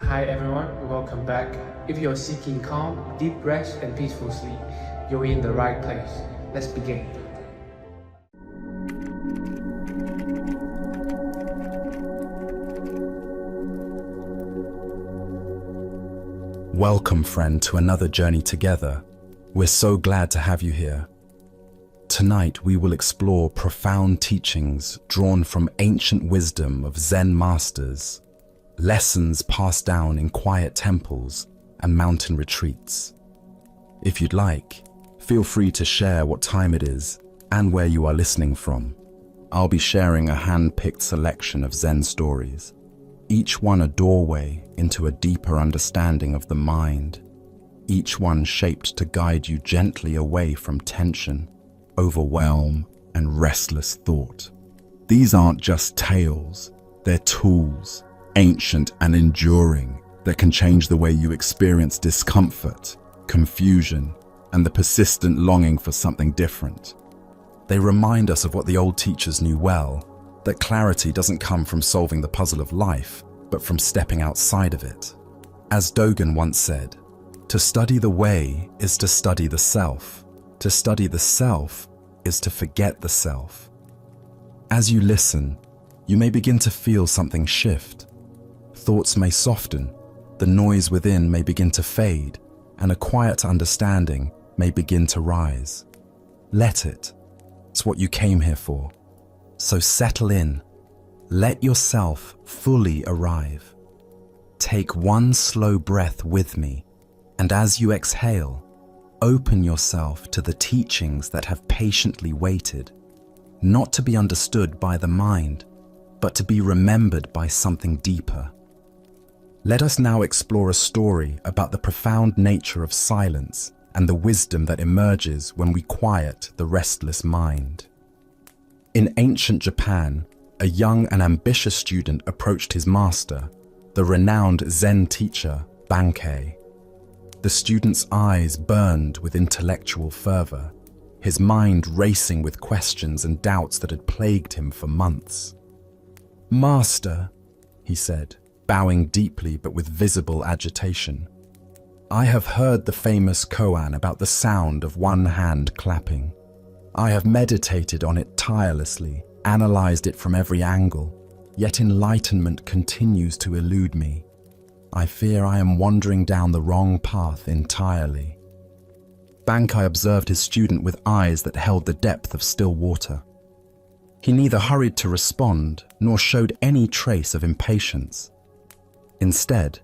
Hi everyone, welcome back. If you're seeking calm, deep rest, and peaceful sleep, you're in the right place. Let's begin. Welcome, friend, to another journey together. We're so glad to have you here. Tonight, we will explore profound teachings drawn from ancient wisdom of Zen masters, lessons passed down in quiet temples and mountain retreats. If you'd like, feel free to share what time it is and where you are listening from. I'll be sharing a hand-picked selection of Zen stories, each one a doorway into a deeper understanding of the mind, each one shaped to guide you gently away from tension, overwhelm, and restless thought. These aren't just tales, they're tools, ancient and enduring, that can change the way you experience discomfort, confusion, and the persistent longing for something different. They remind us of what the old teachers knew well, that clarity doesn't come from solving the puzzle of life, but from stepping outside of it. As Dogen once said, to study the way is to study the self. To study the self is to forget the self. As you listen, you may begin to feel something shift. Thoughts may soften, the noise within may begin to fade, and a quiet understanding may begin to rise. Let it. It's what you came here for. So settle in. Let yourself fully arrive. Take one slow breath with me, and as you exhale, open yourself to the teachings that have patiently waited, not to be understood by the mind, but to be remembered by something deeper. Let us now explore a story about the profound nature of silence and the wisdom that emerges when we quiet the restless mind. In ancient Japan, a young and ambitious student approached his master, the renowned Zen teacher, Bankei. The student's eyes burned with intellectual fervor, his mind racing with questions and doubts that had plagued him for months. "Master," he said, bowing deeply but with visible agitation, "I have heard the famous koan about the sound of one hand clapping. I have meditated on it tirelessly, analyzed it from every angle, yet enlightenment continues to elude me. I fear I am wandering down the wrong path entirely." Bankai observed his student with eyes that held the depth of still water. He neither hurried to respond nor showed any trace of impatience. Instead,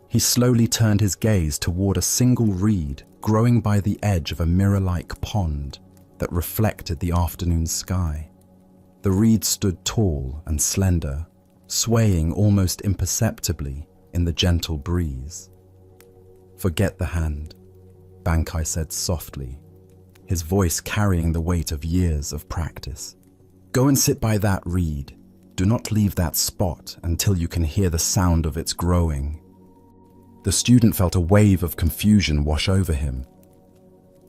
he slowly turned his gaze toward a single reed growing by the edge of a mirror-like pond that reflected the afternoon sky. The reed stood tall and slender, swaying almost imperceptibly in the gentle breeze. "Forget the hand," Bankai said softly, his voice carrying the weight of years of practice. "Go and sit by that reed. Do not leave that spot until you can hear the sound of its growing." The student felt a wave of confusion wash over him.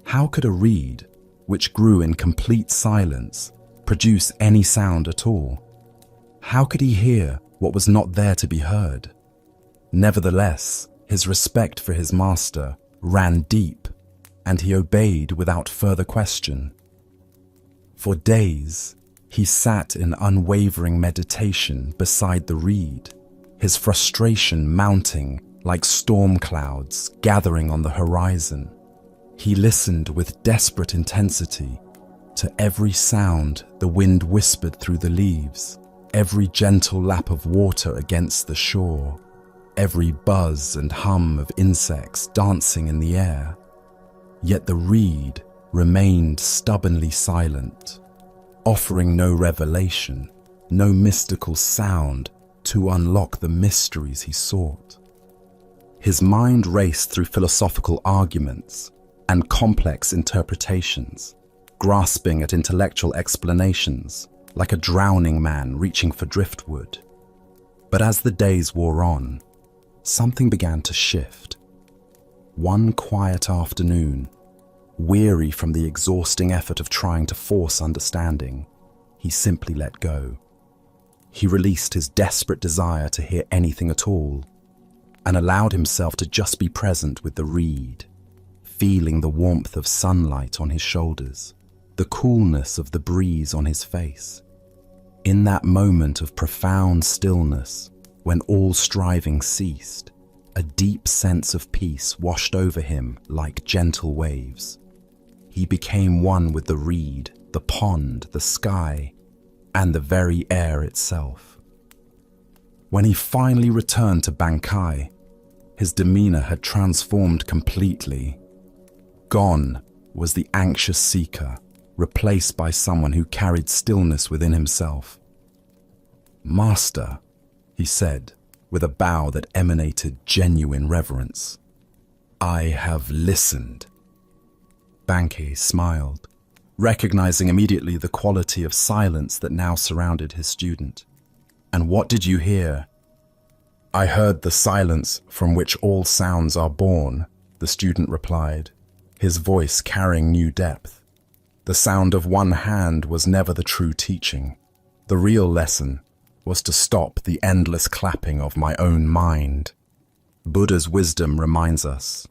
How could a reed, which grew in complete silence, produce any sound at all? How could he hear what was not there to be heard? Nevertheless, his respect for his master ran deep, and he obeyed without further question. For days, he sat in unwavering meditation beside the reed, his frustration mounting like storm clouds gathering on the horizon. He listened with desperate intensity to every sound the wind whispered through the leaves, every gentle lap of water against the shore, every buzz and hum of insects dancing in the air. Yet the reed remained stubbornly silent, offering no revelation, no mystical sound to unlock the mysteries he sought. His mind raced through philosophical arguments and complex interpretations, grasping at intellectual explanations like a drowning man reaching for driftwood. But as the days wore on, something began to shift. One quiet afternoon, weary from the exhausting effort of trying to force understanding, he simply let go. He released his desperate desire to hear anything at all. and allowed himself to just be present with the reed, feeling the warmth of sunlight on his shoulders, the coolness of the breeze on his face. In that moment of profound stillness, when all striving ceased, a deep sense of peace washed over him like gentle waves. He became one with the reed, the pond, the sky, and the very air itself. When he finally returned to Bankai, his demeanor had transformed completely. Gone was the anxious seeker, replaced by someone who carried stillness within himself. "Master," he said, with a bow that emanated genuine reverence, "I have listened." Bankai smiled, recognizing immediately the quality of silence that now surrounded his student. "And what did you hear?" "I heard the silence from which all sounds are born," the student replied, his voice carrying new depth. "The sound of one hand was never the true teaching. The real lesson was to stop the endless clapping of my own mind." Buddha's wisdom reminds us,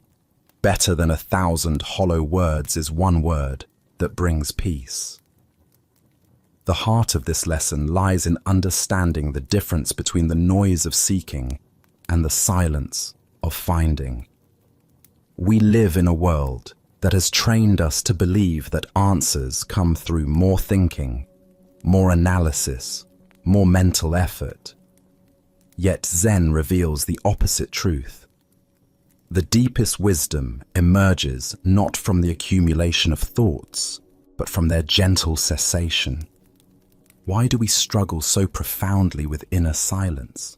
better than 1,000 hollow words is one word that brings peace. The heart of this lesson lies in understanding the difference between the noise of seeking and the silence of finding. We live in a world that has trained us to believe that answers come through more thinking, more analysis, more mental effort. Yet Zen reveals the opposite truth. The deepest wisdom emerges not from the accumulation of thoughts, but from their gentle cessation. Why do we struggle so profoundly with inner silence?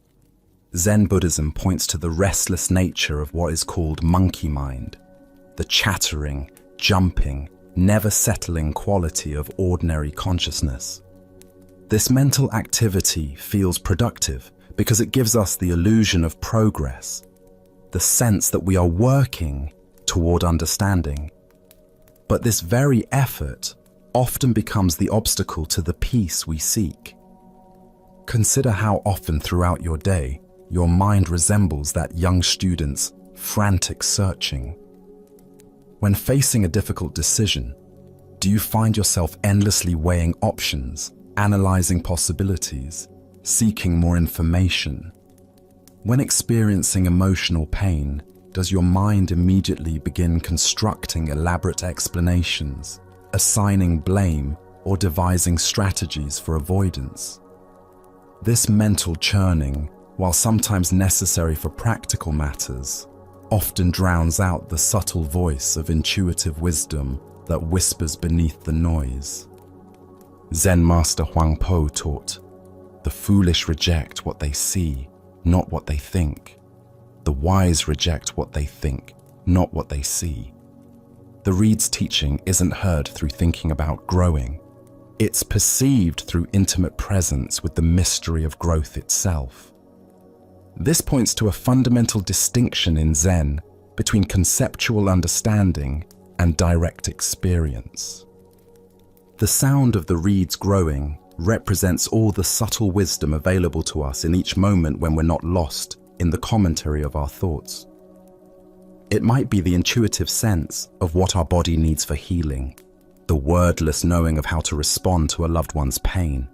Zen Buddhism points to the restless nature of what is called monkey mind, the chattering, jumping, never settling quality of ordinary consciousness. This mental activity feels productive because it gives us the illusion of progress, the sense that we are working toward understanding. But this very effort often becomes the obstacle to the peace we seek. Consider how often throughout your day your mind resembles that young student's frantic searching. When facing a difficult decision, do you find yourself endlessly weighing options, analyzing possibilities, seeking more information? When experiencing emotional pain, does your mind immediately begin constructing elaborate explanations, assigning blame, or devising strategies for avoidance? This mental churning, while sometimes necessary for practical matters, often drowns out the subtle voice of intuitive wisdom that whispers beneath the noise. Zen master Huangpo taught, "The foolish reject what they see, not what they think. The wise reject what they think, not what they see." The reed's teaching isn't heard through thinking about growing. It's perceived through intimate presence with the mystery of growth itself. This points to a fundamental distinction in Zen between conceptual understanding and direct experience. The sound of the reeds growing represents all the subtle wisdom available to us in each moment when we're not lost in the commentary of our thoughts. It might be the intuitive sense of what our body needs for healing, the wordless knowing of how to respond to a loved one's pain,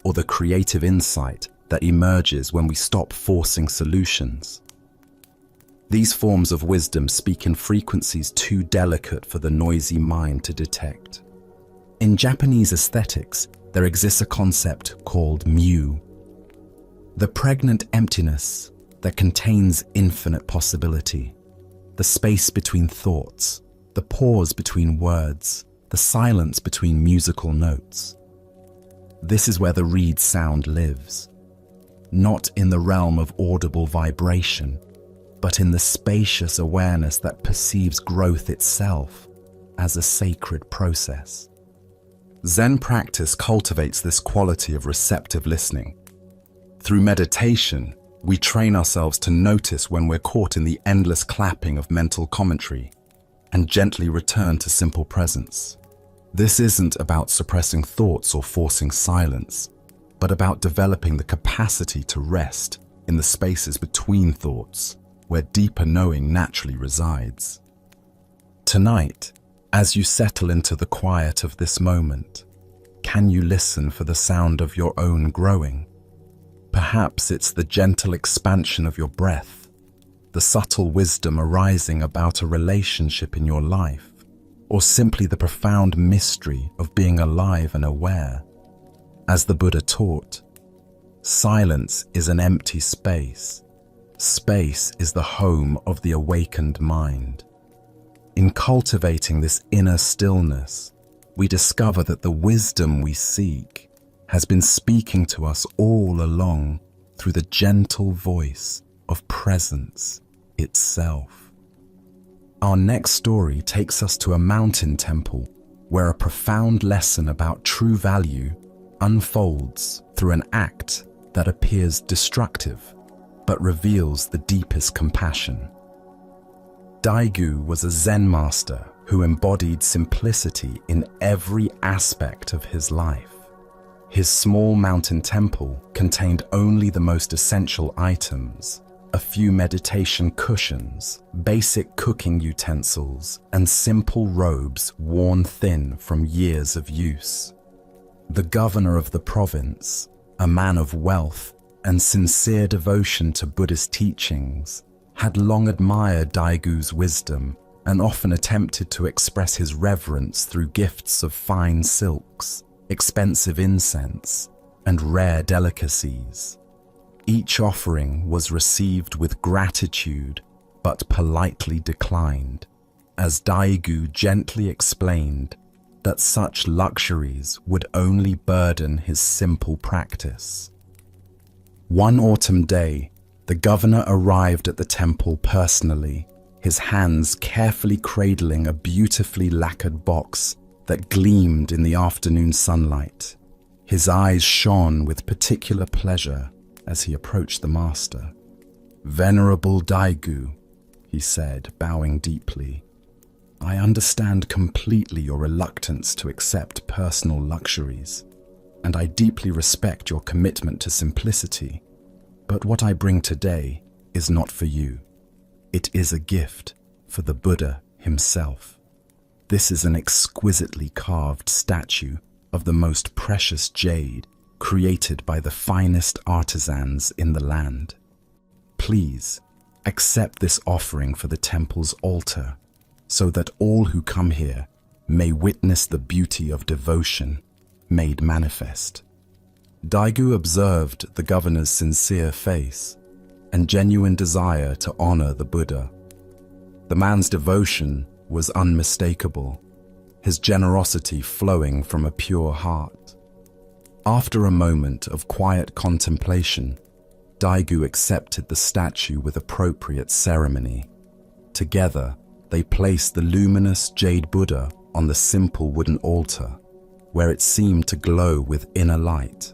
or the creative insight that emerges when we stop forcing solutions. These forms of wisdom speak in frequencies too delicate for the noisy mind to detect. In Japanese aesthetics, there exists a concept called mu, the pregnant emptiness that contains infinite possibility, the space between thoughts, the pause between words, the silence between musical notes. This is where the reed sound lives, not in the realm of audible vibration, but in the spacious awareness that perceives growth itself as a sacred process. Zen practice cultivates this quality of receptive listening. Through meditation, we train ourselves to notice when we're caught in the endless clapping of mental commentary and gently return to simple presence. This isn't about suppressing thoughts or forcing silence, but about developing the capacity to rest in the spaces between thoughts, where deeper knowing naturally resides. Tonight, as you settle into the quiet of this moment, can you listen for the sound of your own growing? Perhaps it's the gentle expansion of your breath, the subtle wisdom arising about a relationship in your life, or simply the profound mystery of being alive and aware. As the Buddha taught, silence is an empty space. Space is the home of the awakened mind. In cultivating this inner stillness, we discover that the wisdom we seek has been speaking to us all along through the gentle voice of presence itself. Our next story takes us to a mountain temple where a profound lesson about true value unfolds through an act that appears destructive but reveals the deepest compassion. Daigu was a Zen master who embodied simplicity in every aspect of his life. His small mountain temple contained only the most essential items: a few meditation cushions, basic cooking utensils, and simple robes worn thin from years of use. The governor of the province, a man of wealth and sincere devotion to Buddhist teachings, had long admired Daigu's wisdom and often attempted to express his reverence through gifts of fine silks, expensive incense, and rare delicacies. Each offering was received with gratitude but politely declined, as Daigu gently explained that such luxuries would only burden his simple practice. One autumn day, the governor arrived at the temple personally, his hands carefully cradling a beautifully lacquered box that gleamed in the afternoon sunlight. His eyes shone with particular pleasure as he approached the master. "Venerable Daigu," he said, bowing deeply, "I understand completely your reluctance to accept personal luxuries, and I deeply respect your commitment to simplicity. But what I bring today is not for you. It is a gift for the Buddha himself. This is an exquisitely carved statue of the most precious jade created by the finest artisans in the land. Please accept this offering for the temple's altar, so that all who come here may witness the beauty of devotion made manifest." Daigu observed the governor's sincere face and genuine desire to honor the Buddha. The man's devotion was unmistakable, his generosity flowing from a pure heart. After a moment of quiet contemplation, Daigu accepted the statue with appropriate ceremony. Together, they placed the luminous jade Buddha on the simple wooden altar, where it seemed to glow with inner light.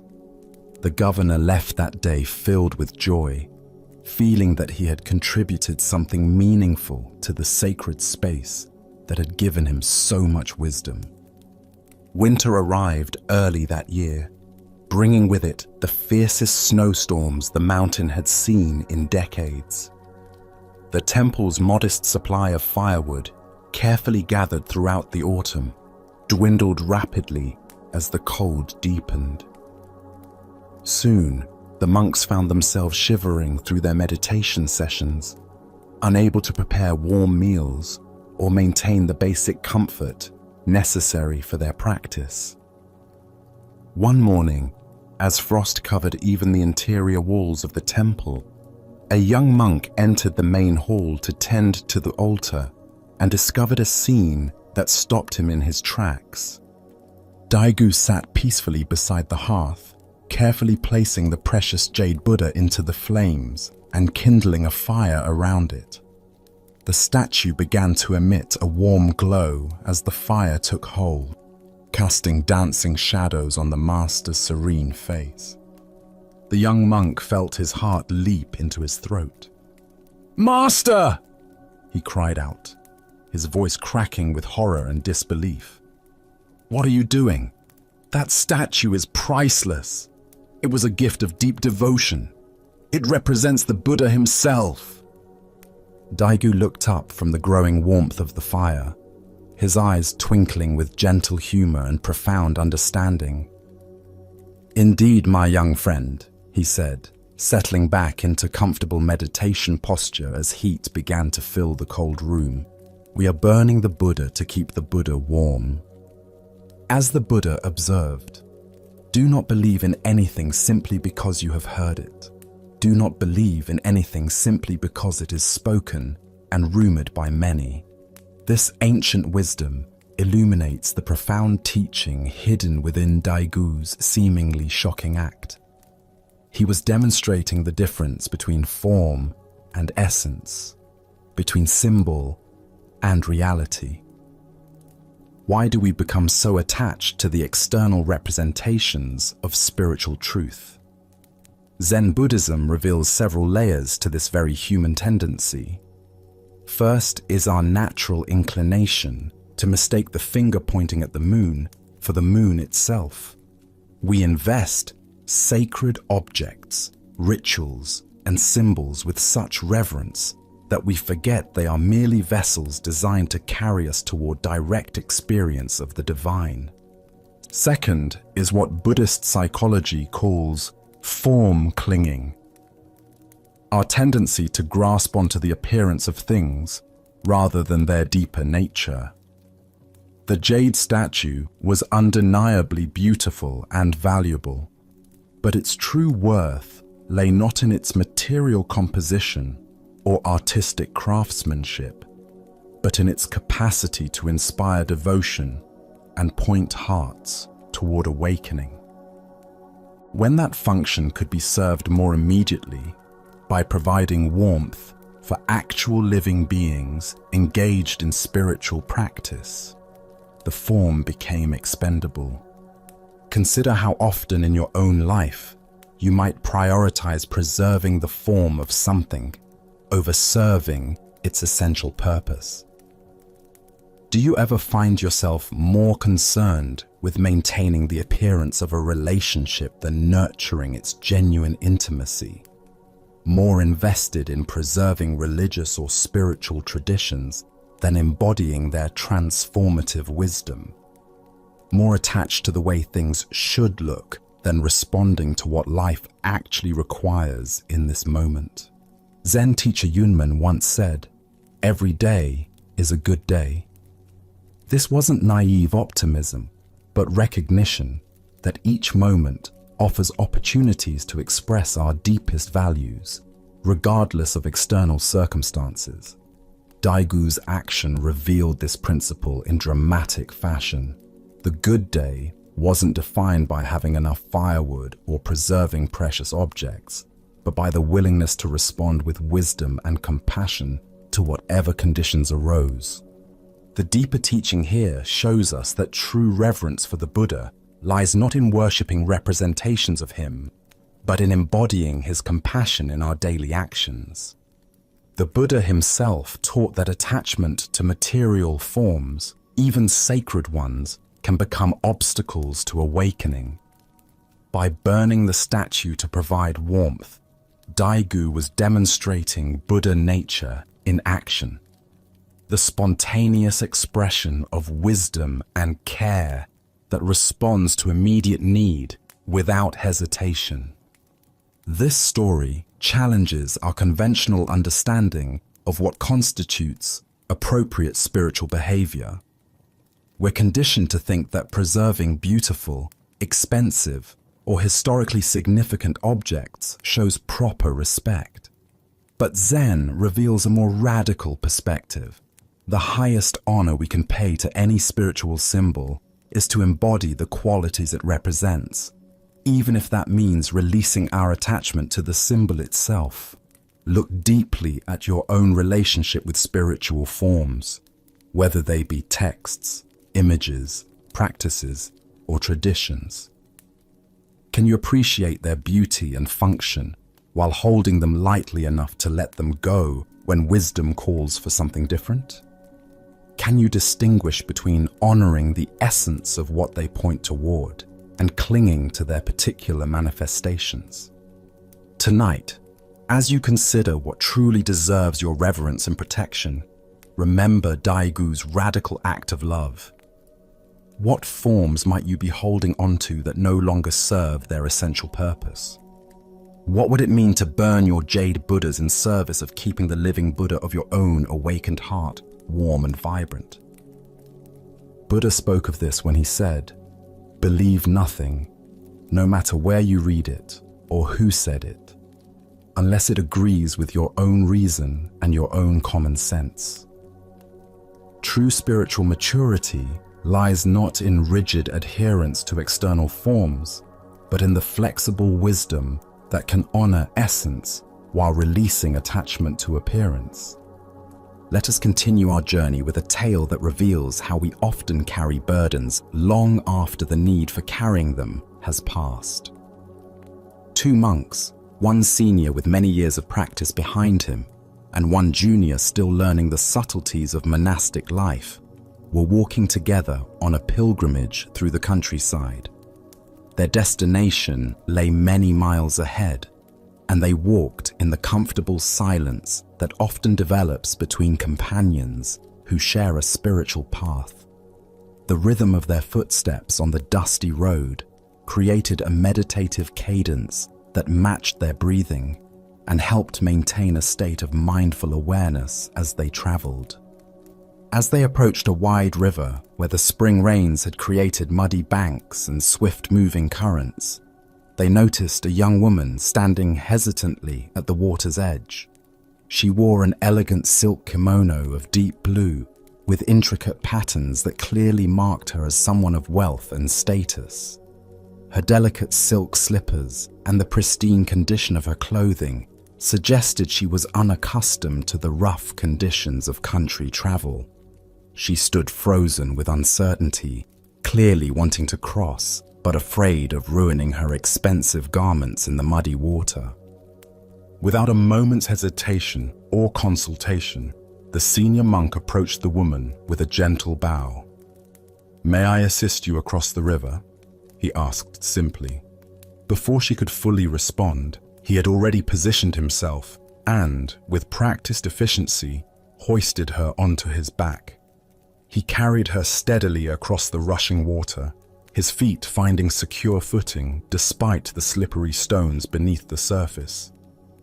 The governor left that day filled with joy, feeling that he had contributed something meaningful to the sacred space that had given him so much wisdom. Winter arrived early that year, bringing with it the fiercest snowstorms the mountain had seen in decades. The temple's modest supply of firewood, carefully gathered throughout the autumn, dwindled rapidly as the cold deepened. Soon, the monks found themselves shivering through their meditation sessions, unable to prepare warm meals or maintain the basic comfort necessary for their practice. One morning, as frost covered even the interior walls of the temple, a young monk entered the main hall to tend to the altar and discovered a scene that stopped him in his tracks. Daigu sat peacefully beside the hearth, carefully placing the precious jade Buddha into the flames and kindling a fire around it. The statue began to emit a warm glow as the fire took hold, casting dancing shadows on the master's serene face. The young monk felt his heart leap into his throat. "Master!" he cried out, his voice cracking with horror and disbelief. "What are you doing? That statue is priceless. It was a gift of deep devotion. It represents the Buddha himself." Daegu looked up from the growing warmth of the fire, his eyes twinkling with gentle humor and profound understanding. "Indeed, my young friend," he said, settling back into comfortable meditation posture as heat began to fill the cold room. "We are burning the Buddha to keep the Buddha warm." As the Buddha observed, "Do not believe in anything simply because you have heard it. Do not believe in anything simply because it is spoken and rumored by many." This ancient wisdom illuminates the profound teaching hidden within Daigu's seemingly shocking act. He was demonstrating the difference between form and essence, between symbol and reality. Why do we become so attached to the external representations of spiritual truth? Zen Buddhism reveals several layers to this very human tendency. First is our natural inclination to mistake the finger pointing at the moon for the moon itself. We invest sacred objects, rituals, and symbols with such reverence that we forget they are merely vessels designed to carry us toward direct experience of the divine. Second is what Buddhist psychology calls form clinging. Our tendency to grasp onto the appearance of things rather than their deeper nature. The jade statue was undeniably beautiful and valuable, but its true worth lay not in its material composition or artistic craftsmanship, but in its capacity to inspire devotion and point hearts toward awakening. When that function could be served more immediately by providing warmth for actual living beings engaged in spiritual practice, the form became expendable. Consider how often in your own life you might prioritize preserving the form of something over serving its essential purpose. Do you ever find yourself more concerned with maintaining the appearance of a relationship than nurturing its genuine intimacy? More invested in preserving religious or spiritual traditions than embodying their transformative wisdom? More attached to the way things should look than responding to what life actually requires in this moment? Zen teacher Yunmen once said, "Every day is a good day." This wasn't naive optimism, but recognition that each moment offers opportunities to express our deepest values, regardless of external circumstances. Daigu's action revealed this principle in dramatic fashion. The good day wasn't defined by having enough firewood or preserving precious objects, but by the willingness to respond with wisdom and compassion to whatever conditions arose. The deeper teaching here shows us that true reverence for the Buddha lies not in worshipping representations of him, but in embodying his compassion in our daily actions. The Buddha himself taught that attachment to material forms, even sacred ones, can become obstacles to awakening. By burning the statue to provide warmth, Daigu was demonstrating Buddha nature in action. The spontaneous expression of wisdom and care that responds to immediate need without hesitation. This story challenges our conventional understanding of what constitutes appropriate spiritual behavior. We're conditioned to think that preserving beautiful, expensive, or historically significant objects shows proper respect. But Zen reveals a more radical perspective. The highest honor we can pay to any spiritual symbol is to embody the qualities it represents, even if that means releasing our attachment to the symbol itself. Look deeply at your own relationship with spiritual forms, whether they be texts, images, practices, or traditions. Can you appreciate their beauty and function while holding them lightly enough to let them go when wisdom calls for something different? Can you distinguish between honoring the essence of what they point toward and clinging to their particular manifestations? Tonight, As you consider what truly deserves your reverence and protection, remember Daigu's radical act of love. What forms might you be holding onto that no longer serve their essential purpose? What would it mean to burn your jade Buddhas in service of keeping the living Buddha of your own awakened heart warm and vibrant? Buddha spoke of this when he said, "Believe nothing, no matter where you read it or who said it, unless it agrees with your own reason and your own common sense." True spiritual maturity lies not in rigid adherence to external forms, but in the flexible wisdom that can honor essence while releasing attachment to appearance. Let us continue our journey with a tale that reveals how we often carry burdens long after the need for carrying them has passed. Two monks, one senior with many years of practice behind him, and one junior still learning the subtleties of monastic life, were walking together on a pilgrimage through the countryside. Their destination lay many miles ahead, and they walked in the comfortable silence that often develops between companions who share a spiritual path. The rhythm of their footsteps on the dusty road created a meditative cadence that matched their breathing and helped maintain a state of mindful awareness as they traveled. As they approached a wide river where the spring rains had created muddy banks and swift-moving currents, they noticed a young woman standing hesitantly at the water's edge. She wore an elegant silk kimono of deep blue with intricate patterns that clearly marked her as someone of wealth and status. Her delicate silk slippers and the pristine condition of her clothing suggested she was unaccustomed to the rough conditions of country travel. She stood frozen with uncertainty, clearly wanting to cross, but afraid of ruining her expensive garments in the muddy water. Without a moment's hesitation or consultation, the senior monk approached the woman with a gentle bow. "May I assist you across the river?" he asked simply. Before she could fully respond, he had already positioned himself and, with practiced efficiency, hoisted her onto his back. He carried her steadily across the rushing water, his feet finding secure footing despite the slippery stones beneath the surface.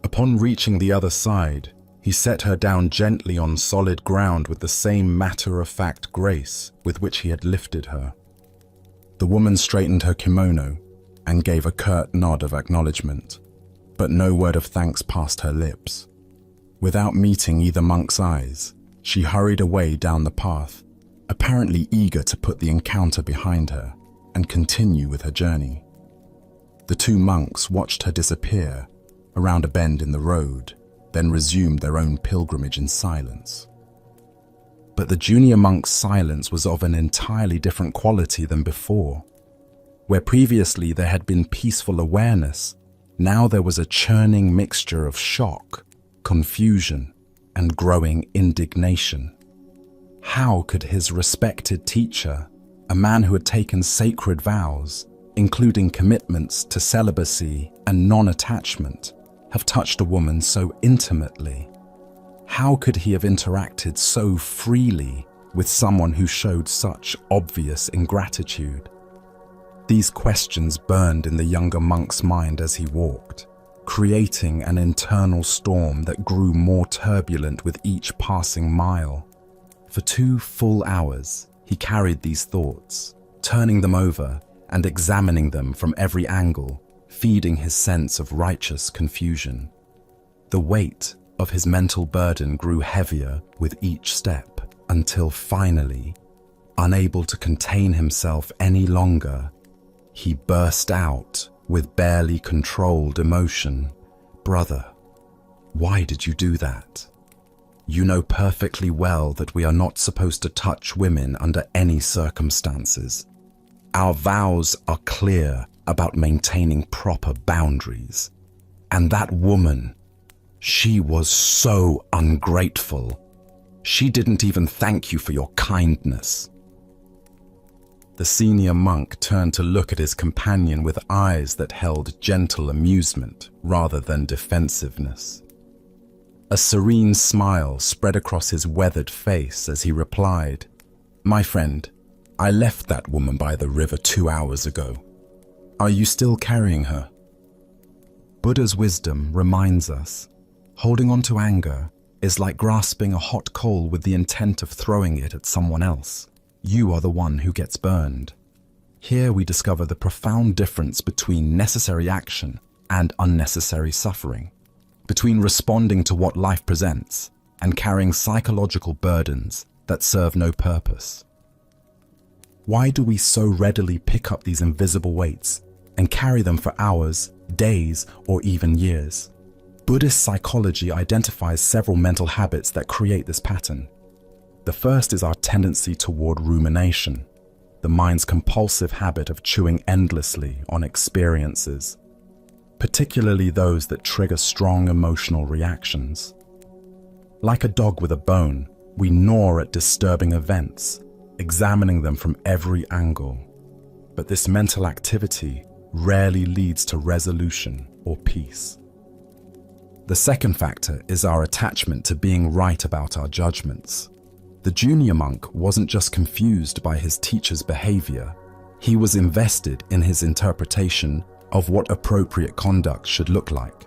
Upon reaching the other side, he set her down gently on solid ground with the same matter-of-fact grace with which he had lifted her. The woman straightened her kimono and gave a curt nod of acknowledgement, but no word of thanks passed her lips. Without meeting either monk's eyes, she hurried away down the path, apparently eager to put the encounter behind her and continue with her journey. The two monks watched her disappear around a bend in the road, then resumed their own pilgrimage in silence. But the junior monk's silence was of an entirely different quality than before. Where previously there had been peaceful awareness, now there was a churning mixture of shock, confusion, and growing indignation. How could his respected teacher, a man who had taken sacred vows, including commitments to celibacy and non-attachment, have touched a woman so intimately? How could he have interacted so freely with someone who showed such obvious ingratitude? These questions burned in the younger monk's mind as he walked, creating an internal storm that grew more turbulent with each passing mile. For 2 full hours, he carried these thoughts, turning them over and examining them from every angle, feeding his sense of righteous confusion. The weight of his mental burden grew heavier with each step until finally, unable to contain himself any longer, he burst out with barely controlled emotion. "Brother, why did you do that? You know perfectly well that we are not supposed to touch women under any circumstances. Our vows are clear about maintaining proper boundaries. And that woman, she was so ungrateful. She didn't even thank you for your kindness." The senior monk turned to look at his companion with eyes that held gentle amusement rather than defensiveness. A serene smile spread across his weathered face as he replied, "My friend, I left that woman by the river 2 hours ago. Are you still carrying her?" Buddha's wisdom reminds us, holding on to anger is like grasping a hot coal with the intent of throwing it at someone else. You are the one who gets burned. Here we discover the profound difference between necessary action and unnecessary suffering, between responding to what life presents and carrying psychological burdens that serve no purpose. Why do we so readily pick up these invisible weights and carry them for hours, days, or even years? Buddhist psychology identifies several mental habits that create this pattern. The first is our tendency toward rumination, the mind's compulsive habit of chewing endlessly on experiences, particularly those that trigger strong emotional reactions. Like a dog with a bone, we gnaw at disturbing events, examining them from every angle. But this mental activity rarely leads to resolution or peace. The second factor is our attachment to being right about our judgments. The junior monk wasn't just confused by his teacher's behavior, he was invested in his interpretation of what appropriate conduct should look like.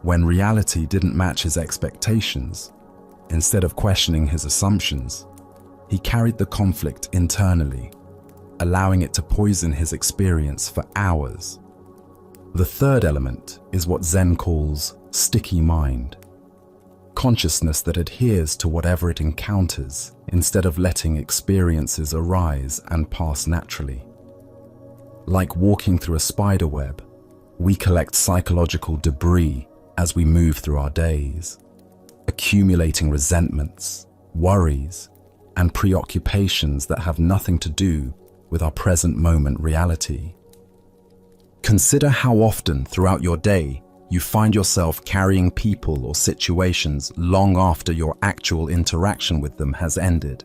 When reality didn't match his expectations, instead of questioning his assumptions, he carried the conflict internally, allowing it to poison his experience for hours. The third element is what Zen calls sticky mind. Consciousness that adheres to whatever it encounters instead of letting experiences arise and pass naturally. Like walking through a spider web, we collect psychological debris as we move through our days, accumulating resentments, worries, and preoccupations that have nothing to do with our present moment reality. Consider how often throughout your day you find yourself carrying people or situations long after your actual interaction with them has ended.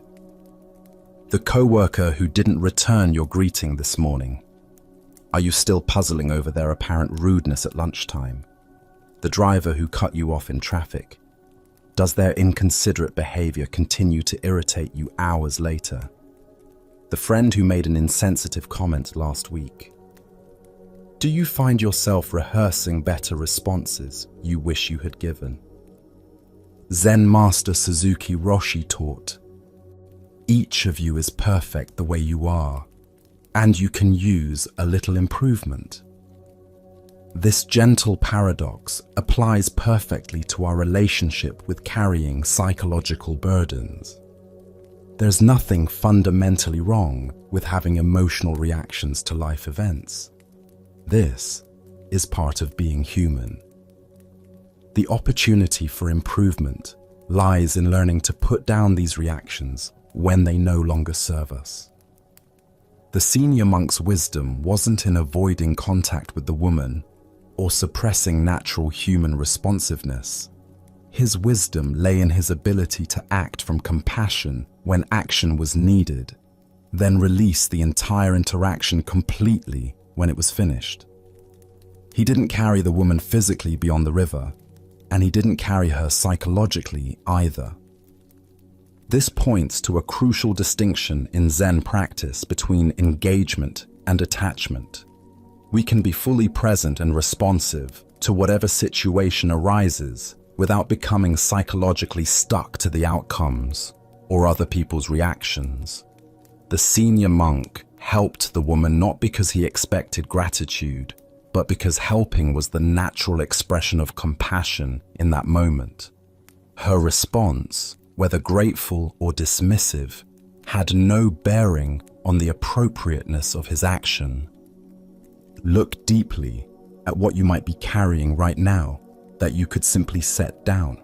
The coworker who didn't return your greeting this morning. Are you still puzzling over their apparent rudeness at lunchtime? The driver who cut you off in traffic. Does their inconsiderate behavior continue to irritate you hours later? The friend who made an insensitive comment last week. Do you find yourself rehearsing better responses you wish you had given? Zen Master Suzuki Roshi taught, each of you is perfect the way you are, and you can use a little improvement. This gentle paradox applies perfectly to our relationship with carrying psychological burdens. There's nothing fundamentally wrong with having emotional reactions to life events. This is part of being human. The opportunity for improvement lies in learning to put down these reactions when they no longer serve us. The senior monk's wisdom wasn't in avoiding contact with the woman or suppressing natural human responsiveness. His wisdom lay in his ability to act from compassion when action was needed, then release the entire interaction completely when it was finished. He didn't carry the woman physically beyond the river, and he didn't carry her psychologically either. This points to a crucial distinction in Zen practice between engagement and attachment. We can be fully present and responsive to whatever situation arises without becoming psychologically stuck to the outcomes or other people's reactions. The senior monk helped the woman not because he expected gratitude, but because helping was the natural expression of compassion in that moment. Her response, whether grateful or dismissive, had no bearing on the appropriateness of his action. Look deeply at what you might be carrying right now that you could simply set down.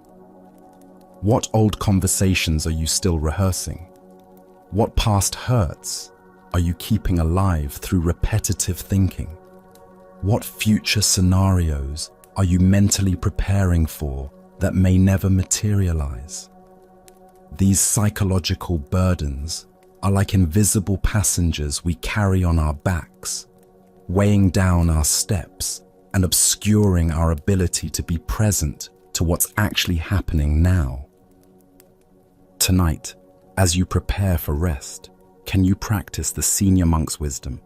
What old conversations are you still rehearsing? What past hurts are you keeping alive through repetitive thinking? What future scenarios are you mentally preparing for that may never materialize? These psychological burdens are like invisible passengers we carry on our backs, weighing down our steps and obscuring our ability to be present to what's actually happening now. Tonight, as you prepare for rest, can you practice the senior monk's wisdom?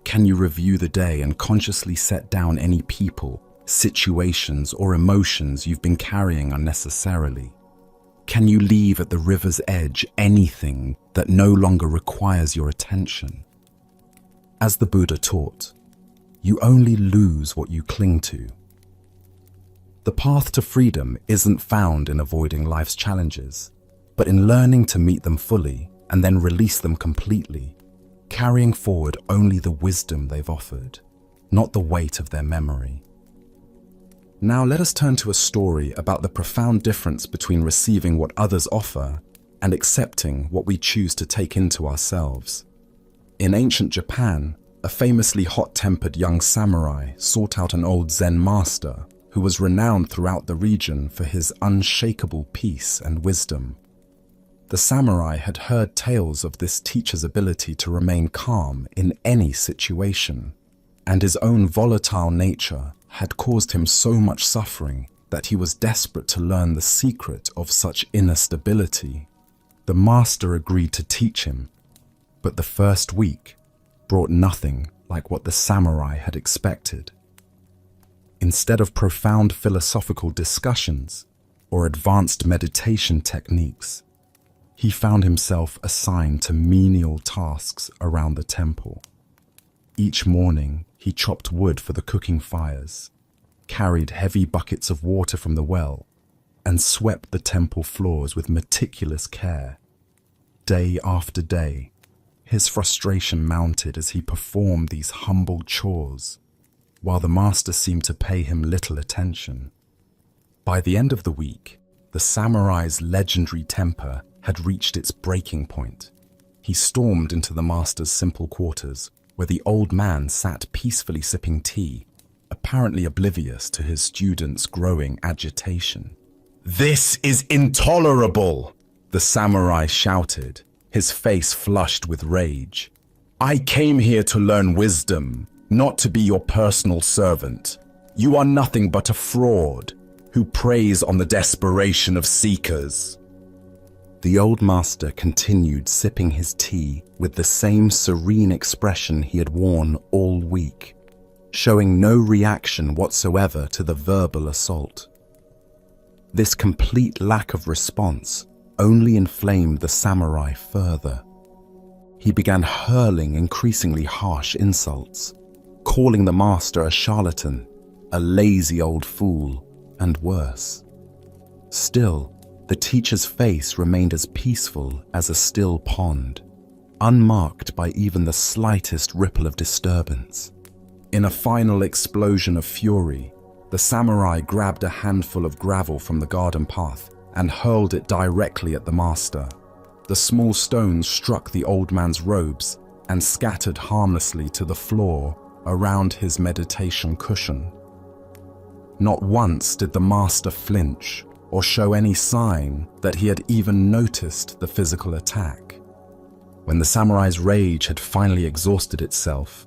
Can you review the day and consciously set down any people, situations, or emotions you've been carrying unnecessarily? Can you leave at the river's edge anything that no longer requires your attention? As the Buddha taught, you only lose what you cling to. The path to freedom isn't found in avoiding life's challenges, but in learning to meet them fully and then release them completely, carrying forward only the wisdom they've offered, not the weight of their memory. Now let us turn to a story about the profound difference between receiving what others offer and accepting what we choose to take into ourselves. In ancient Japan, a famously hot-tempered young samurai sought out an old Zen master who was renowned throughout the region for his unshakable peace and wisdom. The samurai had heard tales of this teacher's ability to remain calm in any situation, and his own volatile nature had caused him so much suffering that he was desperate to learn the secret of such inner stability. The master agreed to teach him, but the first week brought nothing like what the samurai had expected. Instead of profound philosophical discussions or advanced meditation techniques, he found himself assigned to menial tasks around the temple. Each morning, he chopped wood for the cooking fires, carried heavy buckets of water from the well, and swept the temple floors with meticulous care. Day after day, his frustration mounted as he performed these humble chores, while the master seemed to pay him little attention. By the end of the week, the samurai's legendary temper had reached its breaking point. He stormed into the master's simple quarters, where the old man sat peacefully sipping tea, apparently oblivious to his student's growing agitation. "This is intolerable!" the samurai shouted, his face flushed with rage. "I came here to learn wisdom, not to be your personal servant. You are nothing but a fraud who preys on the desperation of seekers." The old master continued sipping his tea with the same serene expression he had worn all week, showing no reaction whatsoever to the verbal assault. This complete lack of response only inflamed the samurai further. He began hurling increasingly harsh insults, calling the master a charlatan, a lazy old fool, and worse. Still, the teacher's face remained as peaceful as a still pond, unmarked by even the slightest ripple of disturbance. In a final explosion of fury, the samurai grabbed a handful of gravel from the garden path and hurled it directly at the master. The small stones struck the old man's robes and scattered harmlessly to the floor around his meditation cushion. Not once did the master flinch or show any sign that he had even noticed the physical attack. When the samurai's rage had finally exhausted itself,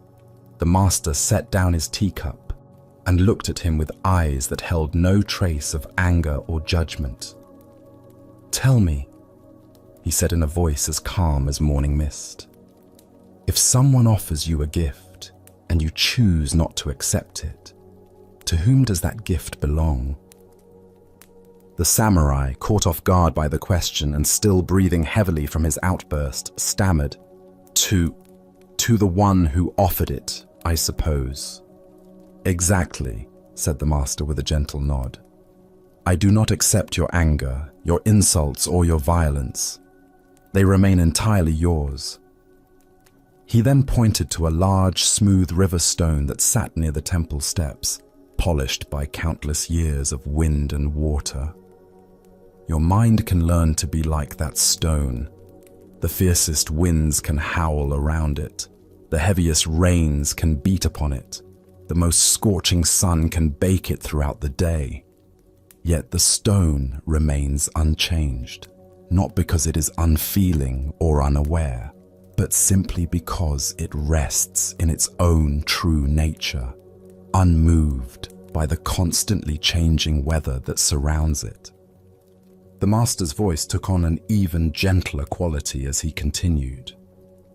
the master set down his teacup and looked at him with eyes that held no trace of anger or judgment. "Tell me," he said in a voice as calm as morning mist, "if someone offers you a gift and you choose not to accept it, to whom does that gift belong?" The samurai, caught off guard by the question and still breathing heavily from his outburst, stammered, To the one who offered it, I suppose." "Exactly," said the master with a gentle nod. "I do not accept your anger, your insults, or your violence. They remain entirely yours." He then pointed to a large, smooth river stone that sat near the temple steps, polished by countless years of wind and water. "Your mind can learn to be like that stone. The fiercest winds can howl around it. The heaviest rains can beat upon it. The most scorching sun can bake it throughout the day. Yet the stone remains unchanged, not because it is unfeeling or unaware, but simply because it rests in its own true nature, unmoved by the constantly changing weather that surrounds it. The master's voice took on an even gentler quality as he continued.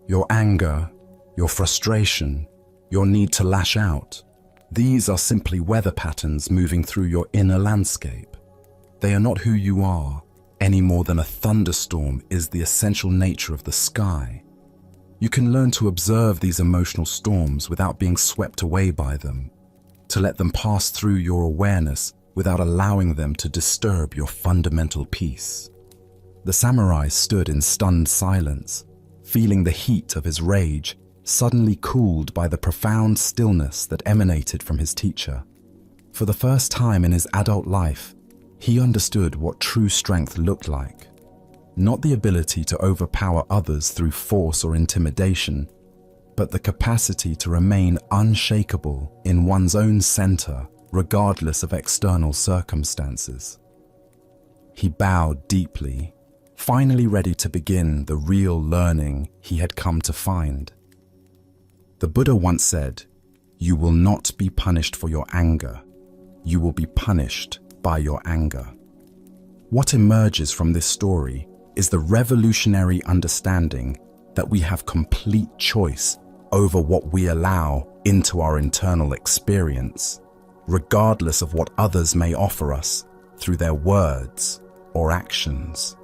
Your anger, your frustration, your need to lash out, these are simply weather patterns moving through your inner landscape. They are not who you are, any more than a thunderstorm is the essential nature of the sky. You can learn to observe these emotional storms without being swept away by them, to let them pass through your awareness without allowing them to disturb your fundamental peace. The samurai stood in stunned silence, feeling the heat of his rage suddenly cooled by the profound stillness that emanated from his teacher. For the first time in his adult life, he understood what true strength looked like. Not the ability to overpower others through force or intimidation, but the capacity to remain unshakable in one's own center, regardless of external circumstances. He bowed deeply, finally ready to begin the real learning he had come to find. The Buddha once said, "You will not be punished for your anger. You will be punished by your anger." What emerges from this story is the revolutionary understanding that we have complete choice over what we allow into our internal experience, regardless of what others may offer us through their words or actions.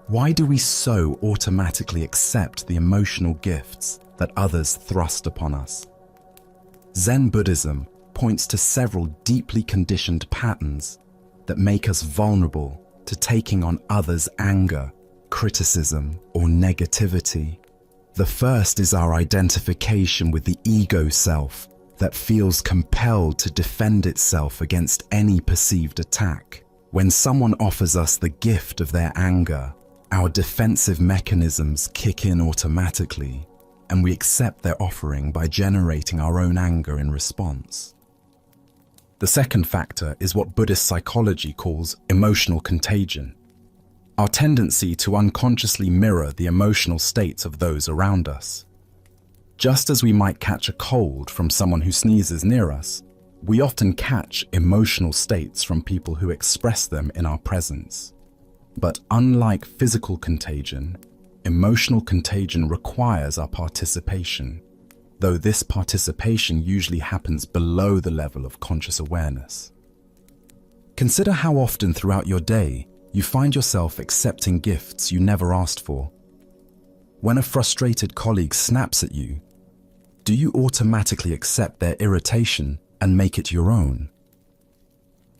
Why do we so automatically accept the emotional gifts that others thrust upon us? Zen Buddhism points to several deeply conditioned patterns that make us vulnerable to taking on others' anger, criticism, or negativity. The first is our identification with the ego self that feels compelled to defend itself against any perceived attack. When someone offers us the gift of their anger, our defensive mechanisms kick in automatically, and we accept their offering by generating our own anger in response. The second factor is what Buddhist psychology calls emotional contagion, our tendency to unconsciously mirror the emotional states of those around us. Just as we might catch a cold from someone who sneezes near us, we often catch emotional states from people who express them in our presence. But unlike physical contagion, emotional contagion requires our participation, though this participation usually happens below the level of conscious awareness. Consider how often throughout your day you find yourself accepting gifts you never asked for. When a frustrated colleague snaps at you, do you automatically accept their irritation and make it your own?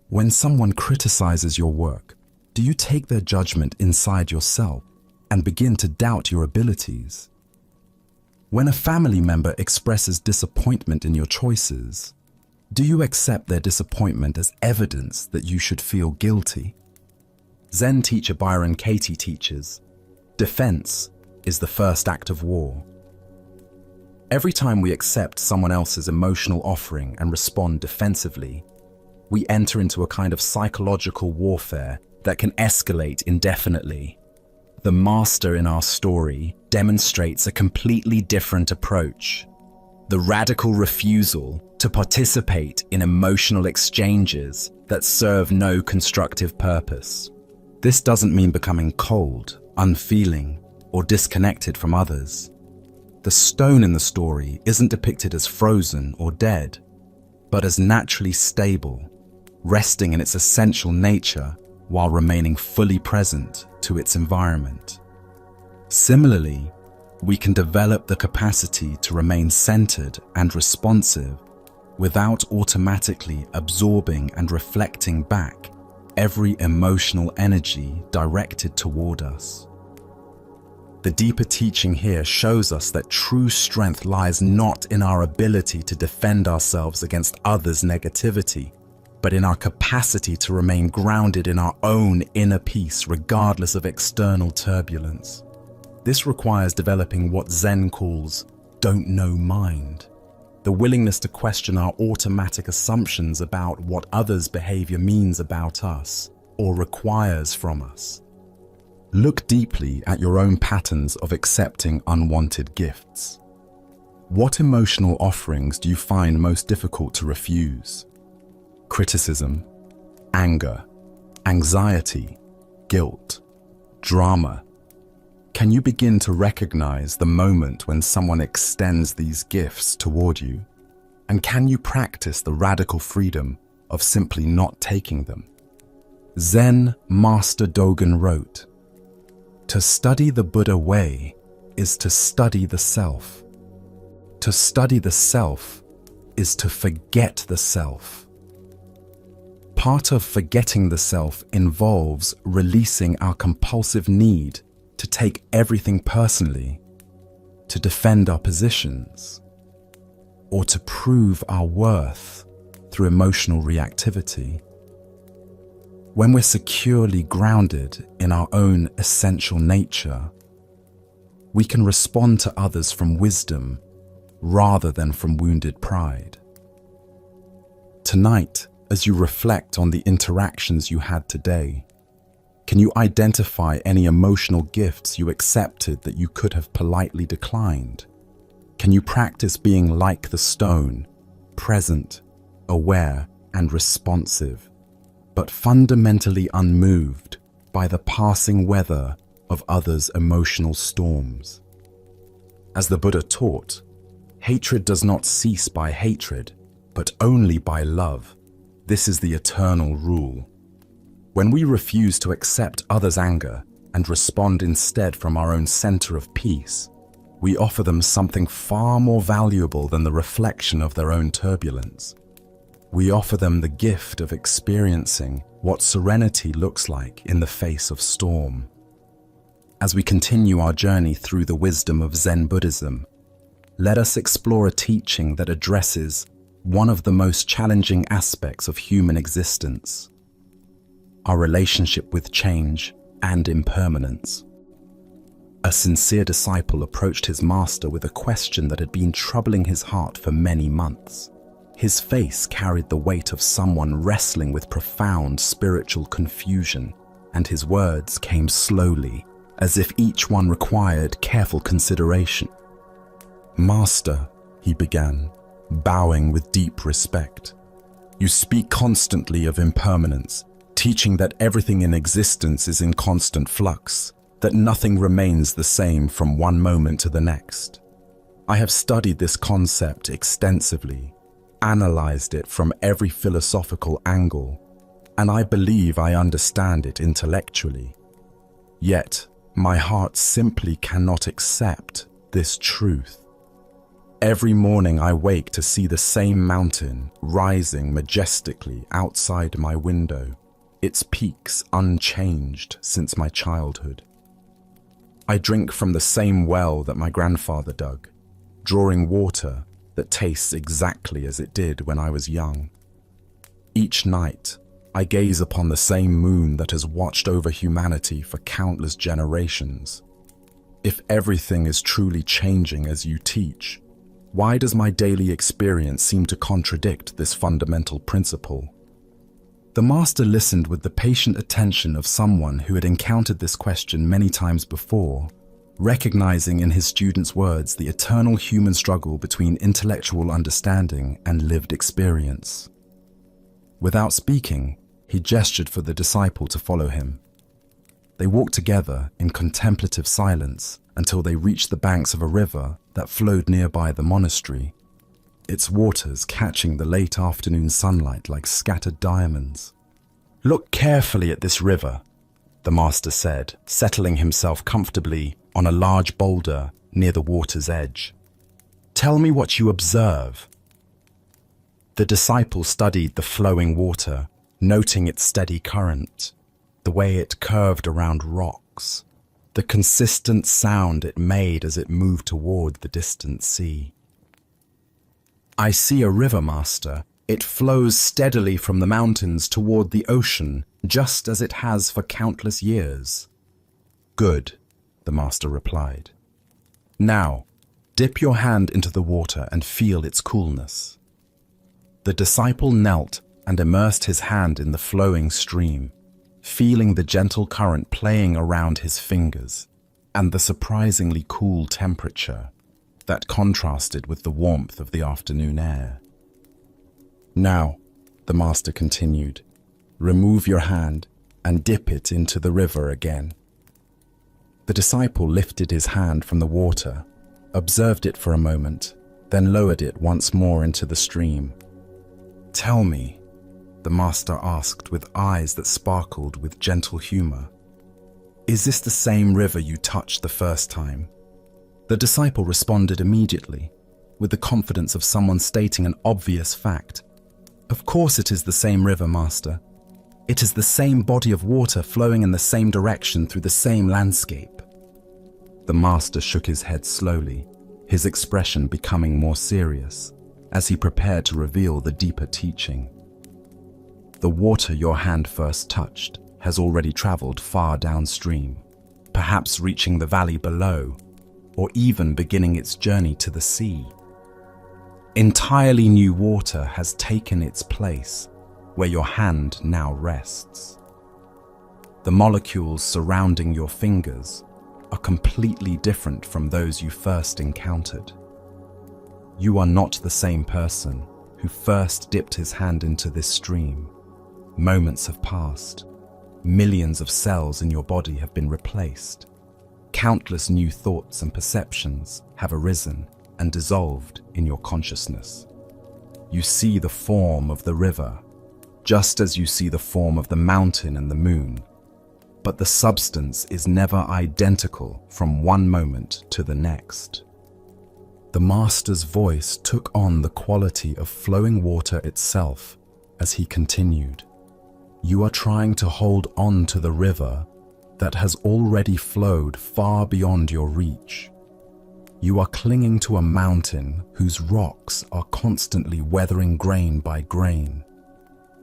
When someone criticizes your work, do you take their judgment inside yourself and begin to doubt your abilities? When a family member expresses disappointment in your choices, do you accept their disappointment as evidence that you should feel guilty? Zen teacher Byron Katie teaches, defense is the first act of war. Every time we accept someone else's emotional offering and respond defensively, we enter into a kind of psychological warfare that can escalate indefinitely. The master in our story demonstrates a completely different approach. The radical refusal to participate in emotional exchanges that serve no constructive purpose. This doesn't mean becoming cold, unfeeling, or disconnected from others. The stone in the story isn't depicted as frozen or dead, but as naturally stable, resting in its essential nature while remaining fully present to its environment. Similarly, we can develop the capacity to remain centered and responsive without automatically absorbing and reflecting back every emotional energy directed toward us. The deeper teaching here shows us that true strength lies not in our ability to defend ourselves against others' negativity, but in our capacity to remain grounded in our own inner peace regardless of external turbulence. This requires developing what Zen calls don't know mind, the willingness to question our automatic assumptions about what others' behavior means about us or requires from us. Look deeply at your own patterns of accepting unwanted gifts. What emotional offerings do you find most difficult to refuse? Criticism, anger, anxiety, guilt, drama. Can you begin to recognize the moment when someone extends these gifts toward you? And can you practice the radical freedom of simply not taking them? Zen Master Dogen wrote, "To study the Buddha way is to study the self. To study the self is to forget the self." Part of forgetting the self involves releasing our compulsive need to take everything personally, to defend our positions, or to prove our worth through emotional reactivity. When we're securely grounded in our own essential nature, we can respond to others from wisdom rather than from wounded pride. Tonight, as you reflect on the interactions you had today, can you identify any emotional gifts you accepted that you could have politely declined? Can you practice being like the stone, present, aware, and responsive, but fundamentally unmoved by the passing weather of others' emotional storms? As the Buddha taught, hatred does not cease by hatred, but only by love. This is the eternal rule. When we refuse to accept others' anger and respond instead from our own center of peace, we offer them something far more valuable than the reflection of their own turbulence. We offer them the gift of experiencing what serenity looks like in the face of storm. As we continue our journey through the wisdom of Zen Buddhism, let us explore a teaching that addresses one of the most challenging aspects of human existence: our relationship with change and impermanence. A sincere disciple approached his master with a question that had been troubling his heart for many months. His face carried the weight of someone wrestling with profound spiritual confusion, and his words came slowly, as if each one required careful consideration. "Master," he began, bowing with deep respect, "you speak constantly of impermanence, teaching that everything in existence is in constant flux, that nothing remains the same from one moment to the next. I have studied this concept extensively, analyzed it from every philosophical angle, and I believe I understand it intellectually. Yet, my heart simply cannot accept this truth. Every morning I wake to see the same mountain rising majestically outside my window, its peaks unchanged since my childhood. I drink from the same well that my grandfather dug, drawing water that tastes exactly as it did when I was young. Each night, I gaze upon the same moon that has watched over humanity for countless generations. If everything is truly changing as you teach, why does my daily experience seem to contradict this fundamental principle?" The master listened with the patient attention of someone who had encountered this question many times before, recognizing in his student's words the eternal human struggle between intellectual understanding and lived experience. Without speaking, he gestured for the disciple to follow him. They walked together in contemplative silence until they reached the banks of a river that flowed nearby the monastery, its waters catching the late afternoon sunlight like scattered diamonds. "Look carefully at this river," the master said, settling himself comfortably on a large boulder near the water's edge. "Tell me what you observe." The disciple studied the flowing water, noting its steady current, the way it curved around rocks, the consistent sound it made as it moved toward the distant sea. "I see a river, Master. It flows steadily from the mountains toward the ocean, just as it has for countless years." "Good," the master replied. "Now, dip your hand into the water and feel its coolness." The disciple knelt and immersed his hand in the flowing stream, feeling the gentle current playing around his fingers and the surprisingly cool temperature that contrasted with the warmth of the afternoon air. "Now," the master continued, "remove your hand and dip it into the river again." The disciple lifted his hand from the water, observed it for a moment, then lowered it once more into the stream. "Tell me," the master asked with eyes that sparkled with gentle humor, "is this the same river you touched the first time?" The disciple responded immediately, with the confidence of someone stating an obvious fact. "Of course it is the same river, master. It is the same body of water flowing in the same direction through the same landscape." The master shook his head slowly, his expression becoming more serious as he prepared to reveal the deeper teaching. "The water your hand first touched has already traveled far downstream, perhaps reaching the valley below, or even beginning its journey to the sea. Entirely new water has taken its place where your hand now rests. The molecules surrounding your fingers are completely different from those you first encountered. You are not the same person who first dipped his hand into this stream. Moments have passed. Millions of cells in your body have been replaced. Countless new thoughts and perceptions have arisen and dissolved in your consciousness. You see the form of the river, just as you see the form of the mountain and the moon, but the substance is never identical from one moment to the next." The master's voice took on the quality of flowing water itself as he continued, "You are trying to hold on to the river that has already flowed far beyond your reach. You are clinging to a mountain whose rocks are constantly weathering grain by grain,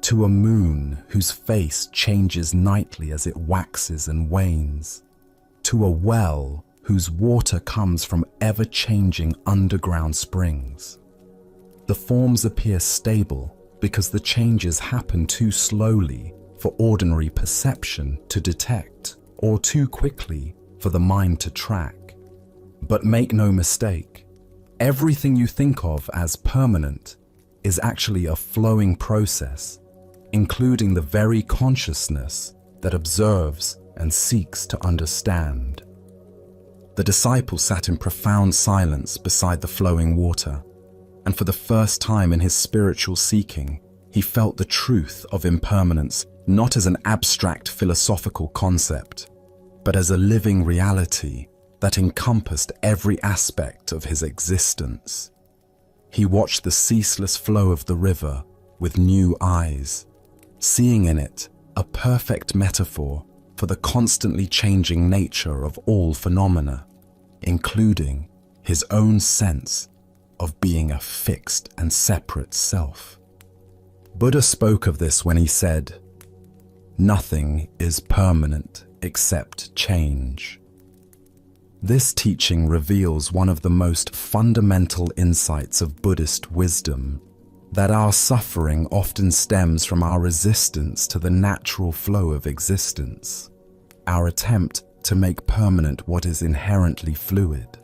to a moon whose face changes nightly as it waxes and wanes, to a well whose water comes from ever-changing underground springs. The forms appear stable because the changes happen too slowly for ordinary perception to detect, or too quickly for the mind to track. But make no mistake, everything you think of as permanent is actually a flowing process, including the very consciousness that observes and seeks to understand." The disciple sat in profound silence beside the flowing water, and for the first time in his spiritual seeking, he felt the truth of impermanence not as an abstract philosophical concept, but as a living reality that encompassed every aspect of his existence. He watched the ceaseless flow of the river with new eyes, seeing in it a perfect metaphor for the constantly changing nature of all phenomena, including his own sense of being a fixed and separate self. Buddha spoke of this when he said, "Nothing is permanent except change." This teaching reveals one of the most fundamental insights of Buddhist wisdom, that our suffering often stems from our resistance to the natural flow of existence, our attempt to make permanent what is inherently fluid.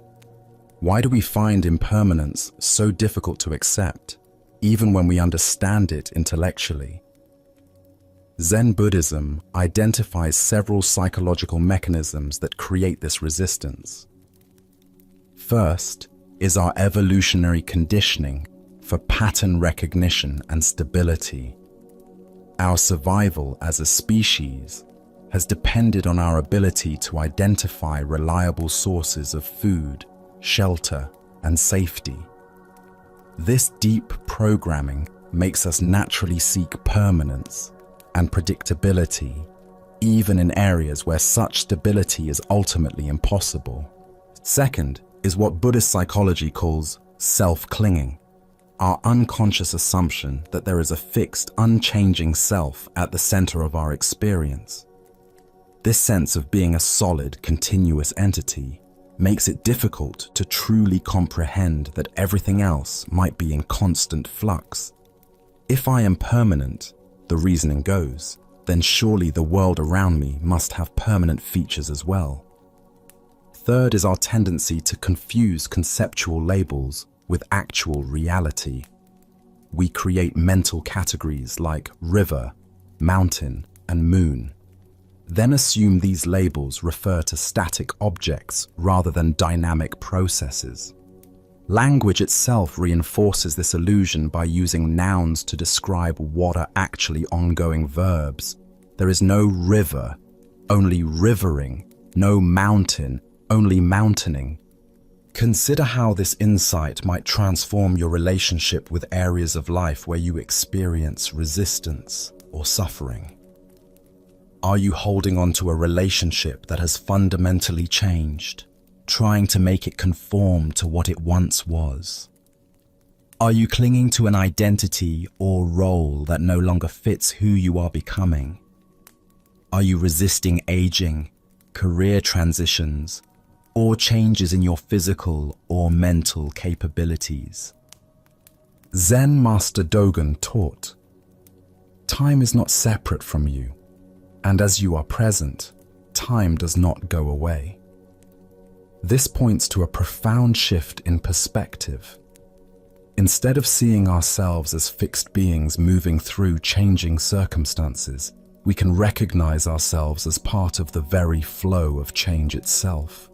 Why do we find impermanence so difficult to accept, even when we understand it intellectually? Zen Buddhism identifies several psychological mechanisms that create this resistance. First is our evolutionary conditioning for pattern recognition and stability. Our survival as a species has depended on our ability to identify reliable sources of food, shelter, and safety. This deep programming makes us naturally seek permanence and predictability, even in areas where such stability is ultimately impossible. Second is what Buddhist psychology calls self-clinging, our unconscious assumption that there is a fixed, unchanging self at the center of our experience. This sense of being a solid, continuous entity makes it difficult to truly comprehend that everything else might be in constant flux. If I am permanent, the reasoning goes, then surely the world around me must have permanent features as well. Third is our tendency to confuse conceptual labels with actual reality. We create mental categories like river, mountain, and moon, then assume these labels refer to static objects rather than dynamic processes. Language itself reinforces this illusion by using nouns to describe what are actually ongoing verbs. There is no river, only rivering, no mountain, only mountaining. Consider how this insight might transform your relationship with areas of life where you experience resistance or suffering. Are you holding on to a relationship that has fundamentally changed, trying to make it conform to what it once was? Are you clinging to an identity or role that no longer fits who you are becoming? Are you resisting aging, career transitions, or changes in your physical or mental capabilities? Zen Master Dogen taught, "Time is not separate from you, and as you are present, time does not go away." This points to a profound shift in perspective. Instead of seeing ourselves as fixed beings moving through changing circumstances, we can recognize ourselves as part of the very flow of change itself.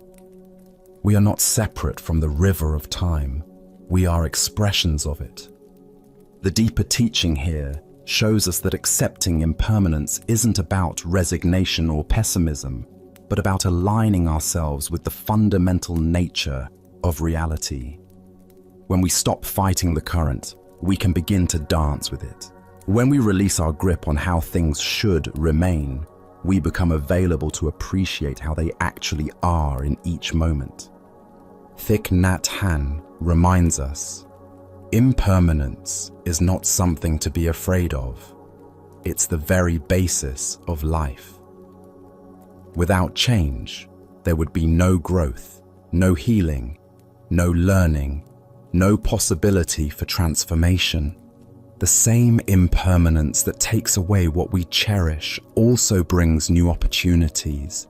We are not separate from the river of time. We are expressions of it. The deeper teaching here shows us that accepting impermanence isn't about resignation or pessimism, but about aligning ourselves with the fundamental nature of reality. When we stop fighting the current, we can begin to dance with it. When we release our grip on how things should remain, we become available to appreciate how they actually are in each moment. Thich Nhat Hanh reminds us, impermanence is not something to be afraid of. It's the very basis of life. Without change, there would be no growth, no healing, no learning, no possibility for transformation. The same impermanence that takes away what we cherish also brings new opportunities,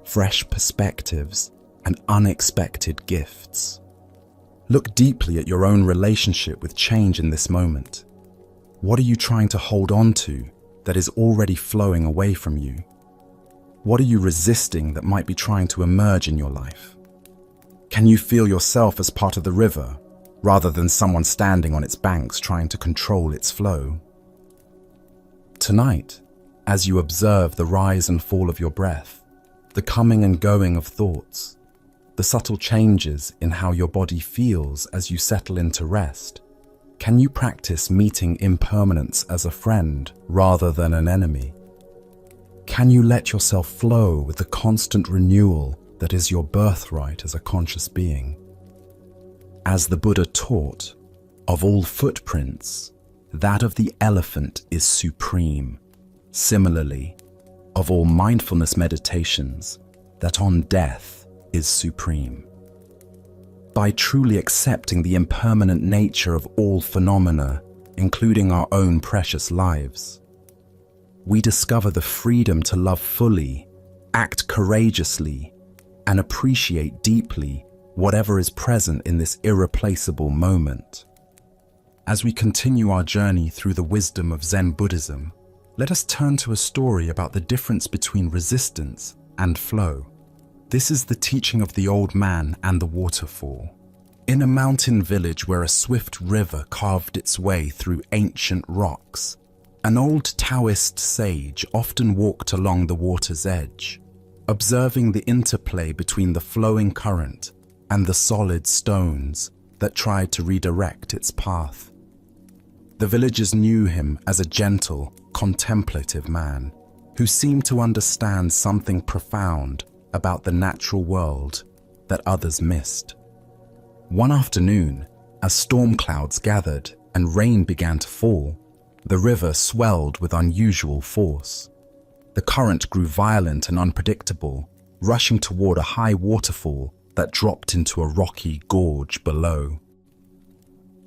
fresh perspectives, and unexpected gifts. Look deeply at your own relationship with change in this moment. What are you trying to hold on to that is already flowing away from you? What are you resisting that might be trying to emerge in your life? Can you feel yourself as part of the river, rather than someone standing on its banks trying to control its flow? Tonight, as you observe the rise and fall of your breath, the coming and going of thoughts, the subtle changes in how your body feels as you settle into rest, can you practice meeting impermanence as a friend rather than an enemy? Can you let yourself flow with the constant renewal that is your birthright as a conscious being? As the Buddha taught, of all footprints, that of the elephant is supreme. Similarly, of all mindfulness meditations, that on death is supreme. By truly accepting the impermanent nature of all phenomena, including our own precious lives, we discover the freedom to love fully, act courageously, and appreciate deeply whatever is present in this irreplaceable moment. As we continue our journey through the wisdom of Zen Buddhism, let us turn to a story about the difference between resistance and flow. This is the teaching of the old man and the waterfall. In a mountain village where a swift river carved its way through ancient rocks, an old Taoist sage often walked along the water's edge, observing the interplay between the flowing current and the solid stones that tried to redirect its path. The villagers knew him as a gentle, contemplative man who seemed to understand something profound about the natural world that others missed. One afternoon, as storm clouds gathered and rain began to fall, the river swelled with unusual force. The current grew violent and unpredictable, rushing toward a high waterfall that dropped into a rocky gorge below.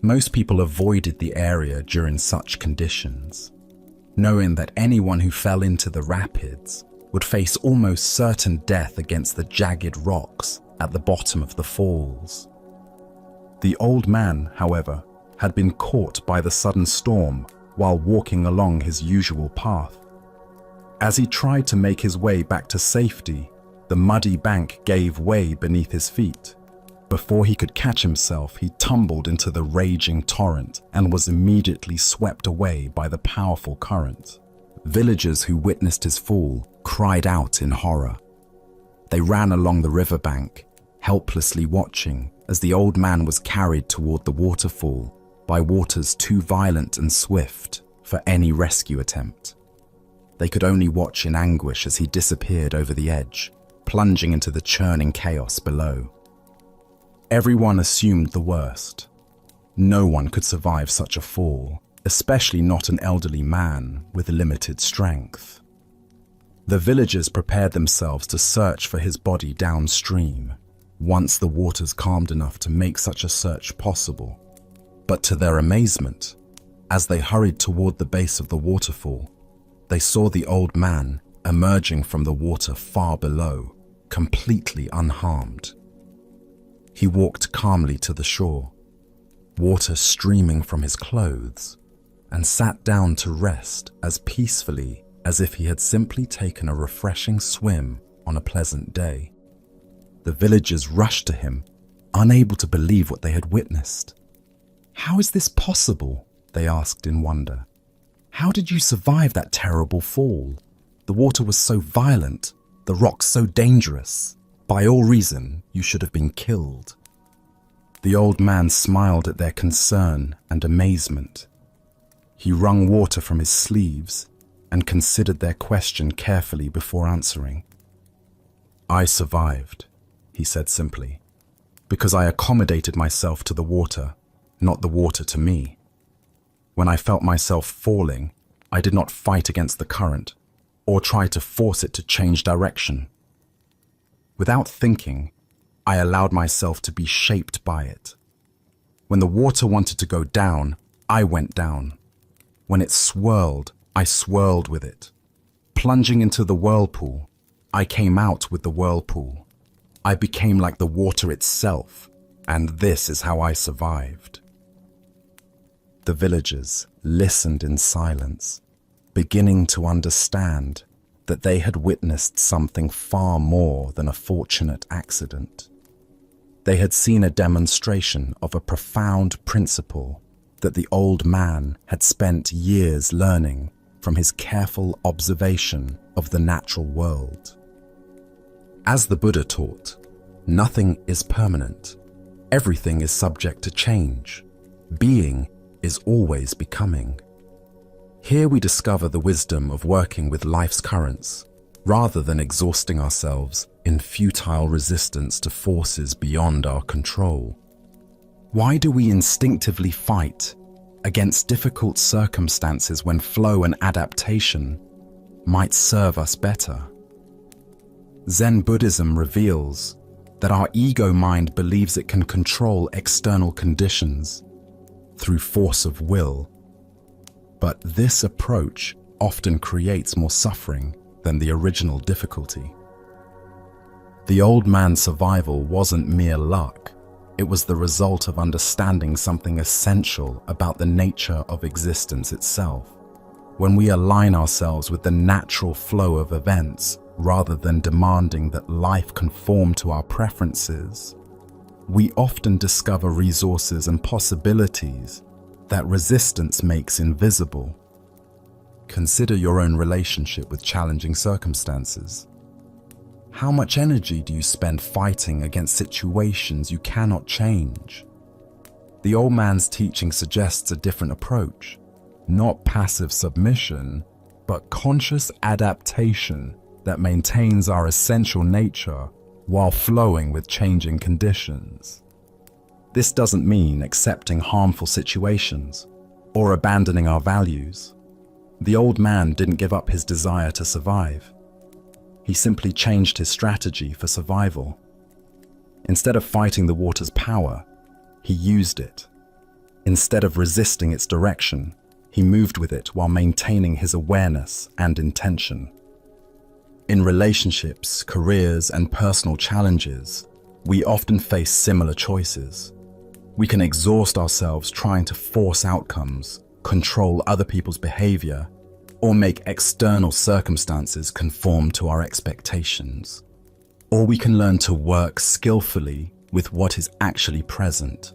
Most people avoided the area during such conditions. knowing that anyone who fell into the rapids would face almost certain death against the jagged rocks at the bottom of the falls. The old man, however, had been caught by the sudden storm while walking along his usual path. As he tried to make his way back to safety, the muddy bank gave way beneath his feet. Before he could catch himself, he tumbled into the raging torrent and was immediately swept away by the powerful current. Villagers who witnessed his fall cried out in horror. They ran along the riverbank, helplessly watching as the old man was carried toward the waterfall by waters too violent and swift for any rescue attempt. They could only watch in anguish as he disappeared over the edge, plunging into the churning chaos below. Everyone assumed the worst. No one could survive such a fall, especially not an elderly man with limited strength. The villagers prepared themselves to search for his body downstream, once the waters calmed enough to make such a search possible. But to their amazement, as they hurried toward the base of the waterfall, they saw the old man emerging from the water far below, completely unharmed. He walked calmly to the shore, water streaming from his clothes, and sat down to rest as peacefully as if he had simply taken a refreshing swim on a pleasant day. The villagers rushed to him, unable to believe what they had witnessed. "How is this possible?" they asked in wonder. "How did you survive that terrible fall? The water was so violent, the rocks so dangerous. By all reason, you should have been killed." The old man smiled at their concern and amazement. He wrung water from his sleeves and considered their question carefully before answering. "I survived," he said simply, "because I accommodated myself to the water, not the water to me. When I felt myself falling, I did not fight against the current or try to force it to change direction. Without thinking, I allowed myself to be shaped by it. When the water wanted to go down, I went down. When it swirled, I swirled with it. Plunging into the whirlpool, I came out with the whirlpool. I became like the water itself, and this is how I survived." The villagers listened in silence, beginning to understand that they had witnessed something far more than a fortunate accident. They had seen a demonstration of a profound principle that the old man had spent years learning from his careful observation of the natural world. As the Buddha taught, nothing is permanent. Everything is subject to change. Being is always becoming. Here we discover the wisdom of working with life's currents, rather than exhausting ourselves in futile resistance to forces beyond our control. Why do we instinctively fight against difficult circumstances when flow and adaptation might serve us better? Zen Buddhism reveals that our ego mind believes it can control external conditions through force of will. But this approach often creates more suffering than the original difficulty. The old man's survival wasn't mere luck. It was the result of understanding something essential about the nature of existence itself. When we align ourselves with the natural flow of events, rather than demanding that life conform to our preferences, we often discover resources and possibilities that resistance makes invisible. Consider your own relationship with challenging circumstances. How much energy do you spend fighting against situations you cannot change? The old man's teaching suggests a different approach, not passive submission, but conscious adaptation that maintains our essential nature while flowing with changing conditions. This doesn't mean accepting harmful situations or abandoning our values. The old man didn't give up his desire to survive. He simply changed his strategy for survival. Instead of fighting the water's power, he used it. Instead of resisting its direction, he moved with it while maintaining his awareness and intention. In relationships, careers, and personal challenges, we often face similar choices. We can exhaust ourselves trying to force outcomes, control other people's behavior, or make external circumstances conform to our expectations. Or we can learn to work skillfully with what is actually present,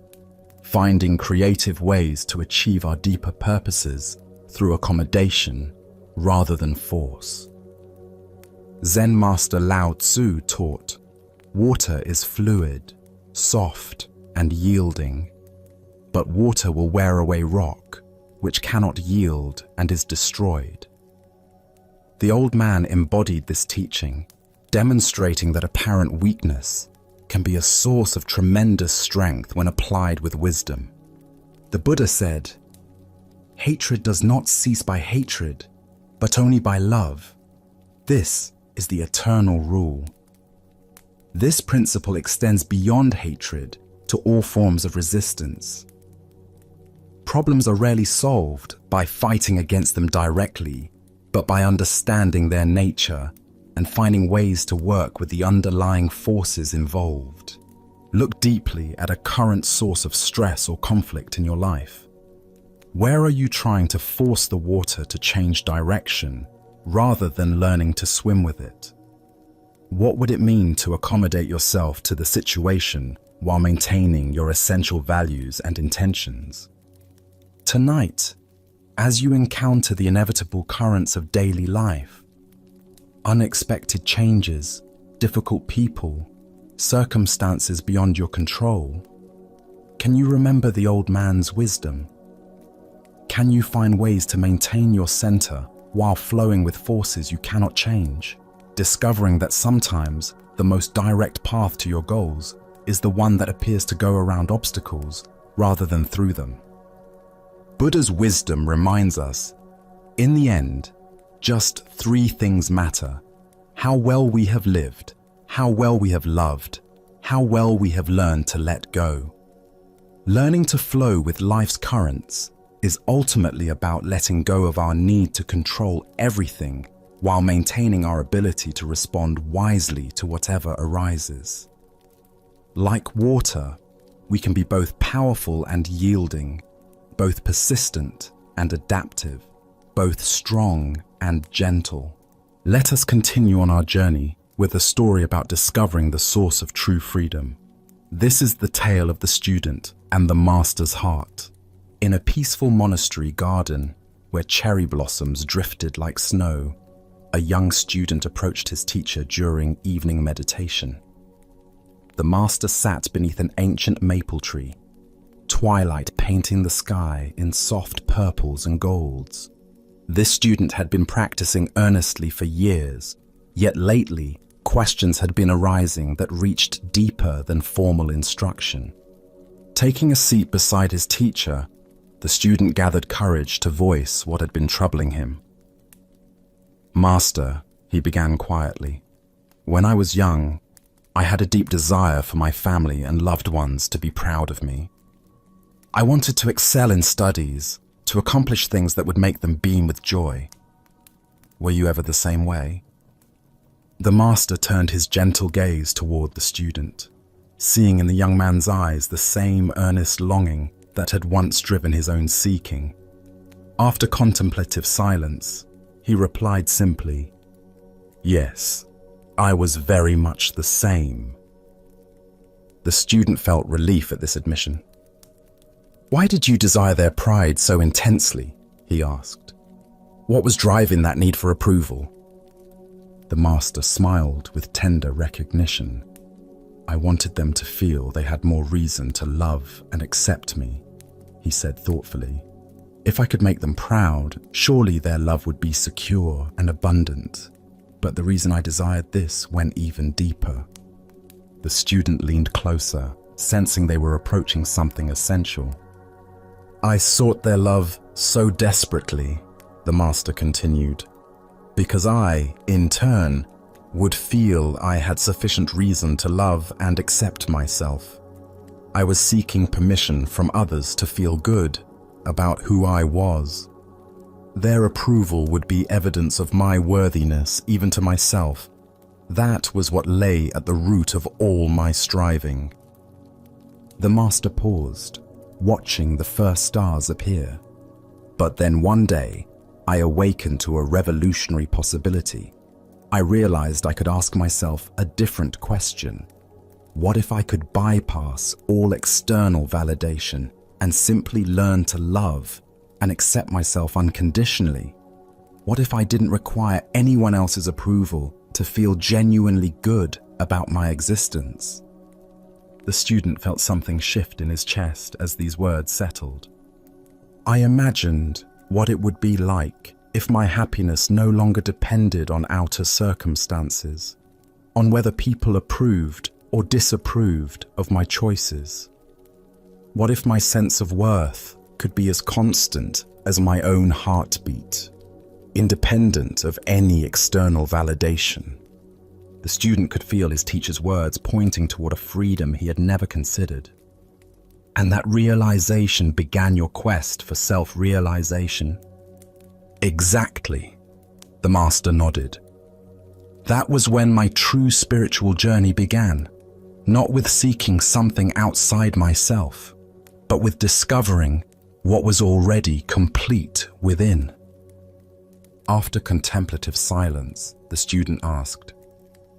finding creative ways to achieve our deeper purposes through accommodation rather than force. Zen master Lao Tzu taught, "Water is fluid, soft, and yielding, but water will wear away rock, which cannot yield and is destroyed." The old man embodied this teaching, demonstrating that apparent weakness can be a source of tremendous strength when applied with wisdom. The Buddha said, "Hatred does not cease by hatred, but only by love. This is the eternal rule." This principle extends beyond hatred to all forms of resistance. Problems are rarely solved by fighting against them directly, but by understanding their nature and finding ways to work with the underlying forces involved. Look deeply at a current source of stress or conflict in your life. Where are you trying to force the water to change direction rather than learning to swim with it? What would it mean to accommodate yourself to the situation while maintaining your essential values and intentions? Tonight, as you encounter the inevitable currents of daily life, unexpected changes, difficult people, circumstances beyond your control, can you remember the old man's wisdom? Can you find ways to maintain your center while flowing with forces you cannot change, discovering that sometimes the most direct path to your goals is the one that appears to go around obstacles rather than through them? Buddha's wisdom reminds us, in the end, just three things matter: how well we have lived, how well we have loved, how well we have learned to let go. Learning to flow with life's currents is ultimately about letting go of our need to control everything while maintaining our ability to respond wisely to whatever arises. Like water, we can be both powerful and yielding, both persistent and adaptive, both strong and gentle. Let us continue on our journey with a story about discovering the source of true freedom. This is the tale of the student and the master's heart. In a peaceful monastery garden where cherry blossoms drifted like snow, a young student approached his teacher during evening meditation. The master sat beneath an ancient maple tree, twilight painting the sky in soft purples and golds. This student had been practicing earnestly for years, yet lately questions had been arising that reached deeper than formal instruction. Taking a seat beside his teacher, the student gathered courage to voice what had been troubling him. "Master," he began quietly, "when I was young, I had a deep desire for my family and loved ones to be proud of me. I wanted to excel in studies, to accomplish things that would make them beam with joy. Were you ever the same way?" The master turned his gentle gaze toward the student, seeing in the young man's eyes the same earnest longing that had once driven his own seeking. After contemplative silence, he replied simply, "Yes, I was very much the same." The student felt relief at this admission. "Why did you desire their pride so intensely?" he asked. "What was driving that need for approval?" The master smiled with tender recognition. "I wanted them to feel they had more reason to love and accept me," he said thoughtfully. "If I could make them proud, surely their love would be secure and abundant. But the reason I desired this went even deeper." The student leaned closer, sensing they were approaching something essential. "I sought their love so desperately," the master continued, "because I, in turn, would feel I had sufficient reason to love and accept myself. I was seeking permission from others to feel good about who I was, Their approval would be evidence of my worthiness, even to myself. That was what lay at the root of all my striving. The master paused, watching the first stars appear. But then one day, I awakened to a revolutionary possibility. I realized I could ask myself a different question. What if I could bypass all external validation and simply learn to love and accept myself unconditionally? What if I didn't require anyone else's approval to feel genuinely good about my existence? The student felt something shift in his chest as these words settled. I imagined what it would be like if my happiness no longer depended on outer circumstances, on whether people approved or disapproved of my choices. What if my sense of worth could be as constant as my own heartbeat, independent of any external validation? The student could feel his teacher's words pointing toward a freedom he had never considered. And that realization began your quest for self-realization? Exactly, the master nodded. That was when my true spiritual journey began, not with seeking something outside myself, but with discovering what was already complete within. After contemplative silence, the student asked,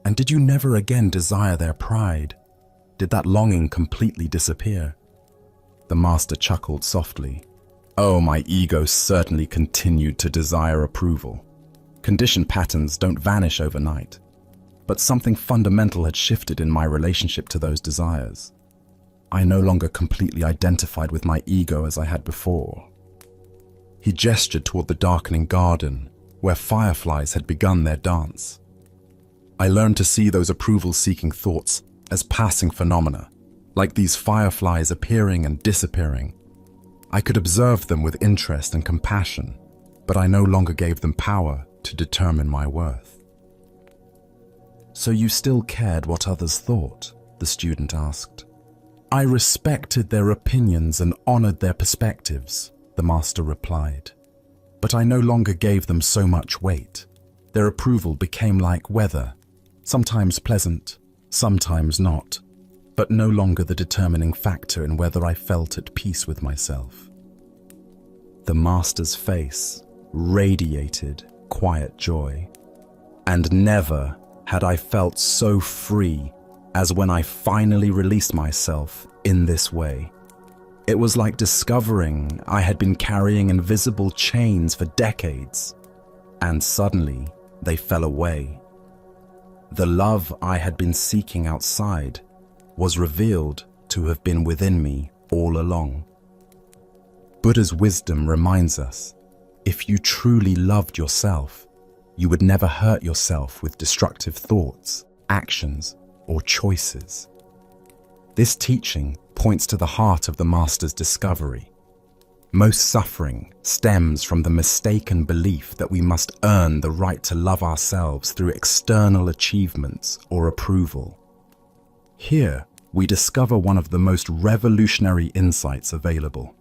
"And did you never again desire their pride? Did that longing completely disappear?" The master chuckled softly. "Oh, my ego certainly continued to desire approval. Conditioned patterns don't vanish overnight, but something fundamental had shifted in my relationship to those desires. I no longer completely identified with my ego as I had before." He gestured toward the darkening garden, where fireflies had begun their dance. I learned to see those approval-seeking thoughts as passing phenomena, like these fireflies appearing and disappearing. I could observe them with interest and compassion, but I no longer gave them power to determine my worth. "So you still cared what others thought?" the student asked. "I respected their opinions and honored their perspectives," the master replied. "But I no longer gave them so much weight. Their approval became like weather, sometimes pleasant, sometimes not, but no longer the determining factor in whether I felt at peace with myself." The master's face radiated quiet joy, and never had I felt so free as when I finally released myself in this way. It was like discovering I had been carrying invisible chains for decades, and suddenly they fell away. The love I had been seeking outside was revealed to have been within me all along. Buddha's wisdom reminds us, if you truly loved yourself, you would never hurt yourself with destructive thoughts, actions, or choices. This teaching points to the heart of the master's discovery. Most suffering stems from the mistaken belief that we must earn the right to love ourselves through external achievements or approval. Here, we discover one of the most revolutionary insights available.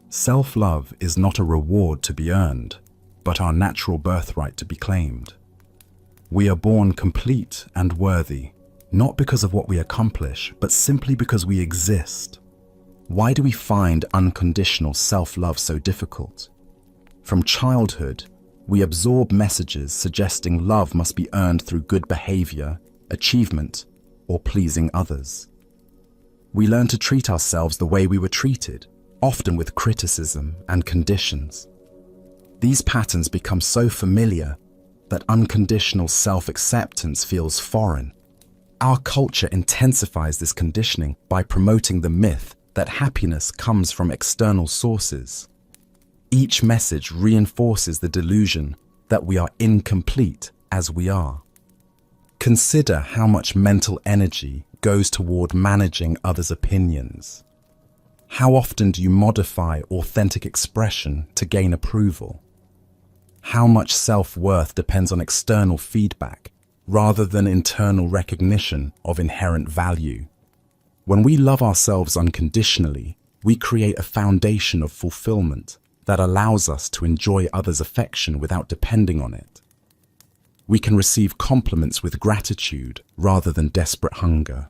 Self-love is not a reward to be earned, but our natural birthright to be claimed. We are born complete and worthy, not because of what we accomplish, but simply because we exist. Why do we find unconditional self-love so difficult? From childhood, we absorb messages suggesting love must be earned through good behavior, achievement, or pleasing others. We learn to treat ourselves the way we were treated, often with criticism and conditions. These patterns become so familiar that unconditional self-acceptance feels foreign. Our culture intensifies this conditioning by promoting the myth that happiness comes from external sources. Each message reinforces the delusion that we are incomplete as we are. Consider how much mental energy goes toward managing others' opinions. How often do you modify authentic expression to gain approval? How much self-worth depends on external feedback rather than internal recognition of inherent value? When we love ourselves unconditionally, we create a foundation of fulfillment, that allows us to enjoy others' affection without depending on it. We can receive compliments with gratitude rather than desperate hunger,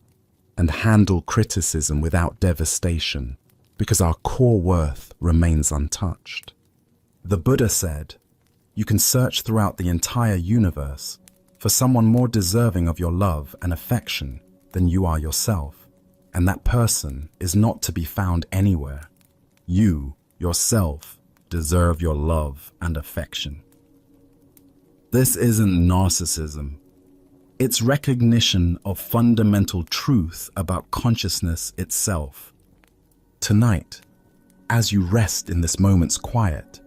and handle criticism without devastation, because our core worth remains untouched. The Buddha said, "You can search throughout the entire universe for someone more deserving of your love and affection than you are yourself, and that person is not to be found anywhere. You, yourself, deserve your love and affection." This isn't narcissism. It's recognition of fundamental truth about consciousness itself. Tonight, as you rest in this moment's quiet,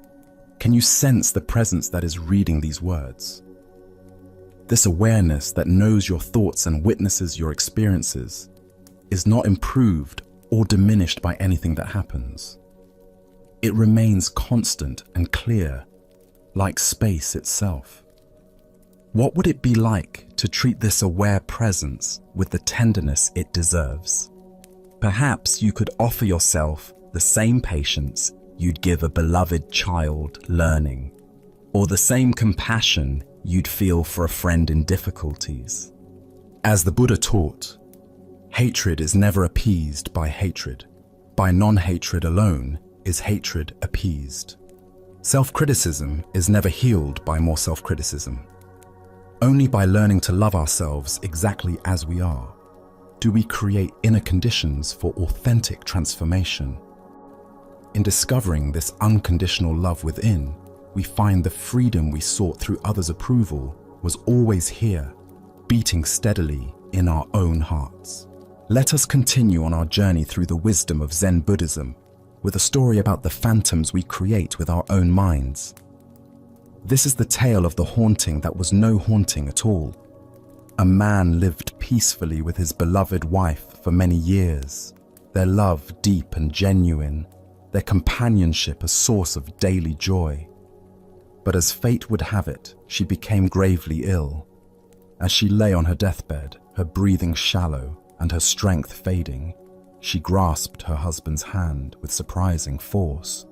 can you sense the presence that is reading these words? This awareness that knows your thoughts and witnesses your experiences is not improved or diminished by anything that happens. It remains constant and clear, like space itself. What would it be like to treat this aware presence with the tenderness it deserves? Perhaps you could offer yourself the same patience you'd give a beloved child learning, or the same compassion you'd feel for a friend in difficulties. As the Buddha taught, hatred is never appeased by hatred. By non-hatred alone is hatred appeased. Self-criticism is never healed by more self-criticism. Only by learning to love ourselves exactly as we are do we create inner conditions for authentic transformation. In discovering this unconditional love within, we find the freedom we sought through others' approval was always here, beating steadily in our own hearts. Let us continue on our journey through the wisdom of Zen Buddhism with a story about the phantoms we create with our own minds. This is the tale of the haunting that was no haunting at all. A man lived peacefully with his beloved wife for many years, their love deep and genuine, their companionship a source of daily joy. But as fate would have it, she became gravely ill. As she lay on her deathbed, her breathing shallow and her strength fading, she grasped her husband's hand with surprising force.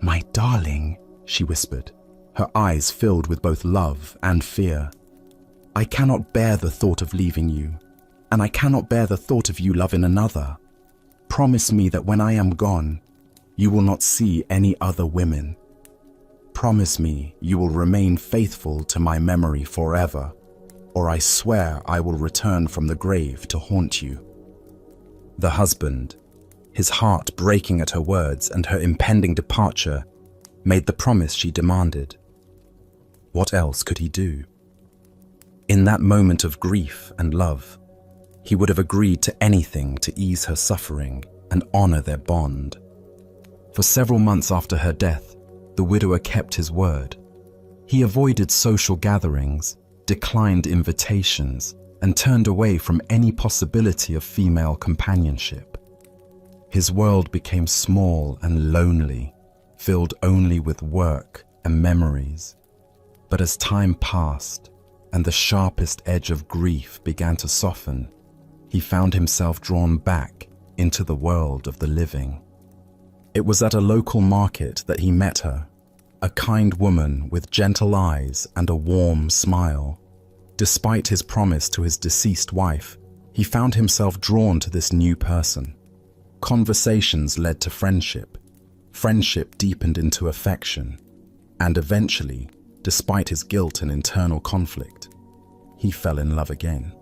"My darling," she whispered, her eyes filled with both love and fear. "I cannot bear the thought of leaving you, and I cannot bear the thought of you loving another. Promise me that when I am gone, you will not see any other women. Promise me you will remain faithful to my memory forever, or I swear I will return from the grave to haunt you." The husband, his heart breaking at her words and her impending departure, made the promise she demanded. What else could he do? In that moment of grief and love, he would have agreed to anything to ease her suffering and honor their bond. For several months after her death, the widower kept his word. He avoided social gatherings, declined invitations, and turned away from any possibility of female companionship. His world became small and lonely, filled only with work and memories. But as time passed and the sharpest edge of grief began to soften, he found himself drawn back into the world of the living. It was at a local market that he met her, a kind woman with gentle eyes and a warm smile. Despite his promise to his deceased wife, he found himself drawn to this new person. Conversations led to friendship. Friendship deepened into affection. And eventually, despite his guilt and internal conflict, he fell in love again.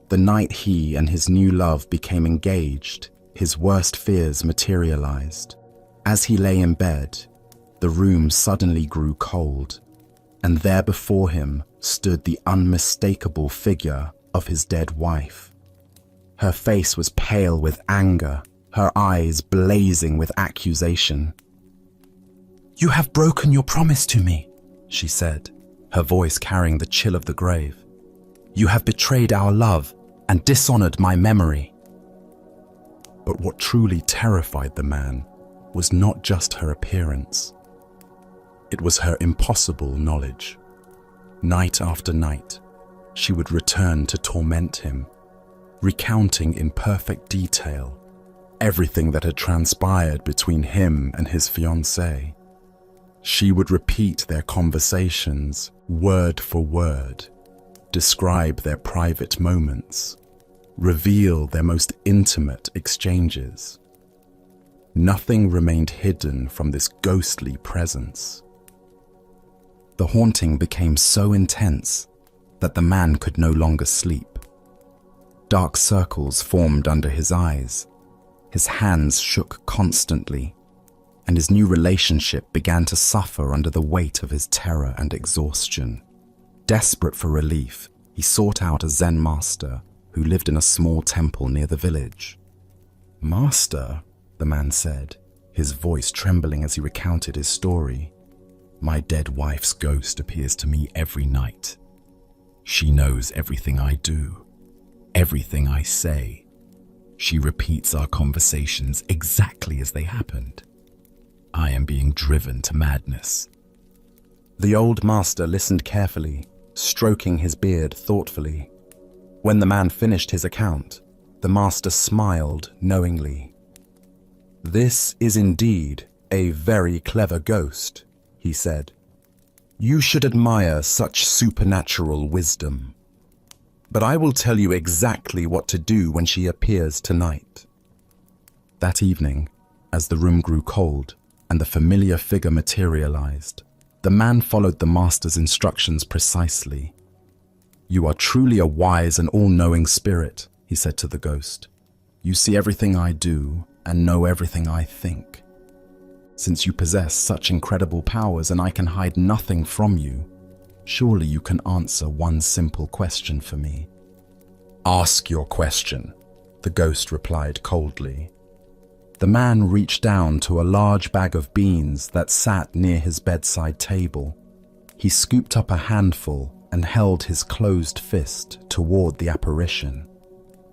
The night he and his new love became engaged, his worst fears materialized. As he lay in bed, the room suddenly grew cold, and there before him stood the unmistakable figure of his dead wife. Her face was pale with anger, her eyes blazing with accusation. "You have broken your promise to me," she said, her voice carrying the chill of the grave. "You have betrayed our love and dishonored my memory." But what truly terrified the man was not just her appearance. It was her impossible knowledge. Night after night, she would return to torment him, recounting in perfect detail everything that had transpired between him and his fiancée. She would repeat their conversations word for word, describe their private moments, reveal their most intimate exchanges. Nothing remained hidden from this ghostly presence. The haunting became so intense that the man could no longer sleep. Dark circles formed under his eyes. His hands shook constantly, and his new relationship began to suffer under the weight of his terror and exhaustion. Desperate for relief, he sought out a Zen master who lived in a small temple near the village. "Master," the man said, his voice trembling as he recounted his story, "my dead wife's ghost appears to me every night. She knows everything I do, everything I say. She repeats our conversations exactly as they happened. I am being driven to madness." The old master listened carefully, stroking his beard thoughtfully. When the man finished his account, the master smiled knowingly. "This is indeed a very clever ghost," he said. "You should admire such supernatural wisdom. But I will tell you exactly what to do when she appears tonight." That evening, as the room grew cold and the familiar figure materialized, the man followed the master's instructions precisely. "You are truly a wise and all-knowing spirit," he said to the ghost. "You see everything I do and know everything I think. Since you possess such incredible powers and I can hide nothing from you, surely you can answer one simple question for me." "Ask your question," the ghost replied coldly. The man reached down to a large bag of beans that sat near his bedside table. He scooped up a handful and held his closed fist toward the apparition.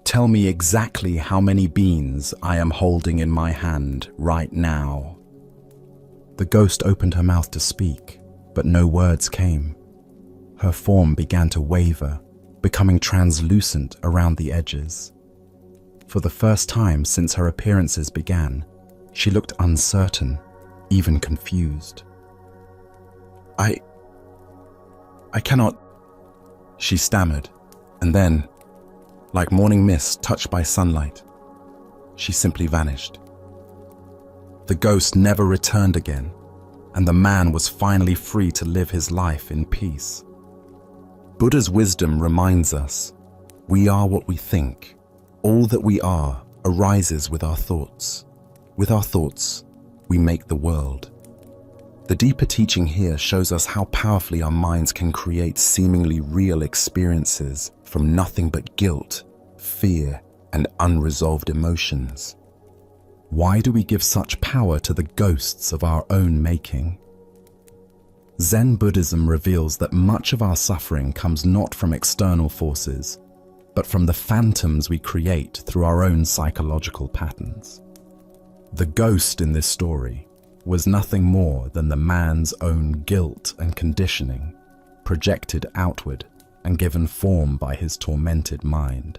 "Tell me exactly how many beans I am holding in my hand right now." The ghost opened her mouth to speak, but no words came. Her form began to waver, becoming translucent around the edges. For the first time since her appearances began, she looked uncertain, even confused. I cannot," she stammered, and then, like morning mist touched by sunlight, she simply vanished. The ghost never returned again, and the man was finally free to live his life in peace. Buddha's wisdom reminds us, we are what we think. All that we are arises with our thoughts. With our thoughts, we make the world. The deeper teaching here shows us how powerfully our minds can create seemingly real experiences from nothing but guilt, fear, and unresolved emotions. Why do we give such power to the ghosts of our own making? Zen Buddhism reveals that much of our suffering comes not from external forces, but from the phantoms we create through our own psychological patterns. The ghost in this story was nothing more than the man's own guilt and conditioning, projected outward and given form by his tormented mind.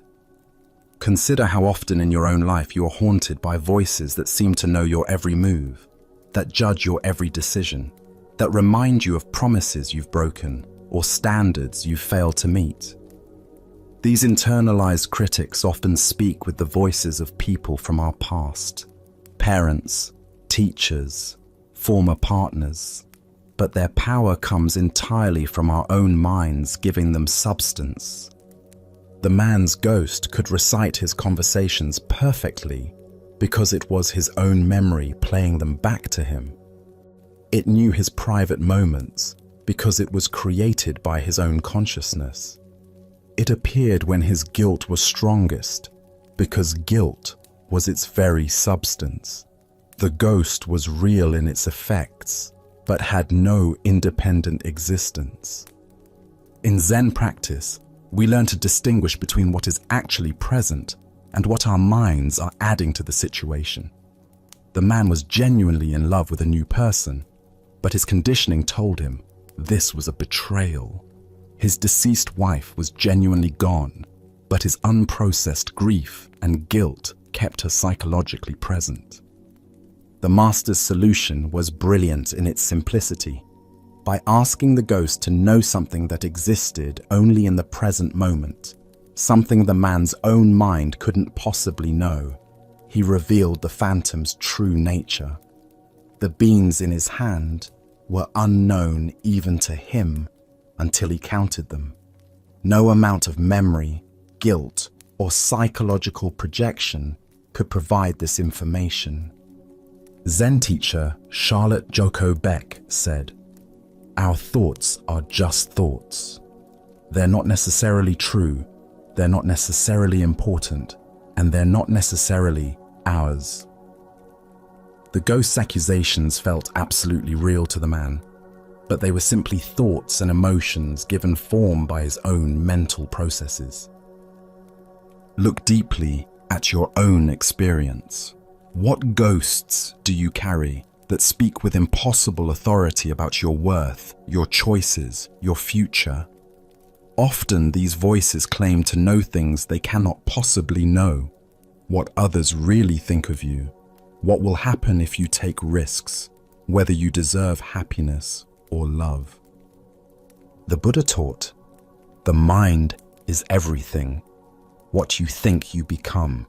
Consider how often in your own life you are haunted by voices that seem to know your every move, that judge your every decision, that remind you of promises you've broken or standards you've failed to meet. These internalized critics often speak with the voices of people from our past, parents, teachers, former partners, but their power comes entirely from our own minds giving them substance. The man's ghost could recite his conversations perfectly because it was his own memory playing them back to him. It knew his private moments because it was created by his own consciousness. It appeared when his guilt was strongest because guilt was its very substance. The ghost was real in its effects, but had no independent existence. In Zen practice, we learn to distinguish between what is actually present and what our minds are adding to the situation. The man was genuinely in love with a new person, but his conditioning told him this was a betrayal. His deceased wife was genuinely gone, but his unprocessed grief and guilt kept her psychologically present. The master's solution was brilliant in its simplicity. By asking the ghost to know something that existed only in the present moment, something the man's own mind couldn't possibly know, he revealed the phantom's true nature. The beans in his hand were unknown even to him until he counted them. No amount of memory, guilt, or psychological projection could provide this information. Zen teacher Charlotte Joko Beck said, "Our thoughts are just thoughts. They're not necessarily true, they're not necessarily important, and they're not necessarily ours." The ghost's accusations felt absolutely real to the man, but they were simply thoughts and emotions given form by his own mental processes. Look deeply at your own experience. What ghosts do you carry that speak with impossible authority about your worth, your choices, your future? Often these voices claim to know things they cannot possibly know. What others really think of you, what will happen if you take risks, whether you deserve happiness or love. The Buddha taught, the mind is everything. What you think you become.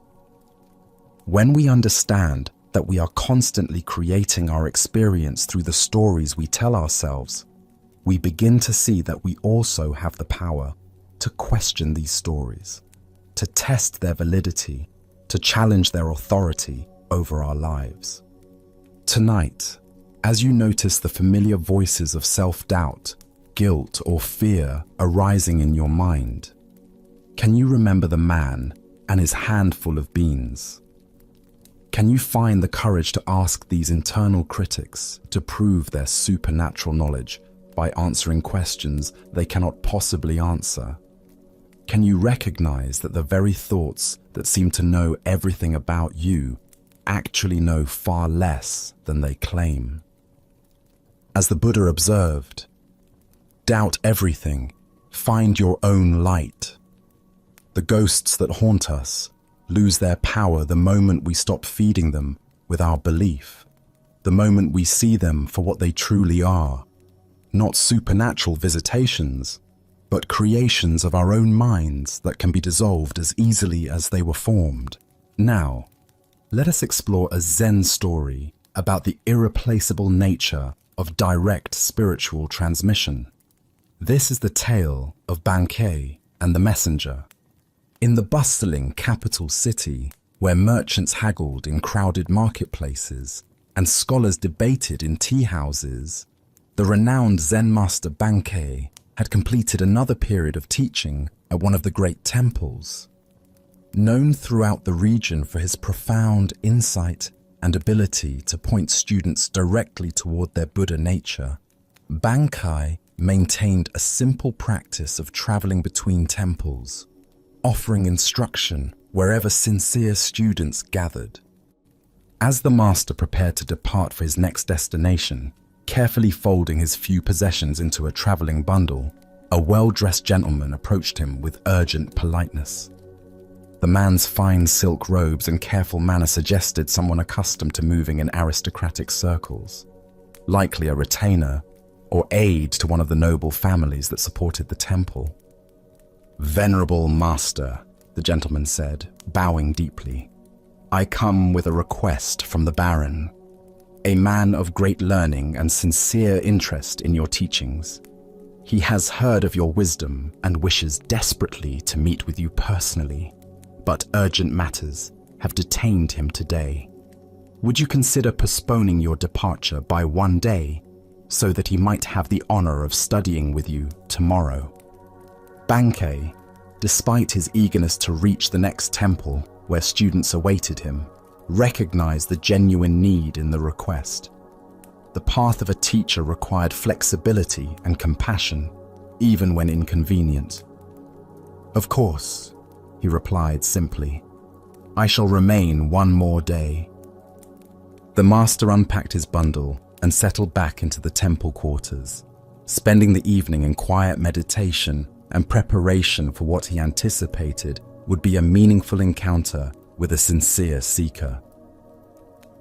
When we understand that we are constantly creating our experience through the stories we tell ourselves, we begin to see that we also have the power to question these stories, to test their validity, to challenge their authority over our lives. Tonight, as you notice the familiar voices of self-doubt, guilt, or fear arising in your mind, can you remember the man and his handful of beans? Can you find the courage to ask these internal critics to prove their supernatural knowledge by answering questions they cannot possibly answer? Can you recognize that the very thoughts that seem to know everything about you actually know far less than they claim? As the Buddha observed, doubt everything, find your own light. The ghosts that haunt us lose their power the moment we stop feeding them with our belief, the moment we see them for what they truly are, not supernatural visitations, but creations of our own minds that can be dissolved as easily as they were formed. Now, let us explore a Zen story about the irreplaceable nature of direct spiritual transmission. This is the tale of Bankei and the messenger. In the bustling capital city, where merchants haggled in crowded marketplaces and scholars debated in tea houses, the renowned Zen master Bankei had completed another period of teaching at one of the great temples. Known throughout the region for his profound insight and ability to point students directly toward their Buddha nature, Bankei maintained a simple practice of traveling between temples, offering instruction wherever sincere students gathered. As the master prepared to depart for his next destination, carefully folding his few possessions into a traveling bundle, a well-dressed gentleman approached him with urgent politeness. The man's fine silk robes and careful manner suggested someone accustomed to moving in aristocratic circles, likely a retainer or aide to one of the noble families that supported the temple. "Venerable master," the gentleman said, bowing deeply, "I come with a request from the Baron, a man of great learning and sincere interest in your teachings. He has heard of your wisdom and wishes desperately to meet with you personally, but urgent matters have detained him today. Would you consider postponing your departure by one day so that he might have the honor of studying with you tomorrow?" Bankei, despite his eagerness to reach the next temple where students awaited him, recognized the genuine need in the request. The path of a teacher required flexibility and compassion, even when inconvenient. "Of course," he replied simply, "I shall remain one more day." The master unpacked his bundle and settled back into the temple quarters, spending the evening in quiet meditation and preparation for what he anticipated would be a meaningful encounter with a sincere seeker.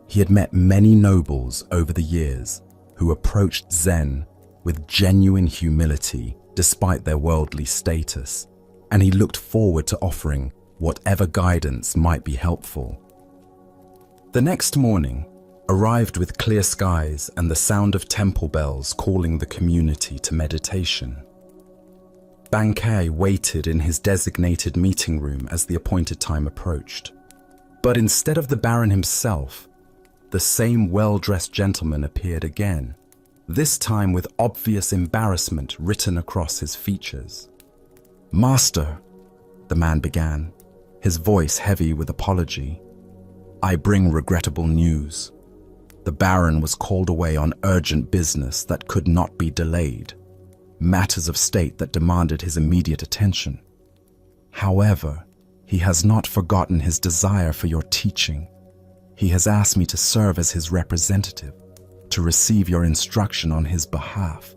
He had met many nobles over the years who approached Zen with genuine humility despite their worldly status, and he looked forward to offering whatever guidance might be helpful. The next morning arrived with clear skies and the sound of temple bells calling the community to meditation. Bankei waited in his designated meeting room as the appointed time approached. But instead of the Baron himself, the same well-dressed gentleman appeared again, this time with obvious embarrassment written across his features. "Master," the man began, his voice heavy with apology, "I bring regrettable news. The Baron was called away on urgent business that could not be delayed, matters of state that demanded his immediate attention. However, he has not forgotten his desire for your teaching. He has asked me to serve as his representative, to receive your instruction on his behalf,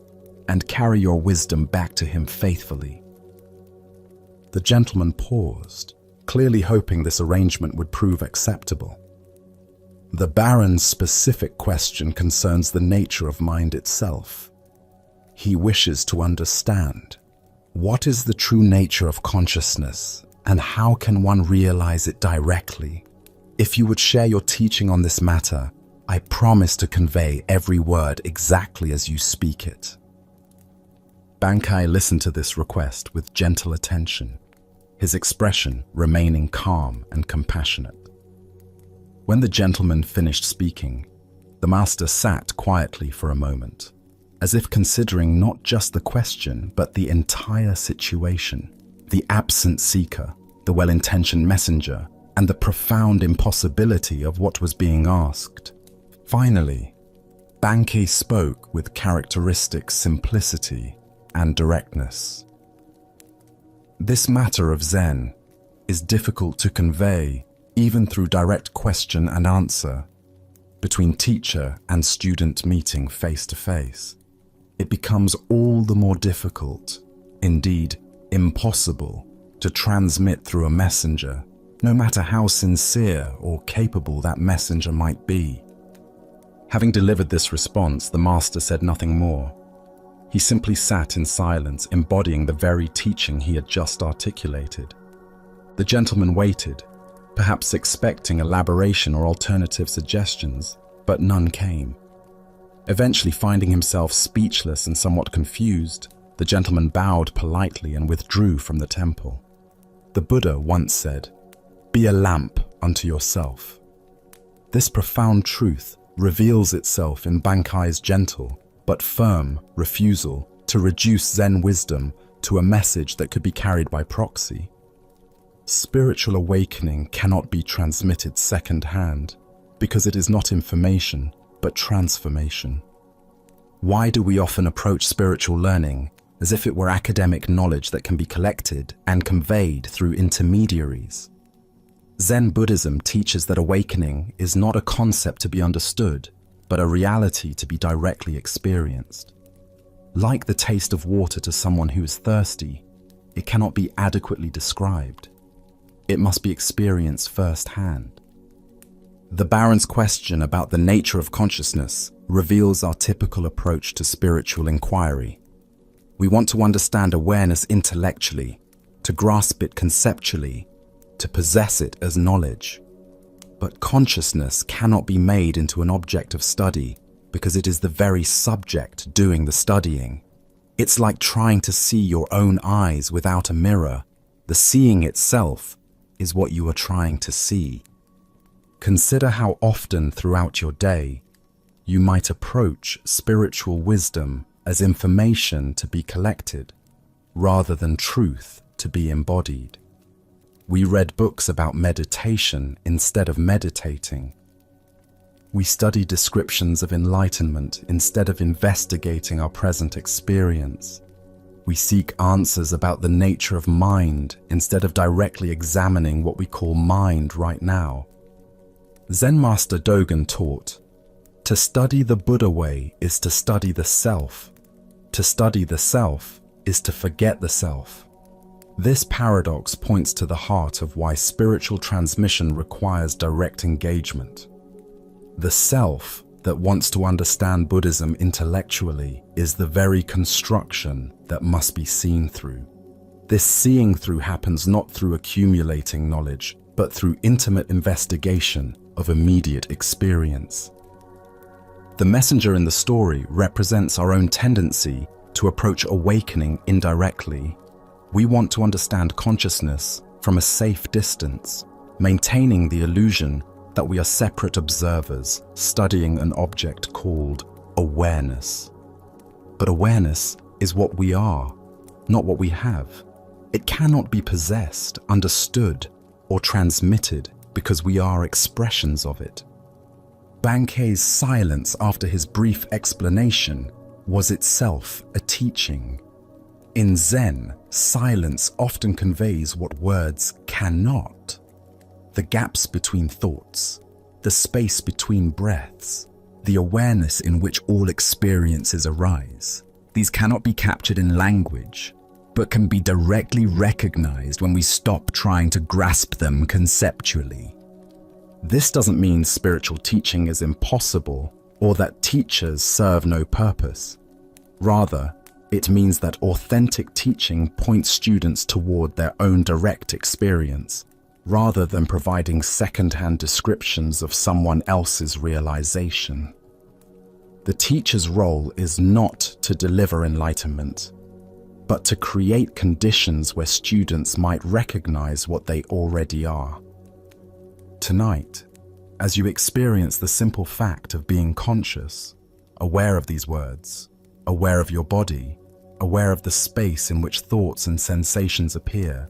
and carry your wisdom back to him faithfully." The gentleman paused, clearly hoping this arrangement would prove acceptable. The Baron's specific question concerns the nature of mind itself. He wishes to understand, what is the true nature of consciousness, and how can one realize it directly? If you would share your teaching on this matter, I promise to convey every word exactly as you speak it. Bankei listened to this request with gentle attention, his expression remaining calm and compassionate. When the gentleman finished speaking, the master sat quietly for a moment, as if considering not just the question, but the entire situation, the absent seeker, the well-intentioned messenger, and the profound impossibility of what was being asked. Finally, Bankei spoke with characteristic simplicity and directness. "This matter of Zen is difficult to convey even through direct question and answer, between teacher and student meeting face to face. It becomes all the more difficult, indeed impossible, to transmit through a messenger, no matter how sincere or capable that messenger might be." Having delivered this response, the master said nothing more. He simply sat in silence, embodying the very teaching he had just articulated. The gentleman waited, perhaps expecting elaboration or alternative suggestions, but none came. Eventually, finding himself speechless and somewhat confused, the gentleman bowed politely and withdrew from the temple. The Buddha once said, "Be a lamp unto yourself." This profound truth reveals itself in Bankei's gentle but firm refusal to reduce Zen wisdom to a message that could be carried by proxy. Spiritual awakening cannot be transmitted second-hand because it is not information, but transformation. Why do we often approach spiritual learning as if it were academic knowledge that can be collected and conveyed through intermediaries? Zen Buddhism teaches that awakening is not a concept to be understood, but a reality to be directly experienced. Like the taste of water to someone who is thirsty, it cannot be adequately described. It must be experienced firsthand. The Baron's question about the nature of consciousness reveals our typical approach to spiritual inquiry. We want to understand awareness intellectually, to grasp it conceptually, to possess it as knowledge. But consciousness cannot be made into an object of study because it is the very subject doing the studying. It's like trying to see your own eyes without a mirror. The seeing itself is what you are trying to see. Consider how often throughout your day you might approach spiritual wisdom as information to be collected, rather than truth to be embodied. We read books about meditation instead of meditating. We study descriptions of enlightenment instead of investigating our present experience. We seek answers about the nature of mind instead of directly examining what we call mind right now. Zen Master Dogen taught, "To study the Buddha way is to study the self. To study the self is to forget the self." This paradox points to the heart of why spiritual transmission requires direct engagement. The self that wants to understand Buddhism intellectually is the very construction that must be seen through. This seeing through happens not through accumulating knowledge, but through intimate investigation of immediate experience. The messenger in the story represents our own tendency to approach awakening indirectly. We want to understand consciousness from a safe distance, maintaining the illusion that we are separate observers studying an object called awareness. But awareness is what we are, not what we have. It cannot be possessed, understood, or transmitted because we are expressions of it. Bankei's silence after his brief explanation was itself a teaching. In Zen, silence often conveys what words cannot. The gaps between thoughts, the space between breaths, the awareness in which all experiences arise. These cannot be captured in language, but can be directly recognized when we stop trying to grasp them conceptually. This doesn't mean spiritual teaching is impossible or that teachers serve no purpose. Rather, it means that authentic teaching points students toward their own direct experience, rather than providing second-hand descriptions of someone else's realization. The teacher's role is not to deliver enlightenment, but to create conditions where students might recognize what they already are. Tonight, as you experience the simple fact of being conscious, aware of these words, aware of your body, aware of the space in which thoughts and sensations appear,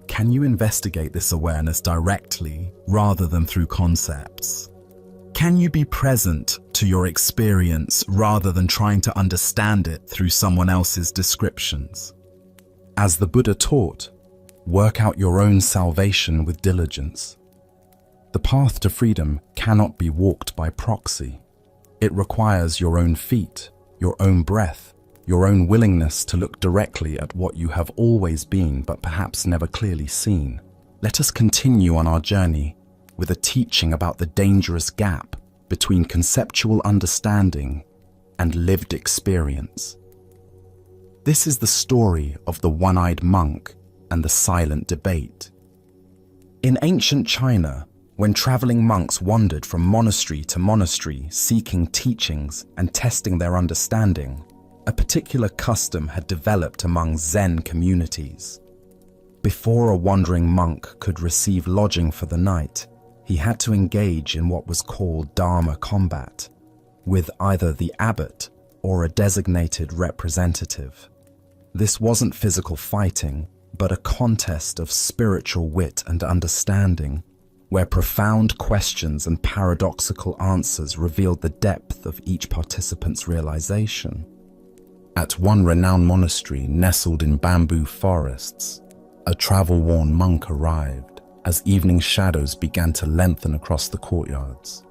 can you investigate this awareness directly rather than through concepts? Can you be present to your experience rather than trying to understand it through someone else's descriptions? As the Buddha taught, work out your own salvation with diligence. The path to freedom cannot be walked by proxy. It requires your own feet, your own breath, your own willingness to look directly at what you have always been but perhaps never clearly seen. Let us continue on our journey with a teaching about the dangerous gap between conceptual understanding and lived experience. This is the story of the one-eyed monk and the silent debate. In ancient China, when traveling monks wandered from monastery to monastery seeking teachings and testing their understanding, a particular custom had developed among Zen communities. Before a wandering monk could receive lodging for the night, he had to engage in what was called Dharma combat, with either the abbot or a designated representative. This wasn't physical fighting, but a contest of spiritual wit and understanding, where profound questions and paradoxical answers revealed the depth of each participant's realization. At one renowned monastery nestled in bamboo forests, a travel-worn monk arrived as evening shadows began to lengthen across the courtyards.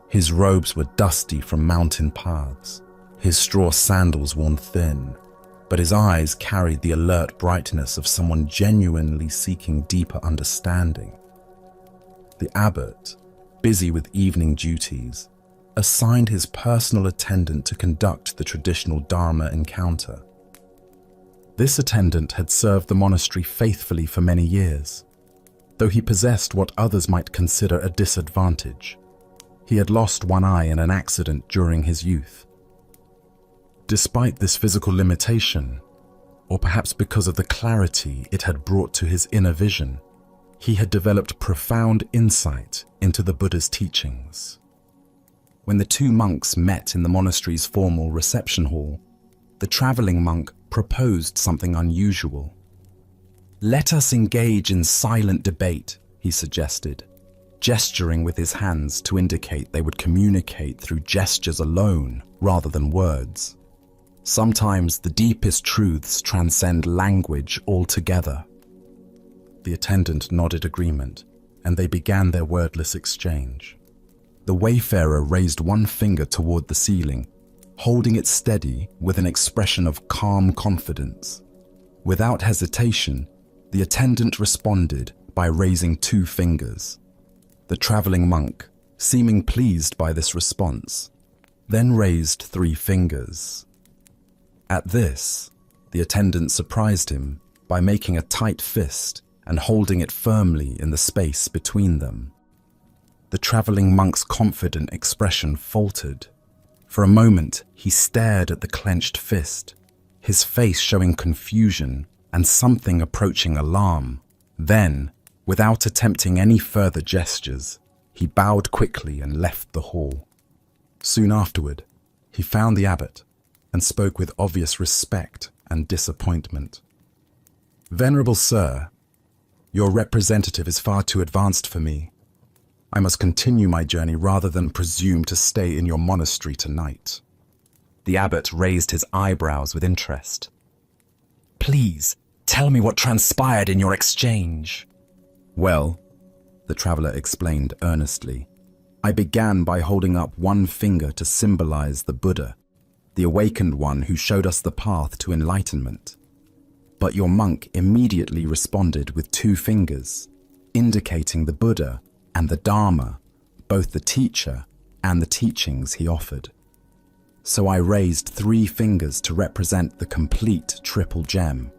His robes were dusty from mountain paths, his straw sandals worn thin, but his eyes carried the alert brightness of someone genuinely seeking deeper understanding. The abbot, busy with evening duties, assigned his personal attendant to conduct the traditional Dharma encounter. This attendant had served the monastery faithfully for many years, though he possessed what others might consider a disadvantage. He had lost one eye in an accident during his youth. Despite this physical limitation, or perhaps because of the clarity it had brought to his inner vision, he had developed profound insight into the Buddha's teachings. When the two monks met in the monastery's formal reception hall, the traveling monk proposed something unusual. "Let us engage in silent debate," he suggested, gesturing with his hands to indicate they would communicate through gestures alone rather than words. Sometimes the deepest truths transcend language altogether. The attendant nodded agreement, and they began their wordless exchange. The wayfarer raised one finger toward the ceiling, holding it steady with an expression of calm confidence. Without hesitation, the attendant responded by raising 2 fingers. The traveling monk, seeming pleased by this response, then raised 3 fingers. At this, the attendant surprised him by making a tight fist and holding it firmly in the space between them. The traveling monk's confident expression faltered. For a moment, he stared at the clenched fist, his face showing confusion and something approaching alarm. Then, without attempting any further gestures, he bowed quickly and left the hall. Soon afterward, he found the abbot and spoke with obvious respect and disappointment. "Venerable sir, your representative is far too advanced for me. I must continue my journey rather than presume to stay in your monastery tonight." The abbot raised his eyebrows with interest. "Please, tell me what transpired in your exchange." "Well," the traveler explained earnestly, "I began by holding up 1 finger to symbolize the Buddha, the awakened one who showed us the path to enlightenment. But your monk immediately responded with 2 fingers, indicating the Buddha and the Dharma, both the teacher and the teachings he offered. So I raised 3 fingers to represent the complete triple gem: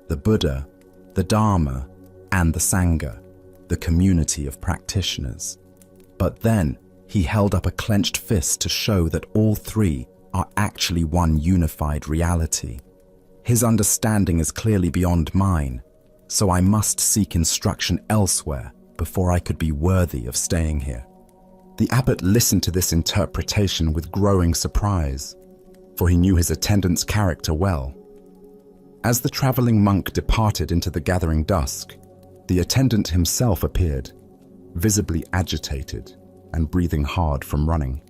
the Buddha, the Dharma, and the Sangha, the community of practitioners. But then he held up a clenched fist to show that all 3 are actually one unified reality. His understanding is clearly beyond mine, so I must seek instruction elsewhere before I could be worthy of staying here." The abbot listened to this interpretation with growing surprise, for he knew his attendant's character well. As the traveling monk departed into the gathering dusk, the attendant himself appeared, visibly agitated and breathing hard from running.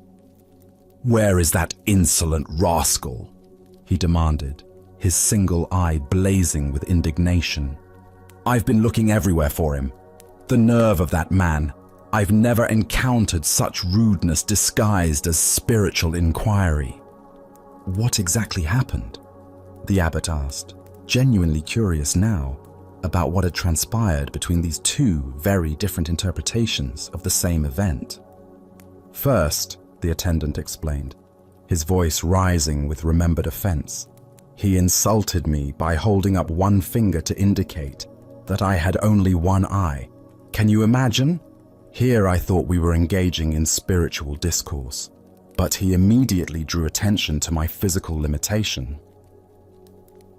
"Where is that insolent rascal?" he demanded, his single eye blazing with indignation. "I've been looking everywhere for him. The nerve of that man! I've never encountered such rudeness disguised as spiritual inquiry." "What exactly happened?" the abbot asked, genuinely curious now about what had transpired between these 2 very different interpretations of the same event. "First," the attendant explained, his voice rising with remembered offense, "he insulted me by holding up 1 finger to indicate that I had only 1 eye. Can you imagine? Here I thought we were engaging in spiritual discourse, but he immediately drew attention to my physical limitation.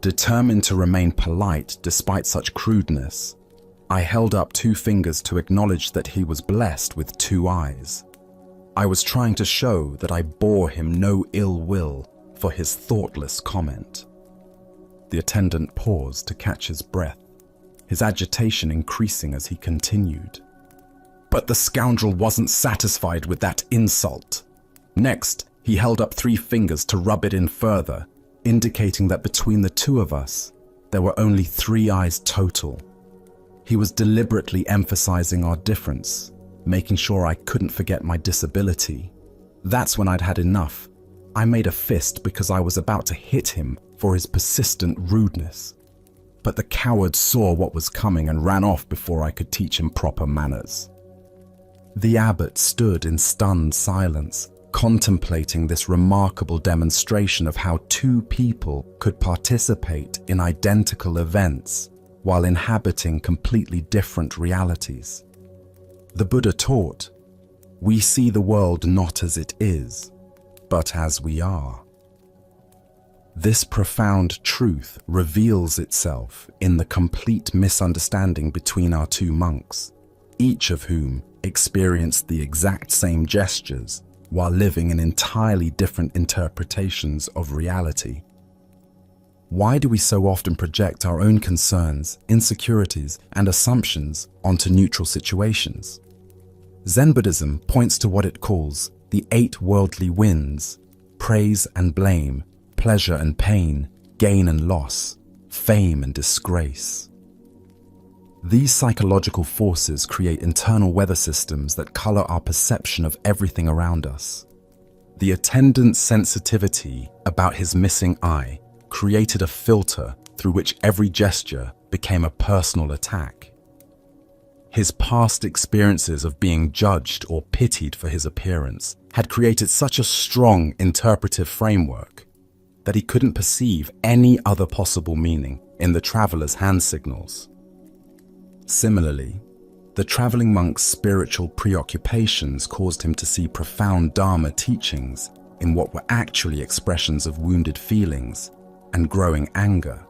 Determined to remain polite despite such crudeness, I held up 2 fingers to acknowledge that he was blessed with 2 eyes. I was trying to show that I bore him no ill will for his thoughtless comment." The attendant paused to catch his breath, his agitation increasing as he continued. But the scoundrel wasn't satisfied with that insult. Next, he held up 3 fingers to rub it in further, indicating that between the 2 of us, there were only 3 eyes total. He was deliberately emphasizing our difference, making sure I couldn't forget my disability. That's when I'd had enough. I made a fist because I was about to hit him for his persistent rudeness. But the coward saw what was coming and ran off before I could teach him proper manners. The abbot stood in stunned silence, contemplating this remarkable demonstration of how 2 people could participate in identical events while inhabiting completely different realities. The Buddha taught, "We see the world not as it is, but as we are." This profound truth reveals itself in the complete misunderstanding between our 2 monks, each of whom experienced the exact same gestures while living in entirely different interpretations of reality. Why do we so often project our own concerns, insecurities, and assumptions onto neutral situations? Zen Buddhism points to what it calls the 8 worldly winds: praise and blame, pleasure and pain, gain and loss, fame and disgrace. These psychological forces create internal weather systems that color our perception of everything around us. The attendant's sensitivity about his missing eye created a filter through which every gesture became a personal attack. His past experiences of being judged or pitied for his appearance had created such a strong interpretive framework that he couldn't perceive any other possible meaning in the traveler's hand signals. Similarly, the traveling monk's spiritual preoccupations caused him to see profound Dharma teachings in what were actually expressions of wounded feelings and growing anger.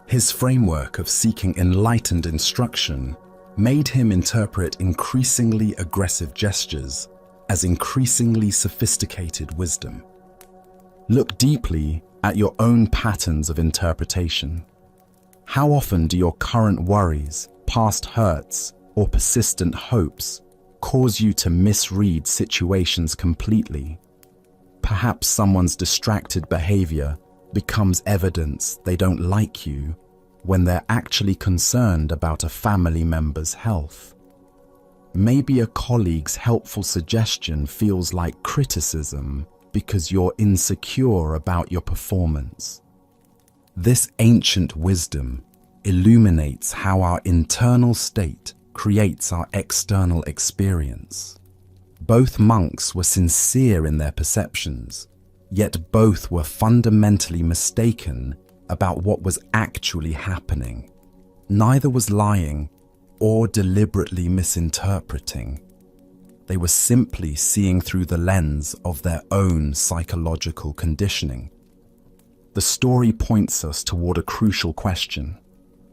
His framework of seeking enlightened instruction made him interpret increasingly aggressive gestures as increasingly sophisticated wisdom. Look deeply at your own patterns of interpretation. How often do your current worries, past hurts, or persistent hopes cause you to misread situations completely? Perhaps someone's distracted behavior becomes evidence they don't like you when they're actually concerned about a family member's health. Maybe a colleague's helpful suggestion feels like criticism because you're insecure about your performance. This ancient wisdom illuminates how our internal state creates our external experience. Both monks were sincere in their perceptions, yet both were fundamentally mistaken about what was actually happening. Neither was lying or deliberately misinterpreting. They were simply seeing through the lens of their own psychological conditioning. The story points us toward a crucial question.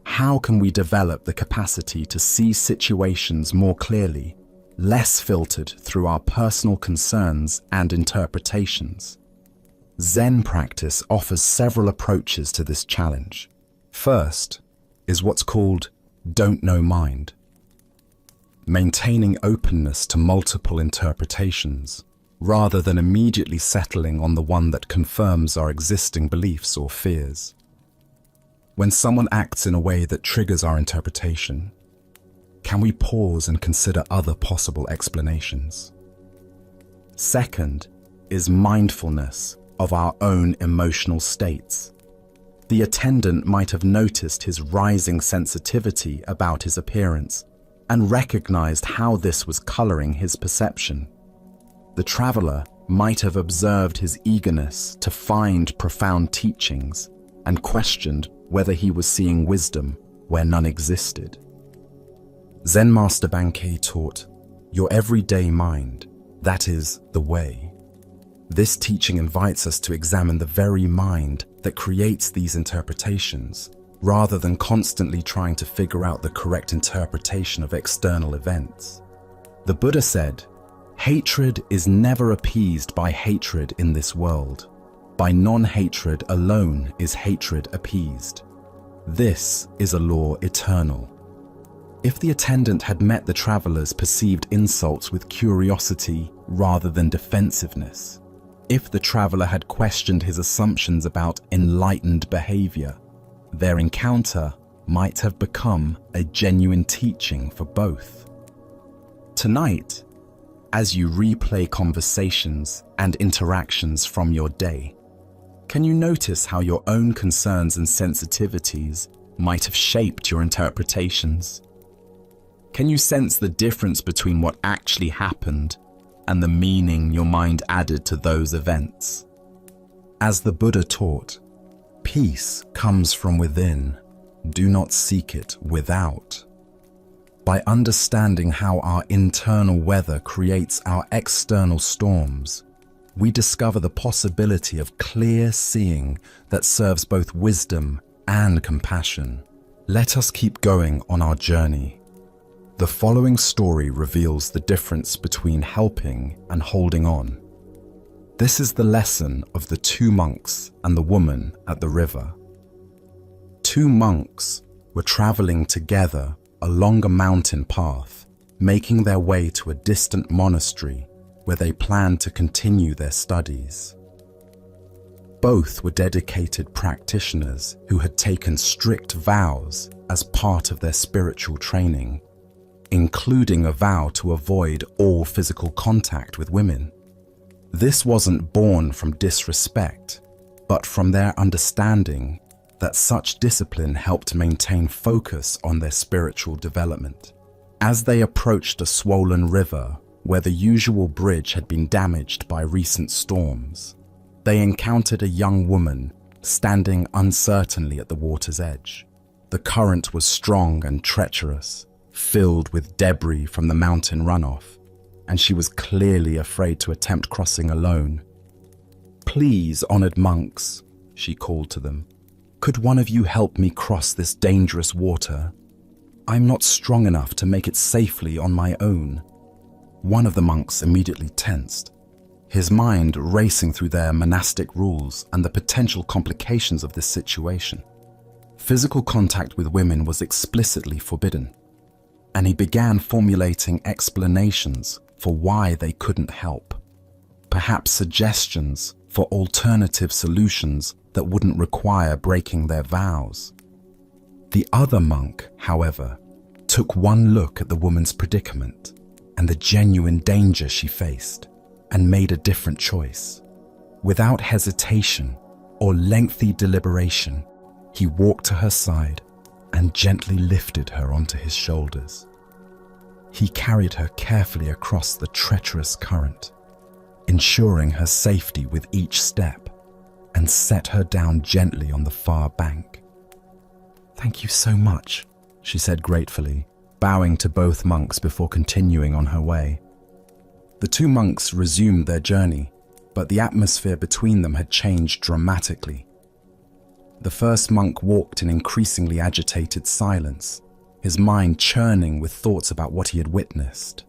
How can we develop the capacity to see situations more clearly, less filtered through our personal concerns and interpretations? Zen practice offers several approaches to this challenge. First is what's called don't know mind. Maintaining openness to multiple interpretations, rather than immediately settling on the one that confirms our existing beliefs or fears. When someone acts in a way that triggers our interpretation, can we pause and consider other possible explanations? Second is mindfulness of our own emotional states. The attendant might have noticed his rising sensitivity about his appearance and recognized how this was coloring his perception. The traveler might have observed his eagerness to find profound teachings and questioned whether he was seeing wisdom where none existed. Zen Master Bankei taught, "Your everyday mind, that is the way." This teaching invites us to examine the very mind that creates these interpretations, rather than constantly trying to figure out the correct interpretation of external events. The Buddha said, "Hatred is never appeased by hatred in this world. By non-hatred alone is hatred appeased. This is a law eternal." If the attendant had met the traveler's perceived insults with curiosity rather than defensiveness, if the traveler had questioned his assumptions about enlightened behavior, their encounter might have become a genuine teaching for both. Tonight, as you replay conversations and interactions from your day, can you notice how your own concerns and sensitivities might have shaped your interpretations? Can you sense the difference between what actually happened and the meaning your mind added to those events? As the Buddha taught, peace comes from within. Do not seek it without. By understanding how our internal weather creates our external storms, we discover the possibility of clear seeing that serves both wisdom and compassion. Let us keep going on our journey. The following story reveals the difference between helping and holding on. This is the lesson of the two monks and the woman at the river. Two monks were traveling together along a mountain path, making their way to a distant monastery where they planned to continue their studies. Both were dedicated practitioners who had taken strict vows as part of their spiritual training, including a vow to avoid all physical contact with women. This wasn't born from disrespect, but from their understanding that such discipline helped maintain focus on their spiritual development. As they approached a swollen river where the usual bridge had been damaged by recent storms, they encountered a young woman standing uncertainly at the water's edge. The current was strong and treacherous, filled with debris from the mountain runoff, and she was clearly afraid to attempt crossing alone. "Please, honored monks," she called to them, "could one of you help me cross this dangerous water? I'm not strong enough to make it safely on my own." One of the monks immediately tensed, his mind racing through their monastic rules and the potential complications of this situation. Physical contact with women was explicitly forbidden, and he began formulating explanations for why they couldn't help, perhaps suggestions for alternative solutions that wouldn't require breaking their vows. The other monk, however, took one look at the woman's predicament and the genuine danger she faced, and made a different choice. Without hesitation or lengthy deliberation, he walked to her side and gently lifted her onto his shoulders. He carried her carefully across the treacherous current, ensuring her safety with each step, and set her down gently on the far bank. "Thank you so much," she said gratefully, bowing to both monks before continuing on her way. The two monks resumed their journey, but the atmosphere between them had changed dramatically. The first monk walked in increasingly agitated silence, his mind churning with thoughts about what he had witnessed.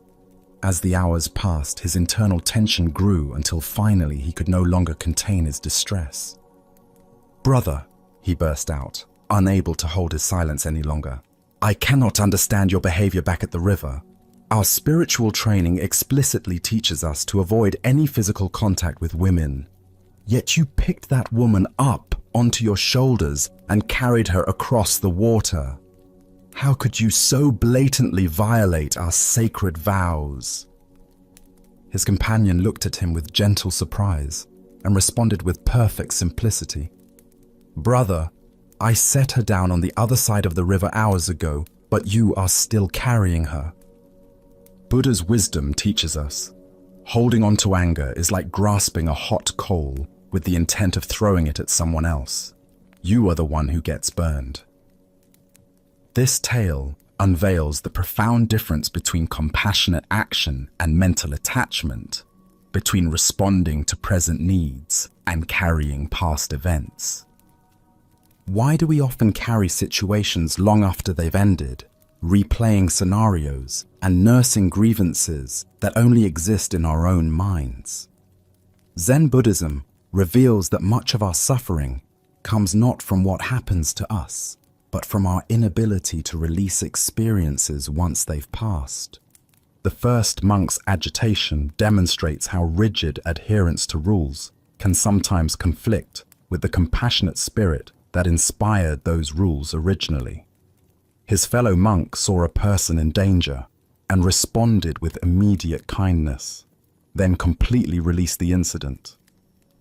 As the hours passed, his internal tension grew until finally he could no longer contain his distress. "Brother," he burst out, unable to hold his silence any longer, "I cannot understand your behavior back at the river. Our spiritual training explicitly teaches us to avoid any physical contact with women. Yet you picked that woman up onto your shoulders and carried her across the water. How could you so blatantly violate our sacred vows?" His companion looked at him with gentle surprise and responded with perfect simplicity. "Brother, I set her down on the other side of the river hours ago, but you are still carrying her." Buddha's wisdom teaches us, holding on to anger is like grasping a hot coal with the intent of throwing it at someone else. You are the one who gets burned. This tale unveils the profound difference between compassionate action and mental attachment, between responding to present needs and carrying past events. Why do we often carry situations long after they've ended, replaying scenarios and nursing grievances that only exist in our own minds? Zen Buddhism reveals that much of our suffering comes not from what happens to us, but from our inability to release experiences once they've passed. The first monk's agitation demonstrates how rigid adherence to rules can sometimes conflict with the compassionate spirit that inspired those rules originally. His fellow monk saw a person in danger and responded with immediate kindness, then completely released the incident.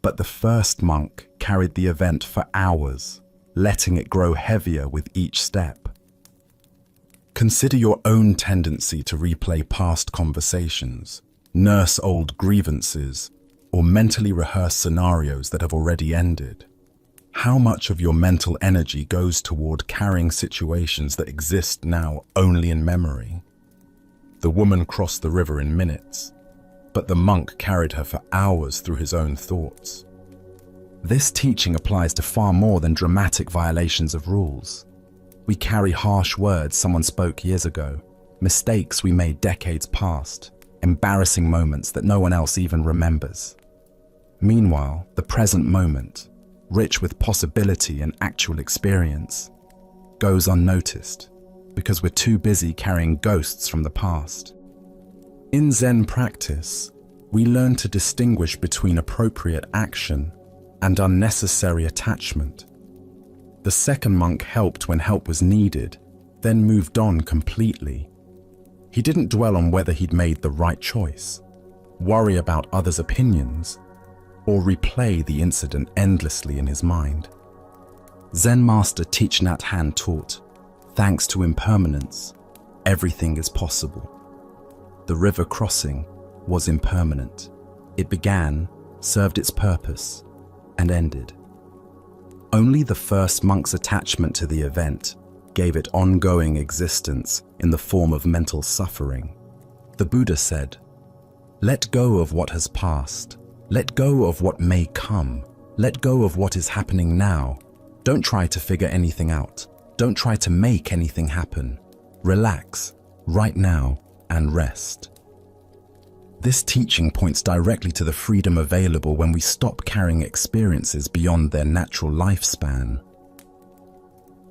But the first monk carried the event for hours, letting it grow heavier with each step. Consider your own tendency to replay past conversations, nurse old grievances, or mentally rehearse scenarios that have already ended. How much of your mental energy goes toward carrying situations that exist now only in memory? The woman crossed the river in minutes, but the monk carried her for hours through his own thoughts. This teaching applies to far more than dramatic violations of rules. We carry harsh words someone spoke years ago, mistakes we made decades past, embarrassing moments that no one else even remembers. Meanwhile, the present moment, rich with possibility and actual experience, goes unnoticed because we're too busy carrying ghosts from the past. In Zen practice, we learn to distinguish between appropriate action and unnecessary attachment. The second monk helped when help was needed, then moved on completely. He didn't dwell on whether he'd made the right choice, worry about others' opinions, or replay the incident endlessly in his mind. Zen master Thich Nhat Hanh taught, thanks to impermanence, everything is possible. The river crossing was impermanent. It began, served its purpose, and ended. Only the first monk's attachment to the event gave it ongoing existence in the form of mental suffering. The Buddha said, "Let go of what has passed. Let go of what may come. Let go of what is happening now. Don't try to figure anything out. Don't try to make anything happen. Relax, right now, and rest." This teaching points directly to the freedom available when we stop carrying experiences beyond their natural lifespan.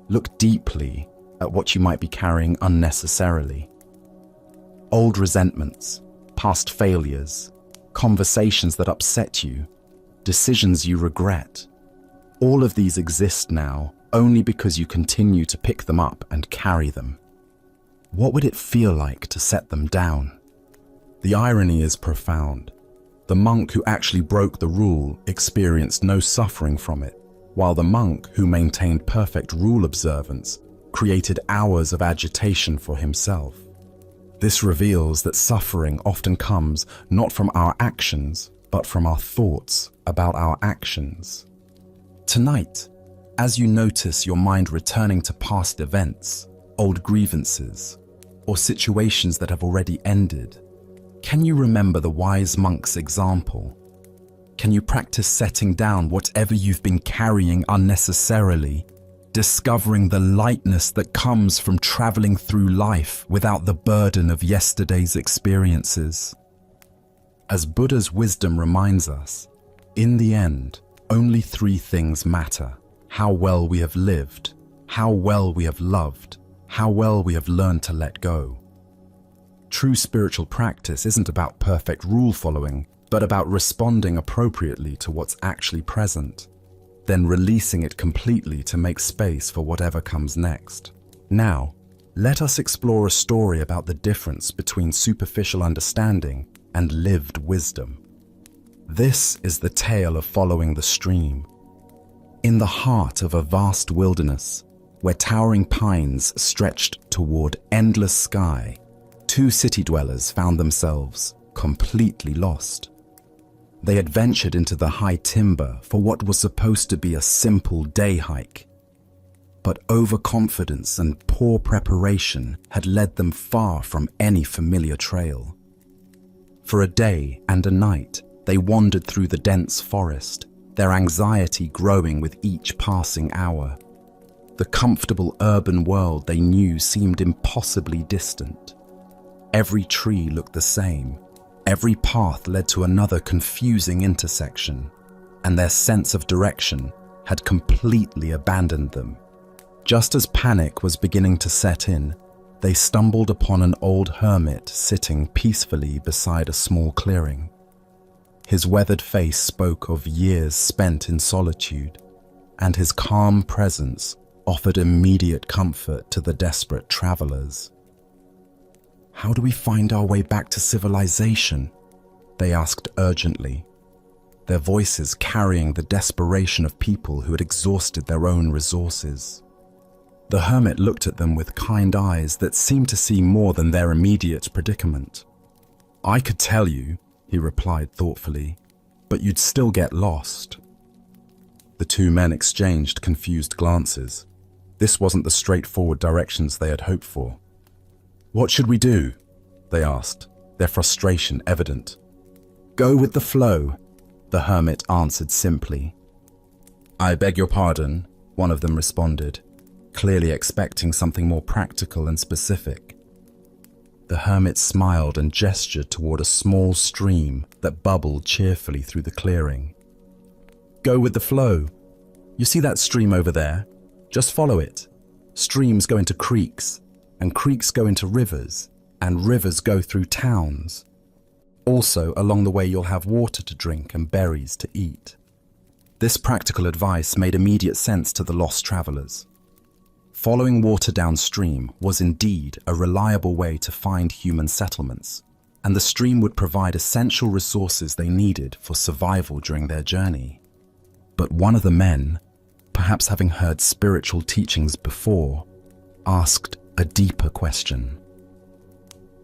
Look deeply at what you might be carrying unnecessarily. Old resentments, past failures, conversations that upset you, decisions you regret. All of these exist now only because you continue to pick them up and carry them. What would it feel like to set them down? The irony is profound. The monk who actually broke the rule experienced no suffering from it, while the monk who maintained perfect rule observance created hours of agitation for himself. This reveals that suffering often comes not from our actions, but from our thoughts about our actions. Tonight, as you notice your mind returning to past events, old grievances, or situations that have already ended, can you remember the wise monk's example? Can you practice setting down whatever you've been carrying unnecessarily, discovering the lightness that comes from traveling through life without the burden of yesterday's experiences? As Buddha's wisdom reminds us, in the end, only three things matter: how well we have lived, how well we have loved, how well we have learned to let go. True spiritual practice isn't about perfect rule following, but about responding appropriately to what's actually present, then releasing it completely to make space for whatever comes next. Now, let us explore a story about the difference between superficial understanding and lived wisdom. This is the tale of following the stream. In the heart of a vast wilderness, where towering pines stretched toward endless sky, two city dwellers found themselves completely lost. They had ventured into the high timber for what was supposed to be a simple day hike, but overconfidence and poor preparation had led them far from any familiar trail. For a day and a night, they wandered through the dense forest, their anxiety growing with each passing hour. The comfortable urban world they knew seemed impossibly distant. Every tree looked the same. Every path led to another confusing intersection, and their sense of direction had completely abandoned them. Just as panic was beginning to set in, they stumbled upon an old hermit sitting peacefully beside a small clearing. His weathered face spoke of years spent in solitude, and his calm presence offered immediate comfort to the desperate travelers. "How do we find our way back to civilization?" they asked urgently, their voices carrying the desperation of people who had exhausted their own resources. The hermit looked at them with kind eyes that seemed to see more than their immediate predicament. "I could tell you," he replied thoughtfully, "but you'd still get lost." The two men exchanged confused glances. This wasn't the straightforward directions they had hoped for. "What should we do?" they asked, their frustration evident. "Go with the flow," the hermit answered simply. "I beg your pardon," one of them responded, clearly expecting something more practical and specific. The hermit smiled and gestured toward a small stream that bubbled cheerfully through the clearing. "Go with the flow. You see that stream over there? Just follow it. Streams go into creeks, and creeks go into rivers, and rivers go through towns. Also, along the way you'll have water to drink and berries to eat." This practical advice made immediate sense to the lost travelers. Following water downstream was indeed a reliable way to find human settlements, and the stream would provide essential resources they needed for survival during their journey. But one of the men, perhaps having heard spiritual teachings before, asked a deeper question.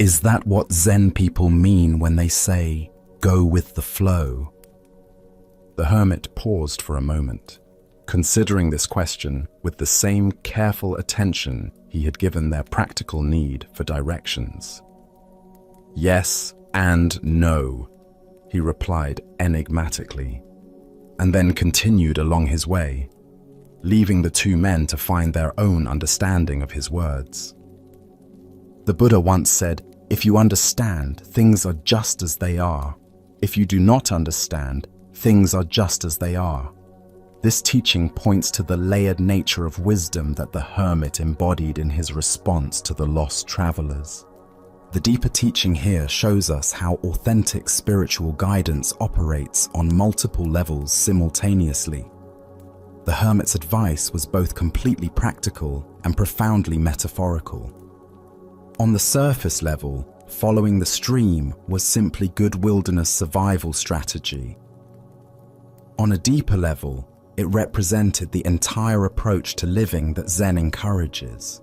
Is that what Zen people mean when they say, "Go with the flow"? The hermit paused for a moment, considering this question with the same careful attention he had given their practical need for directions. "Yes and no," he replied enigmatically, and then continued along his way, leaving the two men to find their own understanding of his words. The Buddha once said, "If you understand, things are just as they are. If you do not understand, things are just as they are." This teaching points to the layered nature of wisdom that the hermit embodied in his response to the lost travelers. The deeper teaching here shows us how authentic spiritual guidance operates on multiple levels simultaneously. The hermit's advice was both completely practical and profoundly metaphorical. On the surface level, following the stream was simply good wilderness survival strategy. On a deeper level, it represented the entire approach to living that Zen encourages.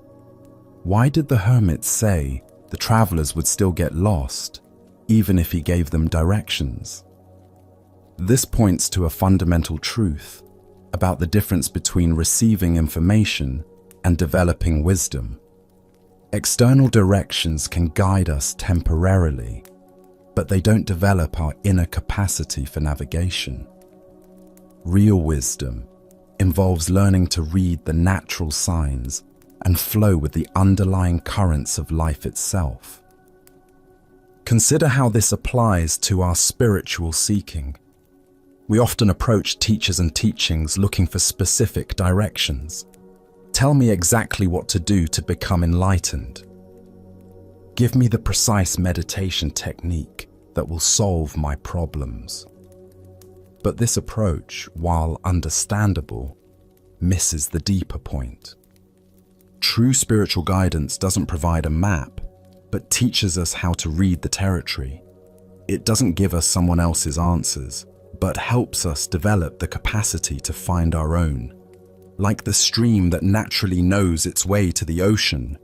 Why did the hermit say the travelers would still get lost, even if he gave them directions? This points to a fundamental truth about the difference between receiving information and developing wisdom. External directions can guide us temporarily, but they don't develop our inner capacity for navigation. Real wisdom involves learning to read the natural signs and flow with the underlying currents of life itself. Consider how this applies to our spiritual seeking. We often approach teachers and teachings looking for specific directions. Tell me exactly what to do to become enlightened. Give me the precise meditation technique that will solve my problems. But this approach, while understandable, misses the deeper point. True spiritual guidance doesn't provide a map, but teaches us how to read the territory. It doesn't give us someone else's answers, but helps us develop the capacity to find our own. Like the stream that naturally knows its way to the ocean,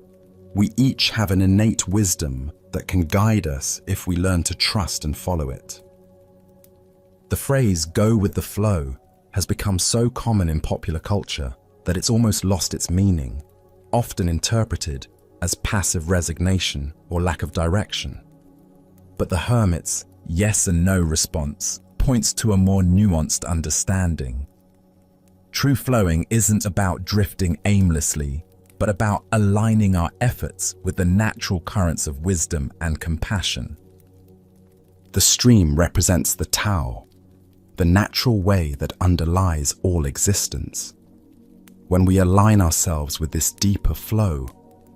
we each have an innate wisdom that can guide us if we learn to trust and follow it. The phrase "go with the flow" has become so common in popular culture that it's almost lost its meaning, often interpreted as passive resignation or lack of direction. But the hermit's yes and no response points to a more nuanced understanding. True flowing isn't about drifting aimlessly, but about aligning our efforts with the natural currents of wisdom and compassion. The stream represents the Tao, the natural way that underlies all existence. When we align ourselves with this deeper flow,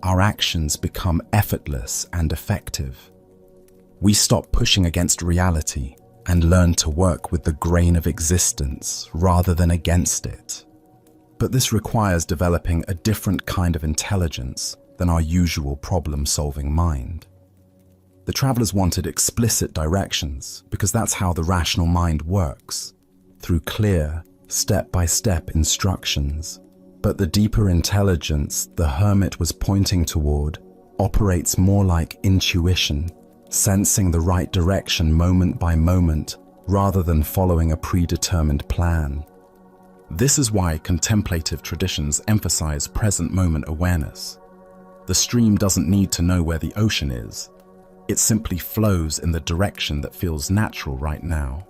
our actions become effortless and effective. We stop pushing against reality and learn to work with the grain of existence rather than against it. But this requires developing a different kind of intelligence than our usual problem-solving mind. The travelers wanted explicit directions because that's how the rational mind works, through clear, step-by-step instructions. But the deeper intelligence the hermit was pointing toward operates more like intuition, sensing the right direction moment by moment rather than following a predetermined plan. This is why contemplative traditions emphasize present moment awareness. The stream doesn't need to know where the ocean is. It simply flows in the direction that feels natural right now.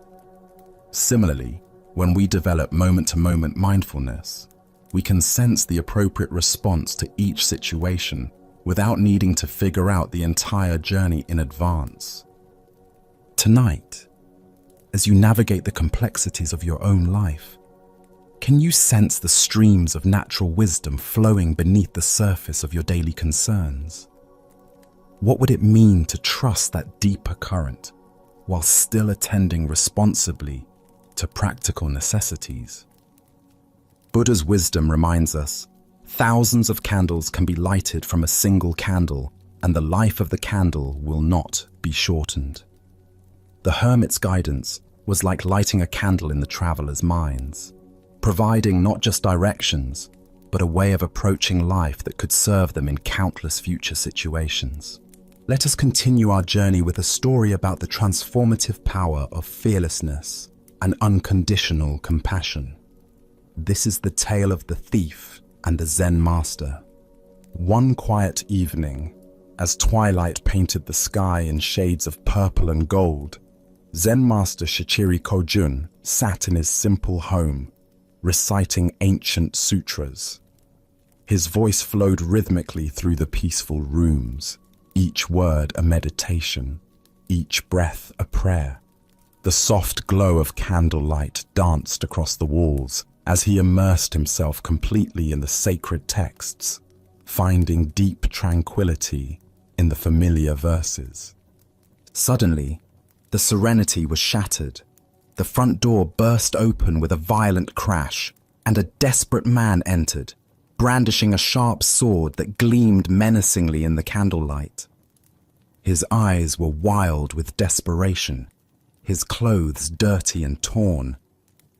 Similarly, when we develop moment-to-moment mindfulness, we can sense the appropriate response to each situation without needing to figure out the entire journey in advance. Tonight, as you navigate the complexities of your own life, can you sense the streams of natural wisdom flowing beneath the surface of your daily concerns? What would it mean to trust that deeper current while still attending responsibly to practical necessities? Buddha's wisdom reminds us, thousands of candles can be lighted from a single candle, and the life of the candle will not be shortened. The hermit's guidance was like lighting a candle in the travelers' minds. providing not just directions, but a way of approaching life that could serve them in countless future situations. Let us continue our journey with a story about the transformative power of fearlessness and unconditional compassion. This is the tale of the thief and the Zen master. One quiet evening, as twilight painted the sky in shades of purple and gold, Zen master Shichiri Kojun sat in his simple home, reciting ancient sutras. His voice flowed rhythmically through the peaceful rooms, each word a meditation, each breath a prayer. The soft glow of candlelight danced across the walls as he immersed himself completely in the sacred texts, finding deep tranquility in the familiar verses. Suddenly, the serenity was shattered. The front door burst open with a violent crash, and a desperate man entered, brandishing a sharp sword that gleamed menacingly in the candlelight. His eyes were wild with desperation, his clothes dirty and torn,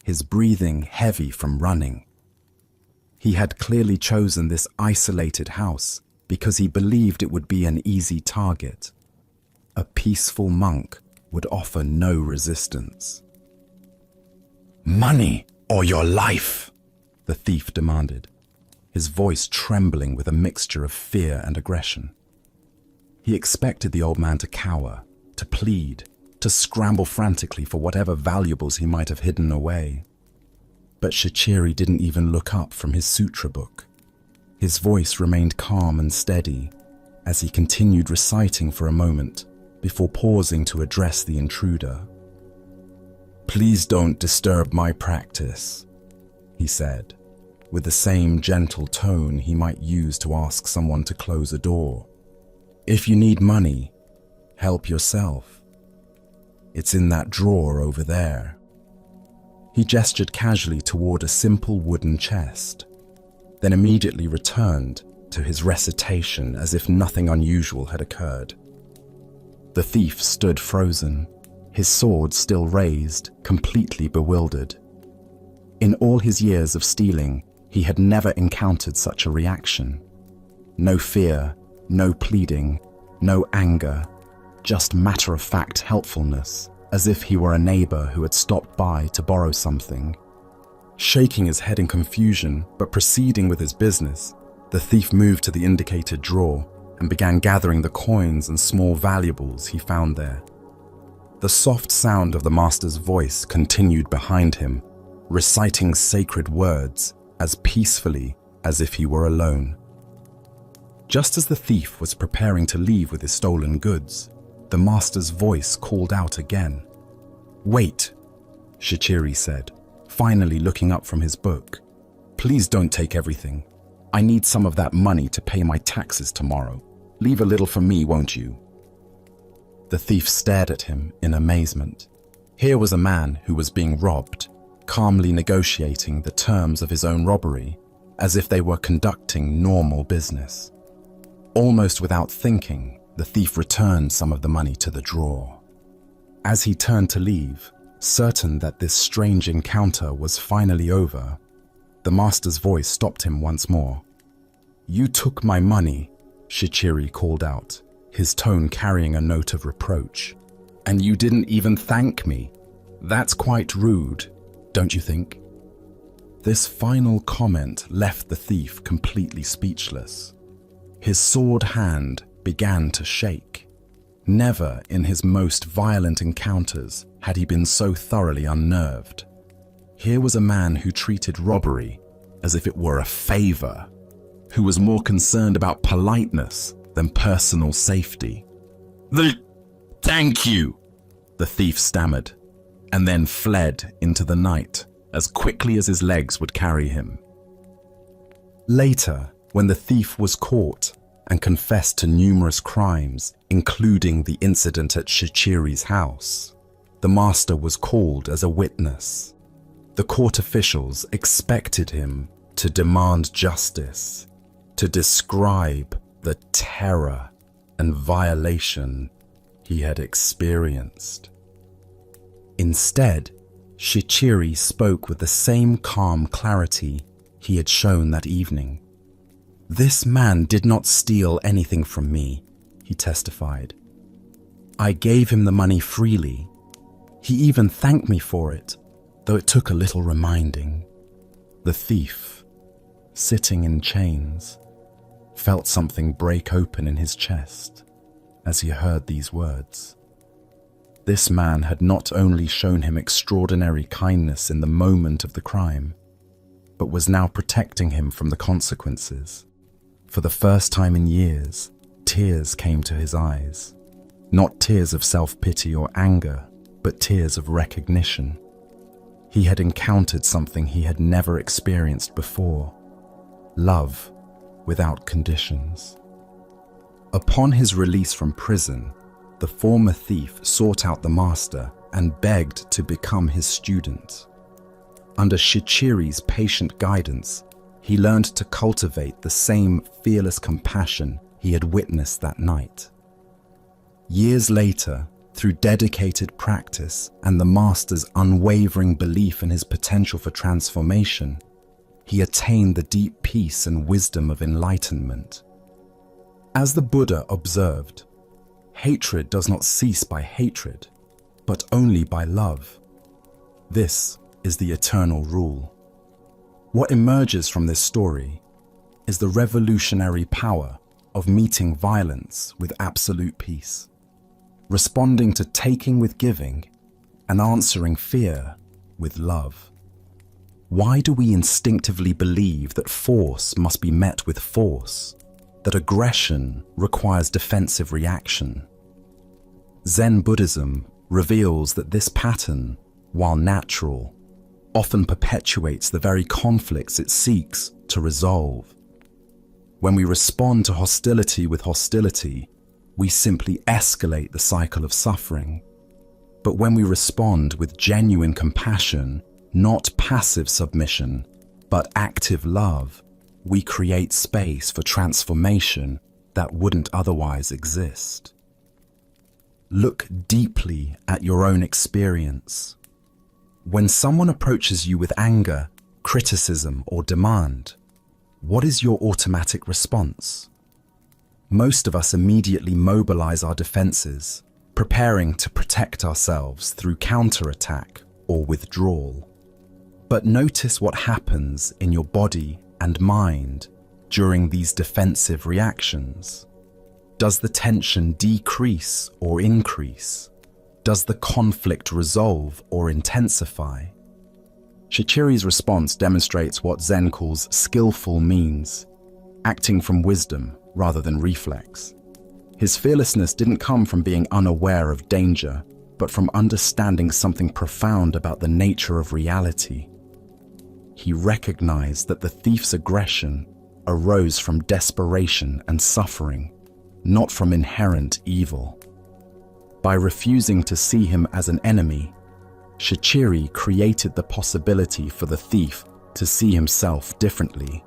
his breathing heavy from running. He had clearly chosen this isolated house because he believed it would be an easy target. A peaceful monk would offer no resistance. "Money or your life?" the thief demanded, his voice trembling with a mixture of fear and aggression. He expected the old man to cower, to plead, to scramble frantically for whatever valuables he might have hidden away. But Shichiri didn't even look up from his sutra book. His voice remained calm and steady as he continued reciting for a moment before pausing to address the intruder. "Please don't disturb my practice," he said, with the same gentle tone he might use to ask someone to close a door. "If you need money, help yourself. It's in that drawer over there." He gestured casually toward a simple wooden chest, then immediately returned to his recitation as if nothing unusual had occurred. The thief stood frozen, his sword still raised, completely bewildered. In all his years of stealing, he had never encountered such a reaction. No fear, no pleading, no anger, just matter-of-fact helpfulness, as if he were a neighbor who had stopped by to borrow something. Shaking his head in confusion, but proceeding with his business, the thief moved to the indicated drawer and began gathering the coins and small valuables he found there. The soft sound of the master's voice continued behind him, reciting sacred words as peacefully as if he were alone. Just as the thief was preparing to leave with his stolen goods, the master's voice called out again. "Wait," Shichiri said, finally looking up from his book. "Please don't take everything. I need some of that money to pay my taxes tomorrow. Leave a little for me, won't you?" The thief stared at him in amazement. Here was a man who was being robbed, calmly negotiating the terms of his own robbery, as if they were conducting normal business. Almost without thinking, the thief returned some of the money to the drawer. As he turned to leave, certain that this strange encounter was finally over, the master's voice stopped him once more. "You took my money," Shichiri called out, his tone carrying a note of reproach. "And you didn't even thank me. That's quite rude, don't you think?" This final comment left the thief completely speechless. His sword hand began to shake. Never in his most violent encounters had he been so thoroughly unnerved. Here was a man who treated robbery as if it were a favor, who was more concerned about politeness than personal safety. Thank you," the thief stammered, and then fled into the night as quickly as his legs would carry him. Later, when the thief was caught and confessed to numerous crimes, including the incident at Shichiri's house, the master was called as a witness. The court officials expected him to demand justice, to describe the terror and violation he had experienced. Instead, Shichiri spoke with the same calm clarity he had shown that evening. "This man did not steal anything from me," he testified. "I gave him the money freely. He even thanked me for it, though it took a little reminding." The thief, sitting in chains, felt something break open in his chest as he heard these words. This man had not only shown him extraordinary kindness in the moment of the crime, but was now protecting him from the consequences. For the first time in years, tears came to his eyes. Not tears of self-pity or anger, but tears of recognition. He had encountered something he had never experienced before: love without conditions. Upon his release from prison, the former thief sought out the master and begged to become his student. Under Shichiri's patient guidance, he learned to cultivate the same fearless compassion he had witnessed that night. Years later, through dedicated practice and the master's unwavering belief in his potential for transformation, he attained the deep peace and wisdom of enlightenment. As the Buddha observed, hatred does not cease by hatred, but only by love. This is the eternal rule. What emerges from this story is the revolutionary power of meeting violence with absolute peace, responding to taking with giving, and answering fear with love. Why do we instinctively believe that force must be met with force, that aggression requires defensive reaction? Zen Buddhism reveals that this pattern, while natural, often perpetuates the very conflicts it seeks to resolve. When we respond to hostility with hostility, we simply escalate the cycle of suffering. But when we respond with genuine compassion, not passive submission, but active love, we create space for transformation that wouldn't otherwise exist. Look deeply at your own experience. When someone approaches you with anger, criticism, or demand, what is your automatic response? Most of us immediately mobilize our defenses, preparing to protect ourselves through counterattack or withdrawal. But notice what happens in your body and mind during these defensive reactions. Does the tension decrease or increase? Does the conflict resolve or intensify? Shichiri's response demonstrates what Zen calls skillful means, acting from wisdom rather than reflex. His fearlessness didn't come from being unaware of danger, but from understanding something profound about the nature of reality. He recognized that the thief's aggression arose from desperation and suffering, not from inherent evil. By refusing to see him as an enemy, Shichiri created the possibility for the thief to see himself differently.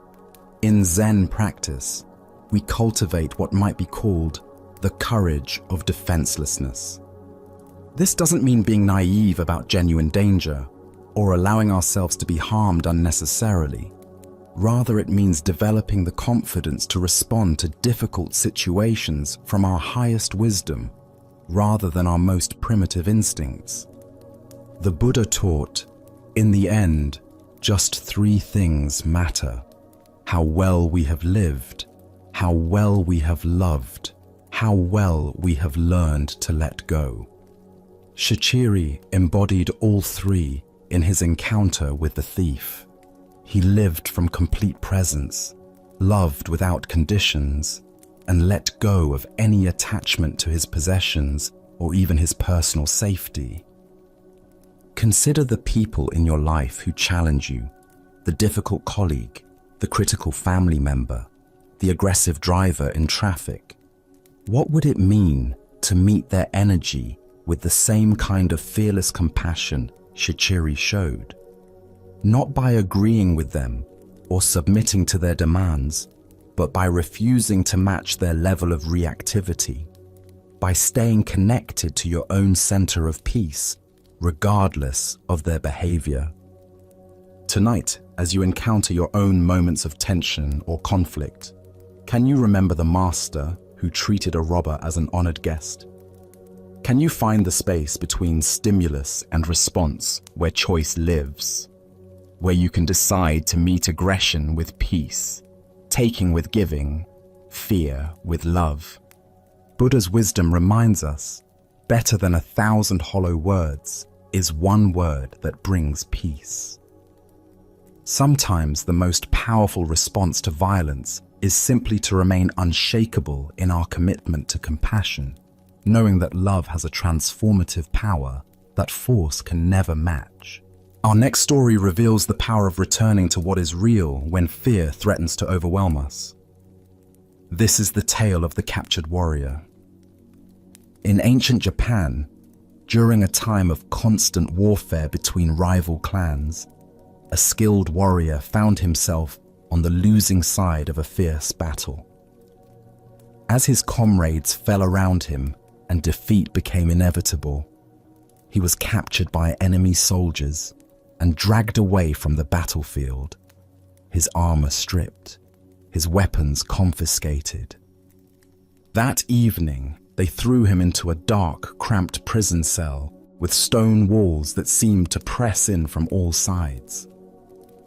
In Zen practice, we cultivate what might be called the courage of defenselessness. This doesn't mean being naive about genuine danger or allowing ourselves to be harmed unnecessarily. Rather, it means developing the confidence to respond to difficult situations from our highest wisdom, rather than our most primitive instincts. The Buddha taught, in the end, just three things matter: how well we have lived, how well we have loved, how well we have learned to let go. Shichiri embodied all three in his encounter with the thief. He lived from complete presence, loved without conditions, and let go of any attachment to his possessions or even his personal safety. Consider the people in your life who challenge you: the difficult colleague, the critical family member, the aggressive driver in traffic. What would it mean to meet their energy with the same kind of fearless compassion Shichiri showed? Not by agreeing with them or submitting to their demands, but by refusing to match their level of reactivity, by staying connected to your own center of peace regardless of their behavior. Tonight, as you encounter your own moments of tension or conflict, can you remember the master who treated a robber as an honored guest? Can you find the space between stimulus and response where choice lives? Where you can decide to meet aggression with peace, taking with giving, fear with love. Buddha's wisdom reminds us, better than 1,000 hollow words is one word that brings peace. Sometimes the most powerful response to violence is simply to remain unshakable in our commitment to compassion, knowing that love has a transformative power that force can never match. Our next story reveals the power of returning to what is real when fear threatens to overwhelm us. This is the tale of the captured warrior. In ancient Japan, during a time of constant warfare between rival clans, a skilled warrior found himself on the losing side of a fierce battle. As his comrades fell around him and defeat became inevitable, he was captured by enemy soldiers and dragged away from the battlefield, his armor stripped, his weapons confiscated. That evening, they threw him into a dark, cramped prison cell with stone walls that seemed to press in from all sides.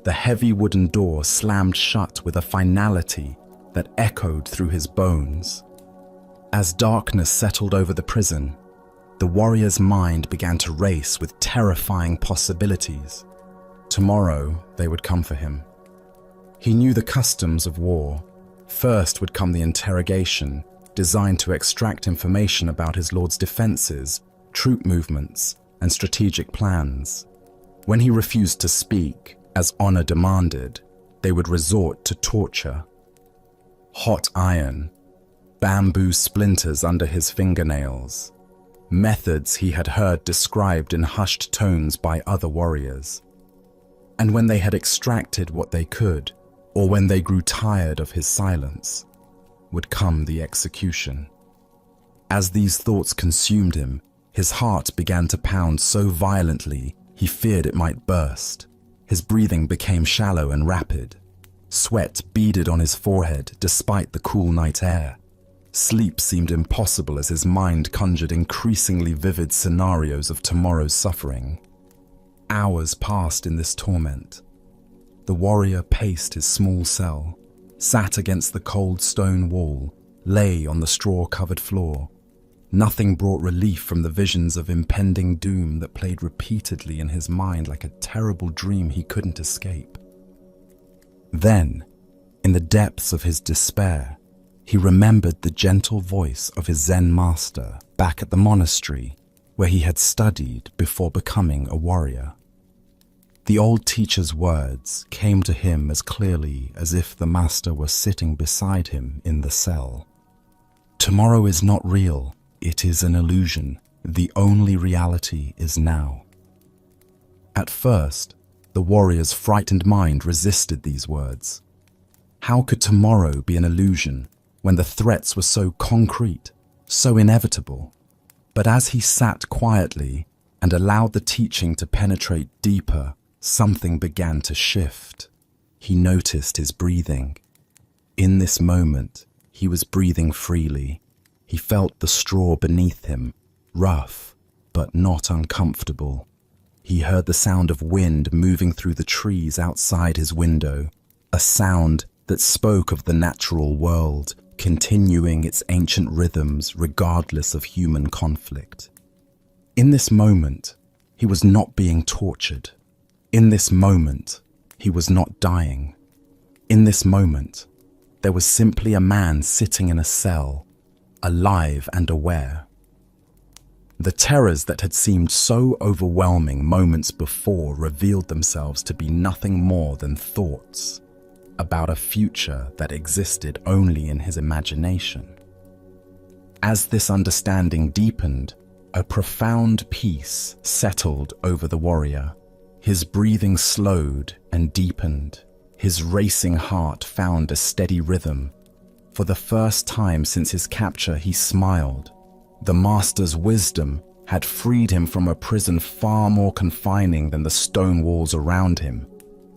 The heavy wooden door slammed shut with a finality that echoed through his bones. As darkness settled over the prison, the warrior's mind began to race with terrifying possibilities. Tomorrow, they would come for him. He knew the customs of war. First would come the interrogation, designed to extract information about his lord's defenses, troop movements, and strategic plans. When he refused to speak, as honor demanded, they would resort to torture. Hot iron, bamboo splinters under his fingernails, methods he had heard described in hushed tones by other warriors. And when they had extracted what they could, or when they grew tired of his silence, would come the execution. As these thoughts consumed him, his heart began to pound so violently he feared it might burst. His breathing became shallow and rapid. Sweat beaded on his forehead despite the cool night air. Sleep seemed impossible as his mind conjured increasingly vivid scenarios of tomorrow's suffering. Hours passed in this torment. The warrior paced his small cell, sat against the cold stone wall, lay on the straw-covered floor. Nothing brought relief from the visions of impending doom that played repeatedly in his mind like a terrible dream he couldn't escape. Then, in the depths of his despair, he remembered the gentle voice of his Zen master back at the monastery where he had studied before becoming a warrior. The old teacher's words came to him as clearly as if the master were sitting beside him in the cell. Tomorrow is not real. It is an illusion. The only reality is now. At first, the warrior's frightened mind resisted these words. How could tomorrow be an illusion when the threats were so concrete, so inevitable? But as he sat quietly and allowed the teaching to penetrate deeper, something began to shift. He noticed his breathing. In this moment, he was breathing freely. He felt the straw beneath him, rough, but not uncomfortable. He heard the sound of wind moving through the trees outside his window, a sound that spoke of the natural world, continuing its ancient rhythms regardless of human conflict. In this moment, he was not being tortured. In this moment, he was not dying. In this moment, there was simply a man sitting in a cell, alive and aware. The terrors that had seemed so overwhelming moments before revealed themselves to be nothing more than thoughts about a future that existed only in his imagination. As this understanding deepened, a profound peace settled over the warrior. His breathing slowed and deepened. His racing heart found a steady rhythm. For the first time since his capture, he smiled. The master's wisdom had freed him from a prison far more confining than the stone walls around him,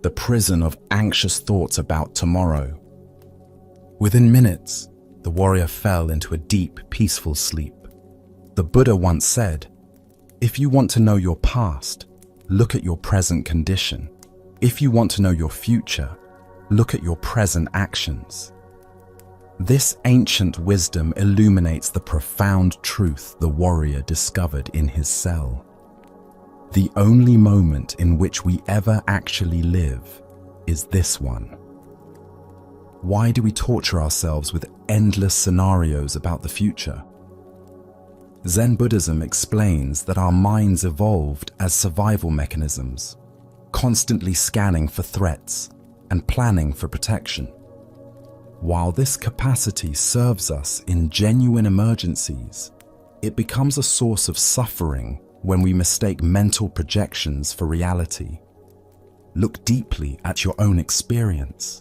the prison of anxious thoughts about tomorrow. Within minutes, the warrior fell into a deep, peaceful sleep. The Buddha once said, "If you want to know your past, look at your present condition. If you want to know your future, look at your present actions." This ancient wisdom illuminates the profound truth the warrior discovered in his cell. The only moment in which we ever actually live is this one. Why do we torture ourselves with endless scenarios about the future? Zen Buddhism explains that our minds evolved as survival mechanisms, constantly scanning for threats and planning for protection. While this capacity serves us in genuine emergencies, it becomes a source of suffering when we mistake mental projections for reality. Look deeply at your own experience.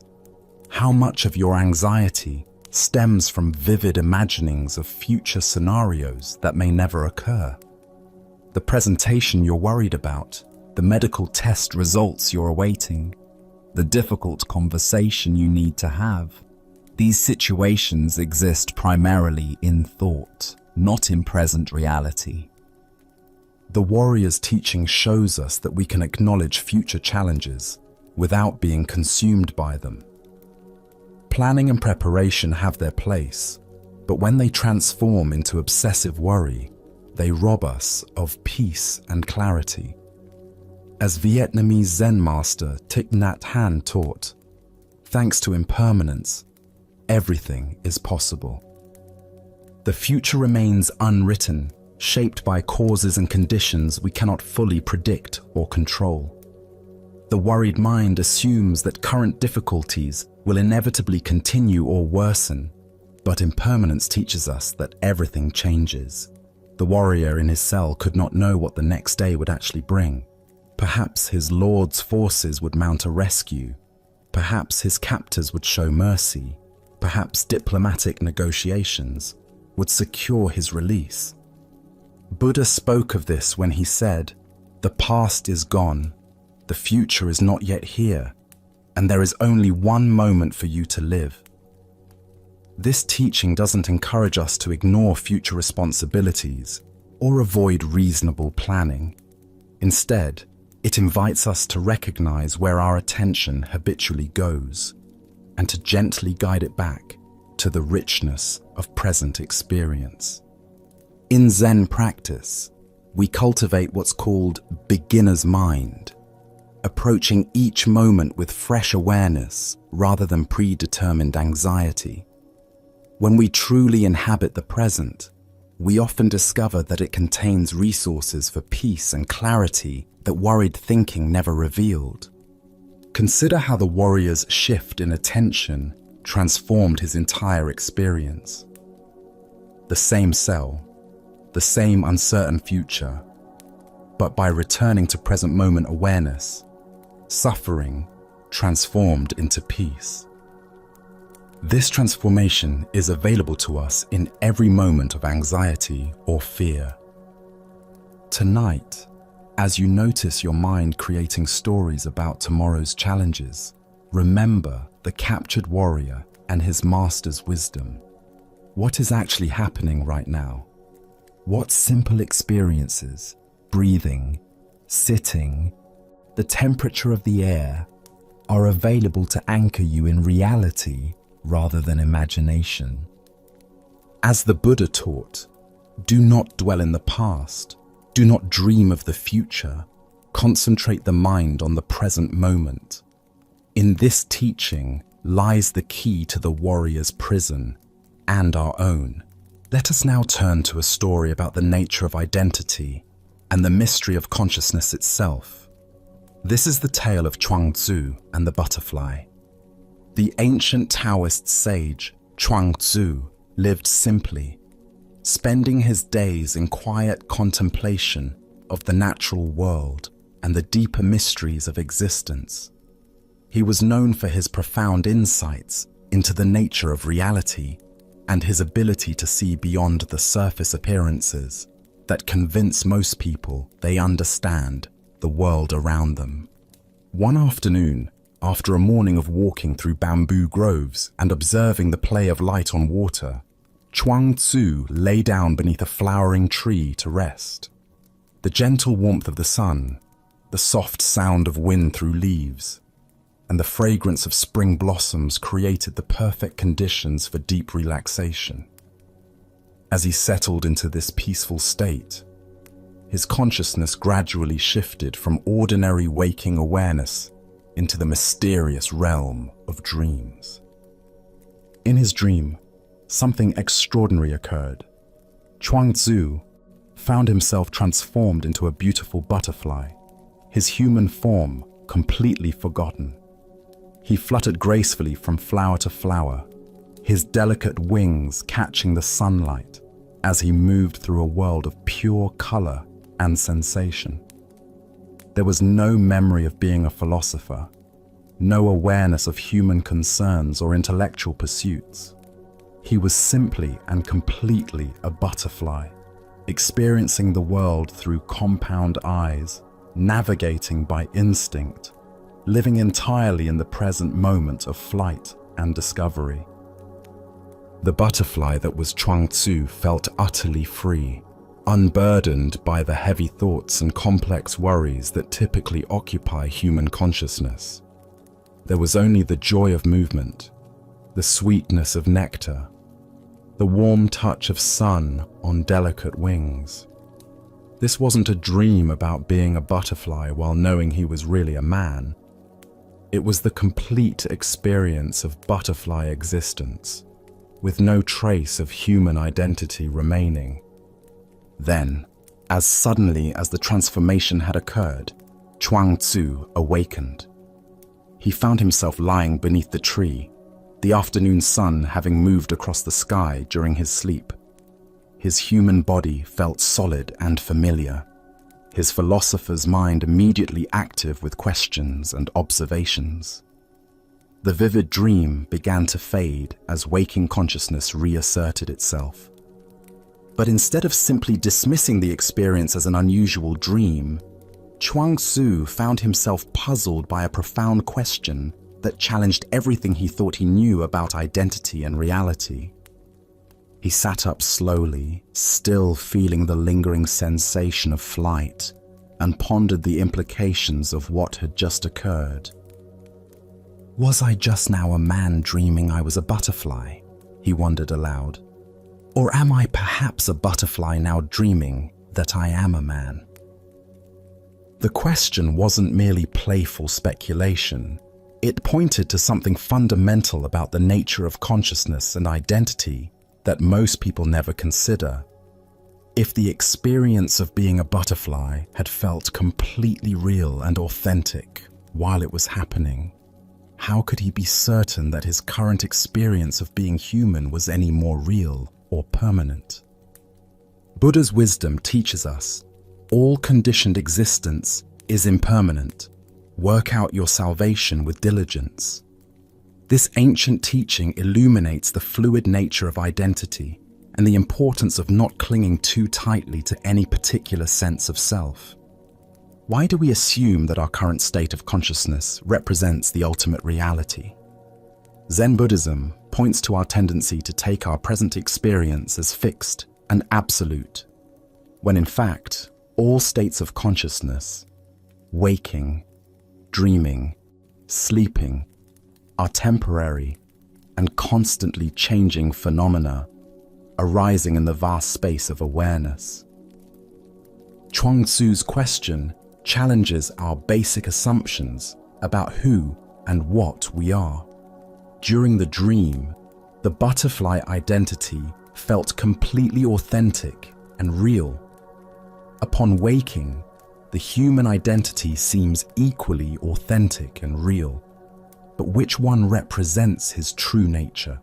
How much of your anxiety stems from vivid imaginings of future scenarios that may never occur? The presentation you're worried about, the medical test results you're awaiting, the difficult conversation you need to have. These situations exist primarily in thought, not in present reality. The warrior's teaching shows us that we can acknowledge future challenges without being consumed by them. Planning and preparation have their place, but when they transform into obsessive worry, they rob us of peace and clarity. As Vietnamese Zen master Thich Nhat Hanh taught, thanks to impermanence, everything is possible. The future remains unwritten, shaped by causes and conditions we cannot fully predict or control. The worried mind assumes that current difficulties will inevitably continue or worsen, but impermanence teaches us that everything changes. The warrior in his cell could not know what the next day would actually bring. Perhaps his lord's forces would mount a rescue. Perhaps his captors would show mercy. Perhaps diplomatic negotiations would secure his release. Buddha spoke of this when he said, "The past is gone, the future is not yet here, and there is only one moment for you to live." This teaching doesn't encourage us to ignore future responsibilities or avoid reasonable planning. Instead, it invites us to recognize where our attention habitually goes, and to gently guide it back to the richness of present experience. In Zen practice, we cultivate what's called beginner's mind, approaching each moment with fresh awareness rather than predetermined anxiety. When we truly inhabit the present, we often discover that it contains resources for peace and clarity that worried thinking never revealed. Consider how the warrior's shift in attention transformed his entire experience. The same cell, the same uncertain future, but by returning to present moment awareness, suffering transformed into peace. This transformation is available to us in every moment of anxiety or fear. Tonight, as you notice your mind creating stories about tomorrow's challenges, remember the captured warrior and his master's wisdom. What is actually happening right now? What simple experiences, breathing, sitting, the temperature of the air, are available to anchor you in reality rather than imagination? As the Buddha taught, do not dwell in the past. Do not dream of the future. Concentrate the mind on the present moment. In this teaching lies the key to the warrior's prison and our own. Let us now turn to a story about the nature of identity and the mystery of consciousness itself. This is the tale of Chuang Tzu and the butterfly. The ancient Taoist sage Chuang Tzu lived simply, spending his days in quiet contemplation of the natural world and the deeper mysteries of existence. He was known for his profound insights into the nature of reality and his ability to see beyond the surface appearances. that convince most people they understand the world around them. One afternoon, after a morning of walking through bamboo groves and observing the play of light on water, Chuang Tzu lay down beneath a flowering tree to rest. The gentle warmth of the sun, the soft sound of wind through leaves, and the fragrance of spring blossoms created the perfect conditions for deep relaxation. As he settled into this peaceful state, his consciousness gradually shifted from ordinary waking awareness into the mysterious realm of dreams. In his dream, something extraordinary occurred. Chuang Tzu found himself transformed into a beautiful butterfly, his human form completely forgotten. He fluttered gracefully from flower to flower, his delicate wings catching the sunlight as he moved through a world of pure color and sensation. There was no memory of being a philosopher, no awareness of human concerns or intellectual pursuits. He was simply and completely a butterfly, experiencing the world through compound eyes, navigating by instinct, living entirely in the present moment of flight and discovery. The butterfly that was Chuang Tzu felt utterly free, unburdened by the heavy thoughts and complex worries that typically occupy human consciousness. There was only the joy of movement, the sweetness of nectar, the warm touch of sun on delicate wings. This wasn't a dream about being a butterfly while knowing he was really a man. It was the complete experience of butterfly existence, with no trace of human identity remaining. Then, as suddenly as the transformation had occurred, Chuang Tzu awakened. He found himself lying beneath the tree, the afternoon sun having moved across the sky during his sleep. His human body felt solid and familiar, his philosopher's mind immediately active with questions and observations. The vivid dream began to fade as waking consciousness reasserted itself. But instead of simply dismissing the experience as an unusual dream, Chuang Tzu found himself puzzled by a profound question that challenged everything he thought he knew about identity and reality. He sat up slowly, still feeling the lingering sensation of flight, and pondered the implications of what had just occurred. Was I just now a man dreaming I was a butterfly? He wondered aloud. Or am I perhaps a butterfly now dreaming that I am a man? The question wasn't merely playful speculation. It pointed to something fundamental about the nature of consciousness and identity that most people never consider. If the experience of being a butterfly had felt completely real and authentic while it was happening, how could he be certain that his current experience of being human was any more real or permanent? Buddha's wisdom teaches us all conditioned existence is impermanent. Work out your salvation with diligence. This ancient teaching illuminates the fluid nature of identity and the importance of not clinging too tightly to any particular sense of self. Why do we assume that our current state of consciousness represents the ultimate reality? Zen Buddhism points to our tendency to take our present experience as fixed and absolute, when in fact, all states of consciousness, waking, dreaming, sleeping, are temporary and constantly changing phenomena arising in the vast space of awareness. Chuang Tzu's question challenges our basic assumptions about who and what we are. During the dream, the butterfly identity felt completely authentic and real. Upon waking, the human identity seems equally authentic and real. But which one represents his true nature?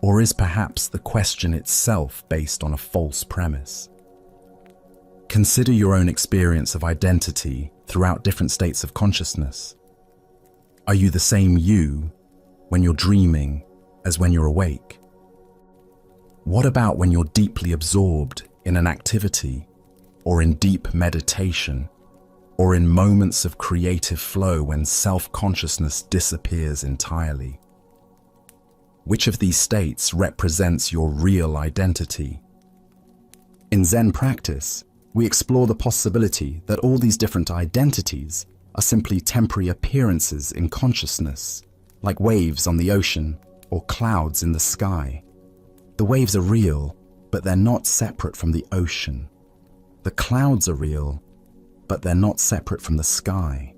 Or is perhaps the question itself based on a false premise? Consider your own experience of identity throughout different states of consciousness. Are you the same you when you're dreaming as when you're awake? What about when you're deeply absorbed in an activity or in deep meditation, or in moments of creative flow when self-consciousness disappears entirely? Which of these states represents your real identity? In Zen practice, we explore the possibility that all these different identities are simply temporary appearances in consciousness, like waves on the ocean or clouds in the sky. The waves are real, but they're not separate from the ocean. The clouds are real, but they're not separate from the sky.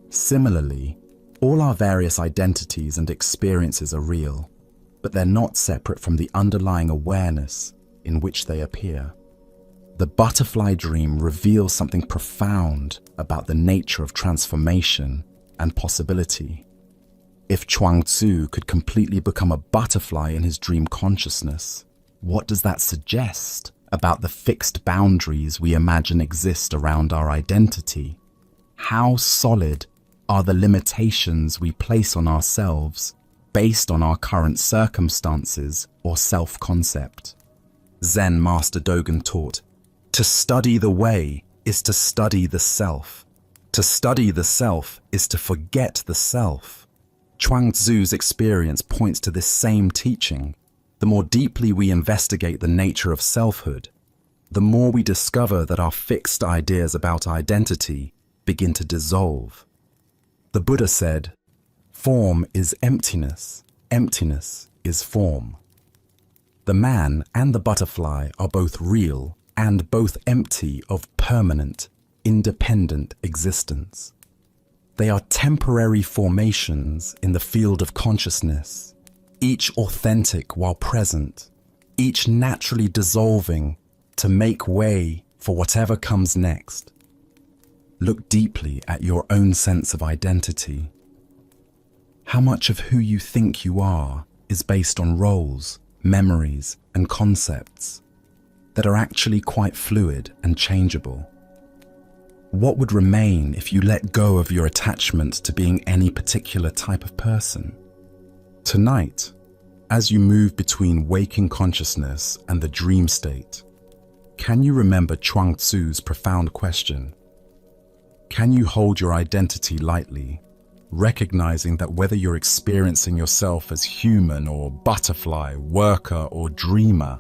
Similarly, all our various identities and experiences are real, but they're not separate from the underlying awareness in which they appear. The butterfly dream reveals something profound about the nature of transformation and possibility. If Chuang-Tzu could completely become a butterfly in his dream consciousness, what does that suggest about the fixed boundaries we imagine exist around our identity? How solid are the limitations we place on ourselves based on our current circumstances or self-concept? Zen Master Dogen taught, "To study the way is to study the self. To study the self is to forget the self." Chuang-Tzu's experience points to this same teaching. The more deeply we investigate the nature of selfhood, the more we discover that our fixed ideas about identity begin to dissolve. The Buddha said, "Form is emptiness, emptiness is form." The man and the butterfly are both real and both empty of permanent, independent existence. They are temporary formations in the field of consciousness, each authentic while present, each naturally dissolving to make way for whatever comes next. Look deeply at your own sense of identity. How much of who you think you are is based on roles, memories, and concepts that are actually quite fluid and changeable? What would remain if you let go of your attachment to being any particular type of person? Tonight, as you move between waking consciousness and the dream state, can you remember Chuang-Tzu's profound question? Can you hold your identity lightly, recognizing that whether you're experiencing yourself as human or butterfly, worker or dreamer,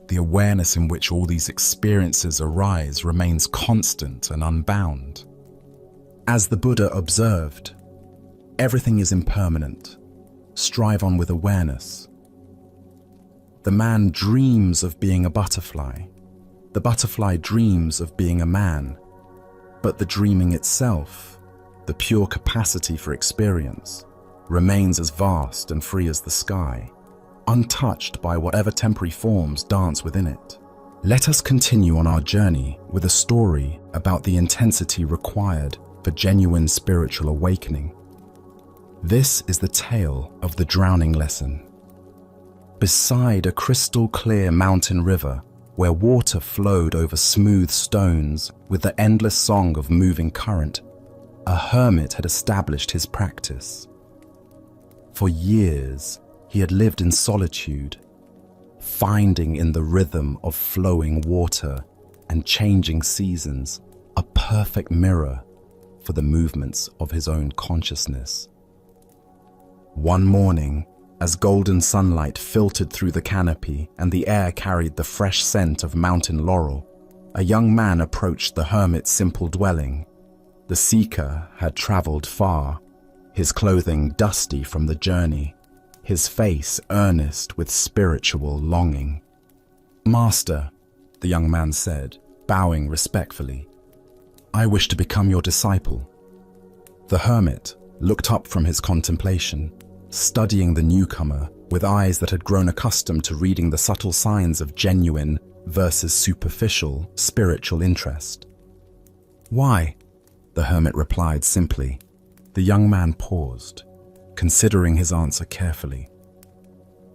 the awareness in which all these experiences arise remains constant and unbound? As the Buddha observed, everything is impermanent. Strive on with awareness. The man dreams of being a butterfly. The butterfly dreams of being a man. But the dreaming itself, the pure capacity for experience, remains as vast and free as the sky, untouched by whatever temporary forms dance within it. Let us continue on our journey with a story about the intensity required for genuine spiritual awakening. This is the tale of the drowning lesson. Beside a crystal clear mountain river, where water flowed over smooth stones with the endless song of moving current, a hermit had established his practice. For years, he had lived in solitude, finding in the rhythm of flowing water and changing seasons a perfect mirror for the movements of his own consciousness. One morning, as golden sunlight filtered through the canopy and the air carried the fresh scent of mountain laurel, a young man approached the hermit's simple dwelling. The seeker had traveled far, his clothing dusty from the journey, his face earnest with spiritual longing. "Master," the young man said, bowing respectfully, "I wish to become your disciple." The hermit looked up from his contemplation, studying the newcomer with eyes that had grown accustomed to reading the subtle signs of genuine versus superficial spiritual interest. "Why?" the hermit replied simply. The young man paused, considering his answer carefully.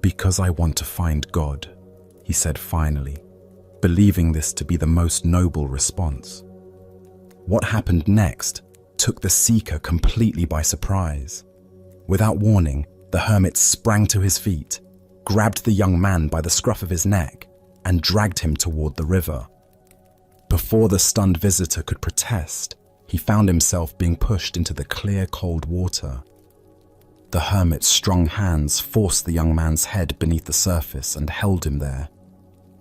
"Because I want to find God," he said finally, believing this to be the most noble response. What happened next took the seeker completely by surprise. Without warning, the hermit sprang to his feet, grabbed the young man by the scruff of his neck, and dragged him toward the river. Before the stunned visitor could protest, he found himself being pushed into the clear, cold water. The hermit's strong hands forced the young man's head beneath the surface and held him there.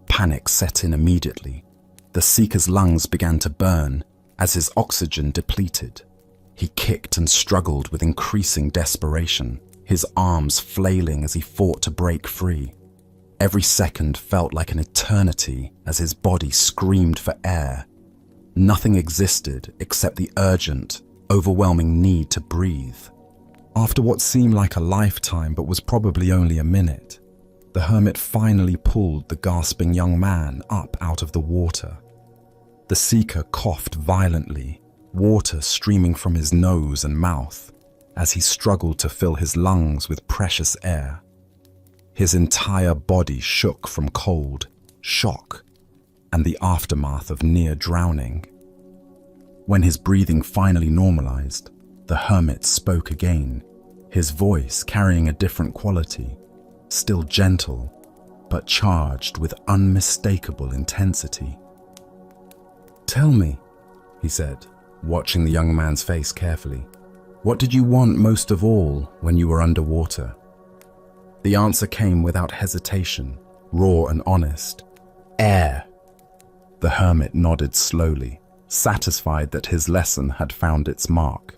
Panic set in immediately. The seeker's lungs began to burn as his oxygen depleted. He kicked and struggled with increasing desperation, his arms flailing as he fought to break free. Every second felt like an eternity as his body screamed for air. Nothing existed except the urgent, overwhelming need to breathe. After what seemed like a lifetime but was probably only a minute, the hermit finally pulled the gasping young man up out of the water. The seeker coughed violently, water streaming from his nose and mouth as he struggled to fill his lungs with precious air. His entire body shook from cold, shock, and the aftermath of near drowning. When his breathing finally normalized, the hermit spoke again, his voice carrying a different quality, still gentle, but charged with unmistakable intensity. "Tell me," he said, watching the young man's face carefully, "what did you want most of all when you were underwater?" The answer came without hesitation, raw and honest. "Air." The hermit nodded slowly, satisfied that his lesson had found its mark.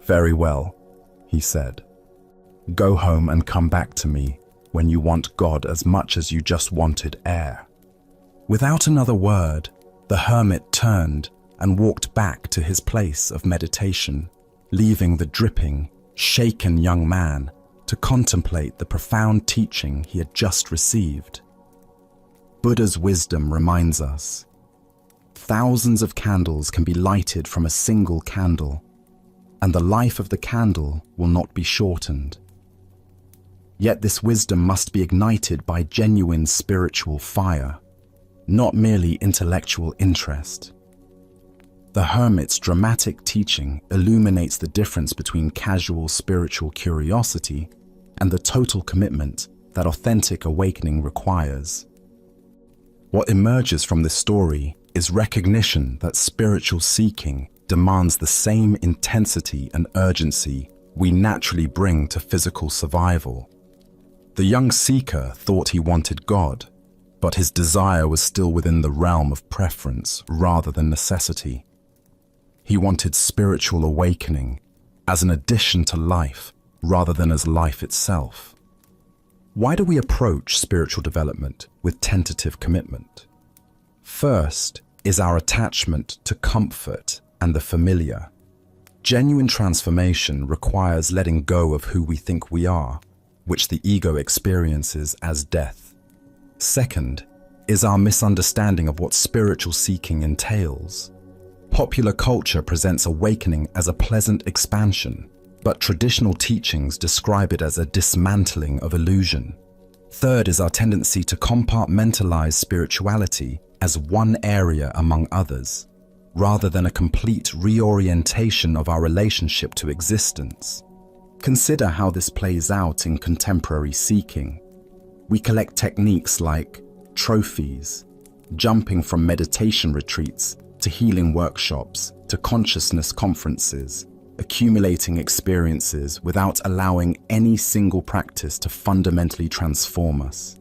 "Very well," he said. "Go home and come back to me when you want God as much as you just wanted air." Without another word, the hermit turned and walked back to his place of meditation, leaving the dripping, shaken young man to contemplate the profound teaching he had just received. Buddha's wisdom reminds us, thousands of candles can be lighted from a single candle, and the life of the candle will not be shortened. Yet this wisdom must be ignited by genuine spiritual fire, not merely intellectual interest. The hermit's dramatic teaching illuminates the difference between casual spiritual curiosity and the total commitment that authentic awakening requires. What emerges from this story is recognition that spiritual seeking demands the same intensity and urgency we naturally bring to physical survival. The young seeker thought he wanted God, but his desire was still within the realm of preference rather than necessity. He wanted spiritual awakening as an addition to life rather than as life itself. Why do we approach spiritual development with tentative commitment? First is our attachment to comfort and the familiar. Genuine transformation requires letting go of who we think we are, which the ego experiences as death. Second is our misunderstanding of what spiritual seeking entails. Popular culture presents awakening as a pleasant expansion, but traditional teachings describe it as a dismantling of illusion. Third is our tendency to compartmentalize spirituality as one area among others, rather than a complete reorientation of our relationship to existence. Consider how this plays out in contemporary seeking. We collect techniques like trophies, jumping from meditation retreats to healing workshops to consciousness conferences, accumulating experiences without allowing any single practice to fundamentally transform us.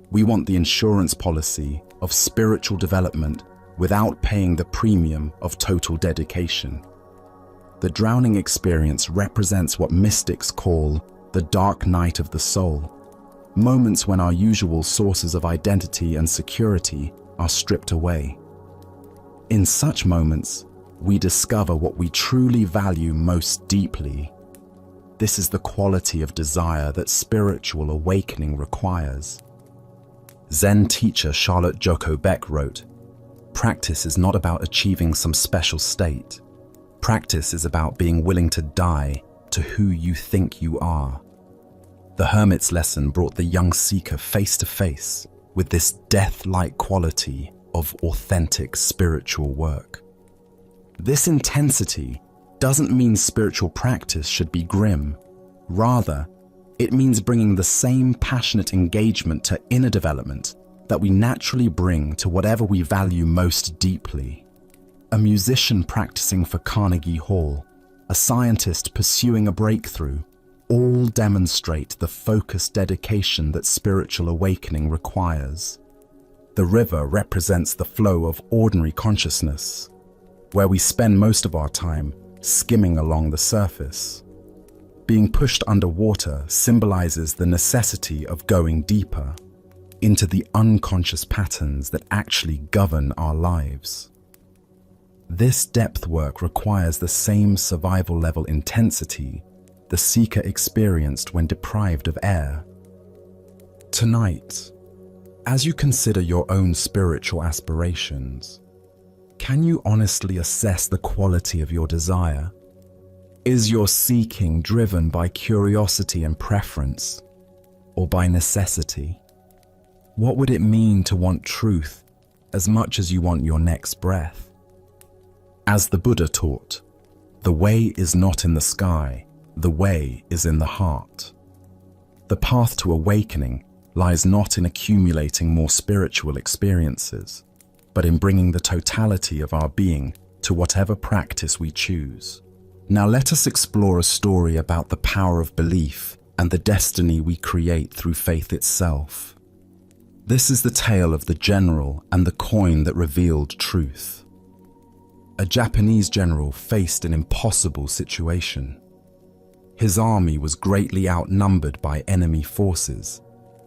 We want the insurance policy of spiritual development without paying the premium of total dedication. The drowning experience represents what mystics call the dark night of the soul, moments when our usual sources of identity and security are stripped away. In such moments, we discover what we truly value most deeply. This is the quality of desire that spiritual awakening requires. Zen teacher Charlotte Joko Beck wrote, "Practice is not about achieving some special state. Practice is about being willing to die to who you think you are." The hermit's lesson brought the young seeker face to face with this death-like quality of authentic spiritual work. This intensity doesn't mean spiritual practice should be grim. Rather, it means bringing the same passionate engagement to inner development that we naturally bring to whatever we value most deeply. A musician practicing for Carnegie Hall, a scientist pursuing a breakthrough, all demonstrate the focused dedication that spiritual awakening requires. The river represents the flow of ordinary consciousness, where we spend most of our time skimming along the surface. Being pushed underwater symbolizes the necessity of going deeper into the unconscious patterns that actually govern our lives. This depth work requires the same survival level intensity the seeker experienced when deprived of air. Tonight, as you consider your own spiritual aspirations, can you honestly assess the quality of your desire? Is your seeking driven by curiosity and preference, or by necessity? What would it mean to want truth as much as you want your next breath? As the Buddha taught, the way is not in the sky, the way is in the heart. The path to awakening lies not in accumulating more spiritual experiences, but in bringing the totality of our being to whatever practice we choose. Now let us explore a story about the power of belief and the destiny we create through faith itself. This is the tale of the general and the coin that revealed truth. A Japanese general faced an impossible situation. His army was greatly outnumbered by enemy forces.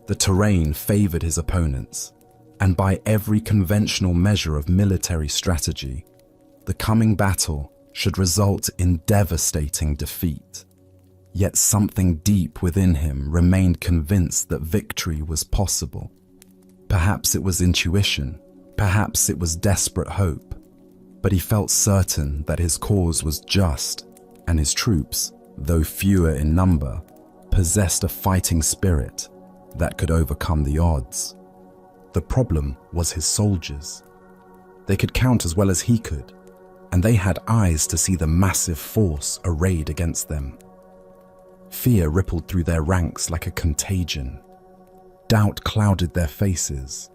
The terrain favored his opponents, and by every conventional measure of military strategy, the coming battle should result in devastating defeat. Yet something deep within him remained convinced that victory was possible. Perhaps it was intuition, perhaps it was desperate hope, but he felt certain that his cause was just, and his troops, though fewer in number, possessed a fighting spirit that could overcome the odds. The problem was his soldiers. They could count as well as he could, and they had eyes to see the massive force arrayed against them. Fear rippled through their ranks like a contagion. Doubt clouded their faces.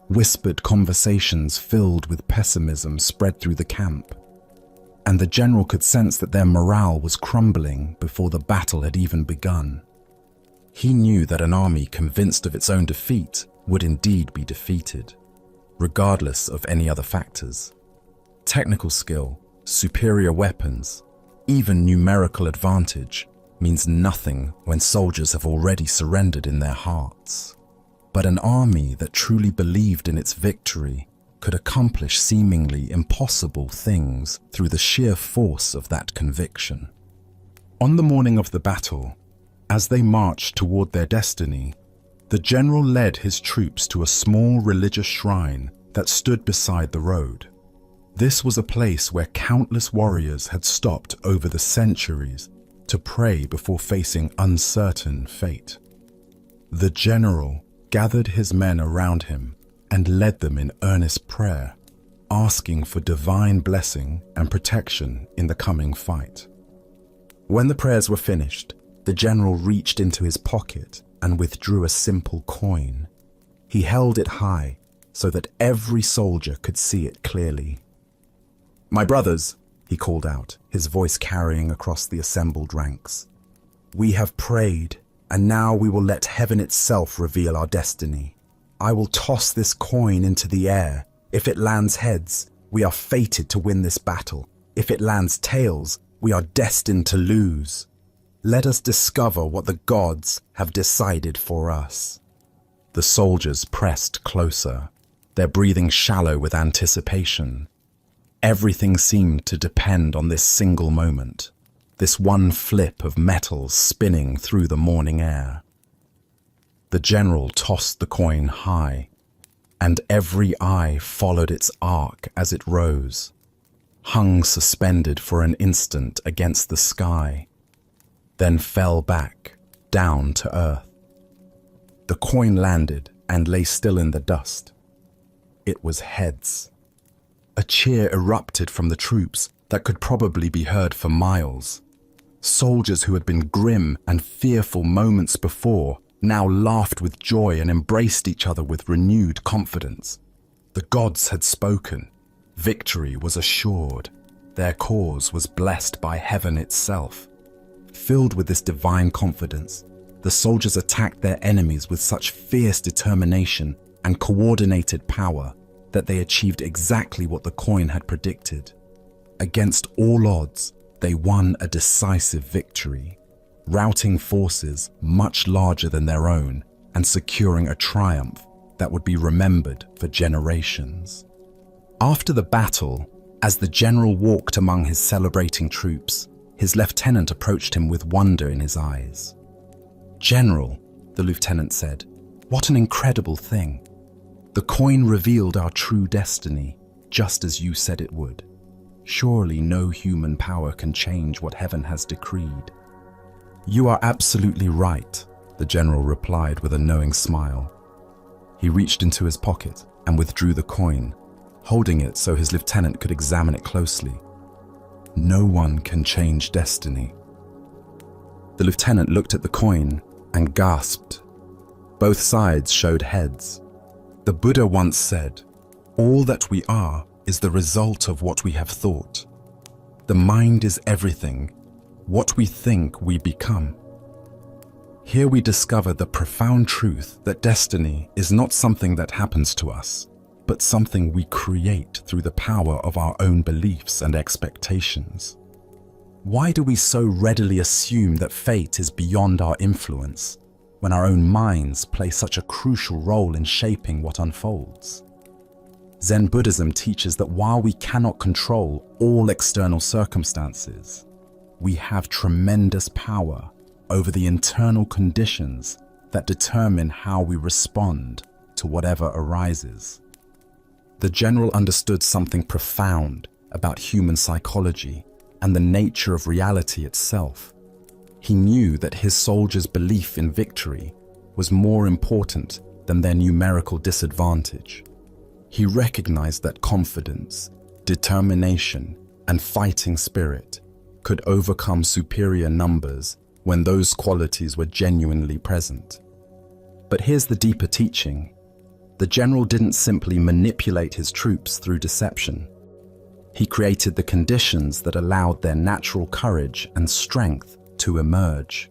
Whispered conversations filled with pessimism spread through the camp, and the general could sense that their morale was crumbling before the battle had even begun. He knew that an army convinced of its own defeat would indeed be defeated, regardless of any other factors. Technical skill, superior weapons, even numerical advantage means nothing when soldiers have already surrendered in their hearts. But an army that truly believed in its victory could accomplish seemingly impossible things through the sheer force of that conviction. On the morning of the battle, as they marched toward their destiny, the general led his troops to a small religious shrine that stood beside the road. This was a place where countless warriors had stopped over the centuries to pray before facing uncertain fate. The general gathered his men around him and led them in earnest prayer, asking for divine blessing and protection in the coming fight. When the prayers were finished, the general reached into his pocket and withdrew a simple coin. He held it high so that every soldier could see it clearly. "My brothers," he called out, his voice carrying across the assembled ranks, "we have prayed, and now we will let heaven itself reveal our destiny. I will toss this coin into the air. If it lands heads, we are fated to win this battle. If it lands tails, we are destined to lose. Let us discover what the gods have decided for us." The soldiers pressed closer, their breathing shallow with anticipation. Everything seemed to depend on this single moment, this one flip of metals spinning through the morning air. The general tossed the coin high, and every eye followed its arc as it rose, hung suspended for an instant against the sky, then fell back, down to earth. The coin landed and lay still in the dust. It was heads. A cheer erupted from the troops that could probably be heard for miles. Soldiers who had been grim and fearful moments before now laughed with joy and embraced each other with renewed confidence. The gods had spoken. Victory was assured. Their cause was blessed by heaven itself. Filled with this divine confidence, the soldiers attacked their enemies with such fierce determination and coordinated power that they achieved exactly what the coin had predicted. Against all odds, they won a decisive victory, routing forces much larger than their own and securing a triumph that would be remembered for generations. After the battle, as the general walked among his celebrating troops, his lieutenant approached him with wonder in his eyes. "General," the lieutenant said, "what an incredible thing. The coin revealed our true destiny, just as you said it would. Surely no human power can change what heaven has decreed." "You are absolutely right," the general replied with a knowing smile. He reached into his pocket and withdrew the coin, holding it so his lieutenant could examine it closely. "No one can change destiny." The lieutenant looked at the coin and gasped. Both sides showed heads. The Buddha once said, "All that we are is the result of what we have thought. The mind is everything. What we think, we become." Here we discover the profound truth that destiny is not something that happens to us, but something we create through the power of our own beliefs and expectations. Why do we so readily assume that fate is beyond our influence, when our own minds play such a crucial role in shaping what unfolds? Zen Buddhism teaches that while we cannot control all external circumstances, we have tremendous power over the internal conditions that determine how we respond to whatever arises. The general understood something profound about human psychology and the nature of reality itself. He knew that his soldiers' belief in victory was more important than their numerical disadvantage. He recognized that confidence, determination, and fighting spirit could overcome superior numbers when those qualities were genuinely present. But here's the deeper teaching. The general didn't simply manipulate his troops through deception. He created the conditions that allowed their natural courage and strength to emerge.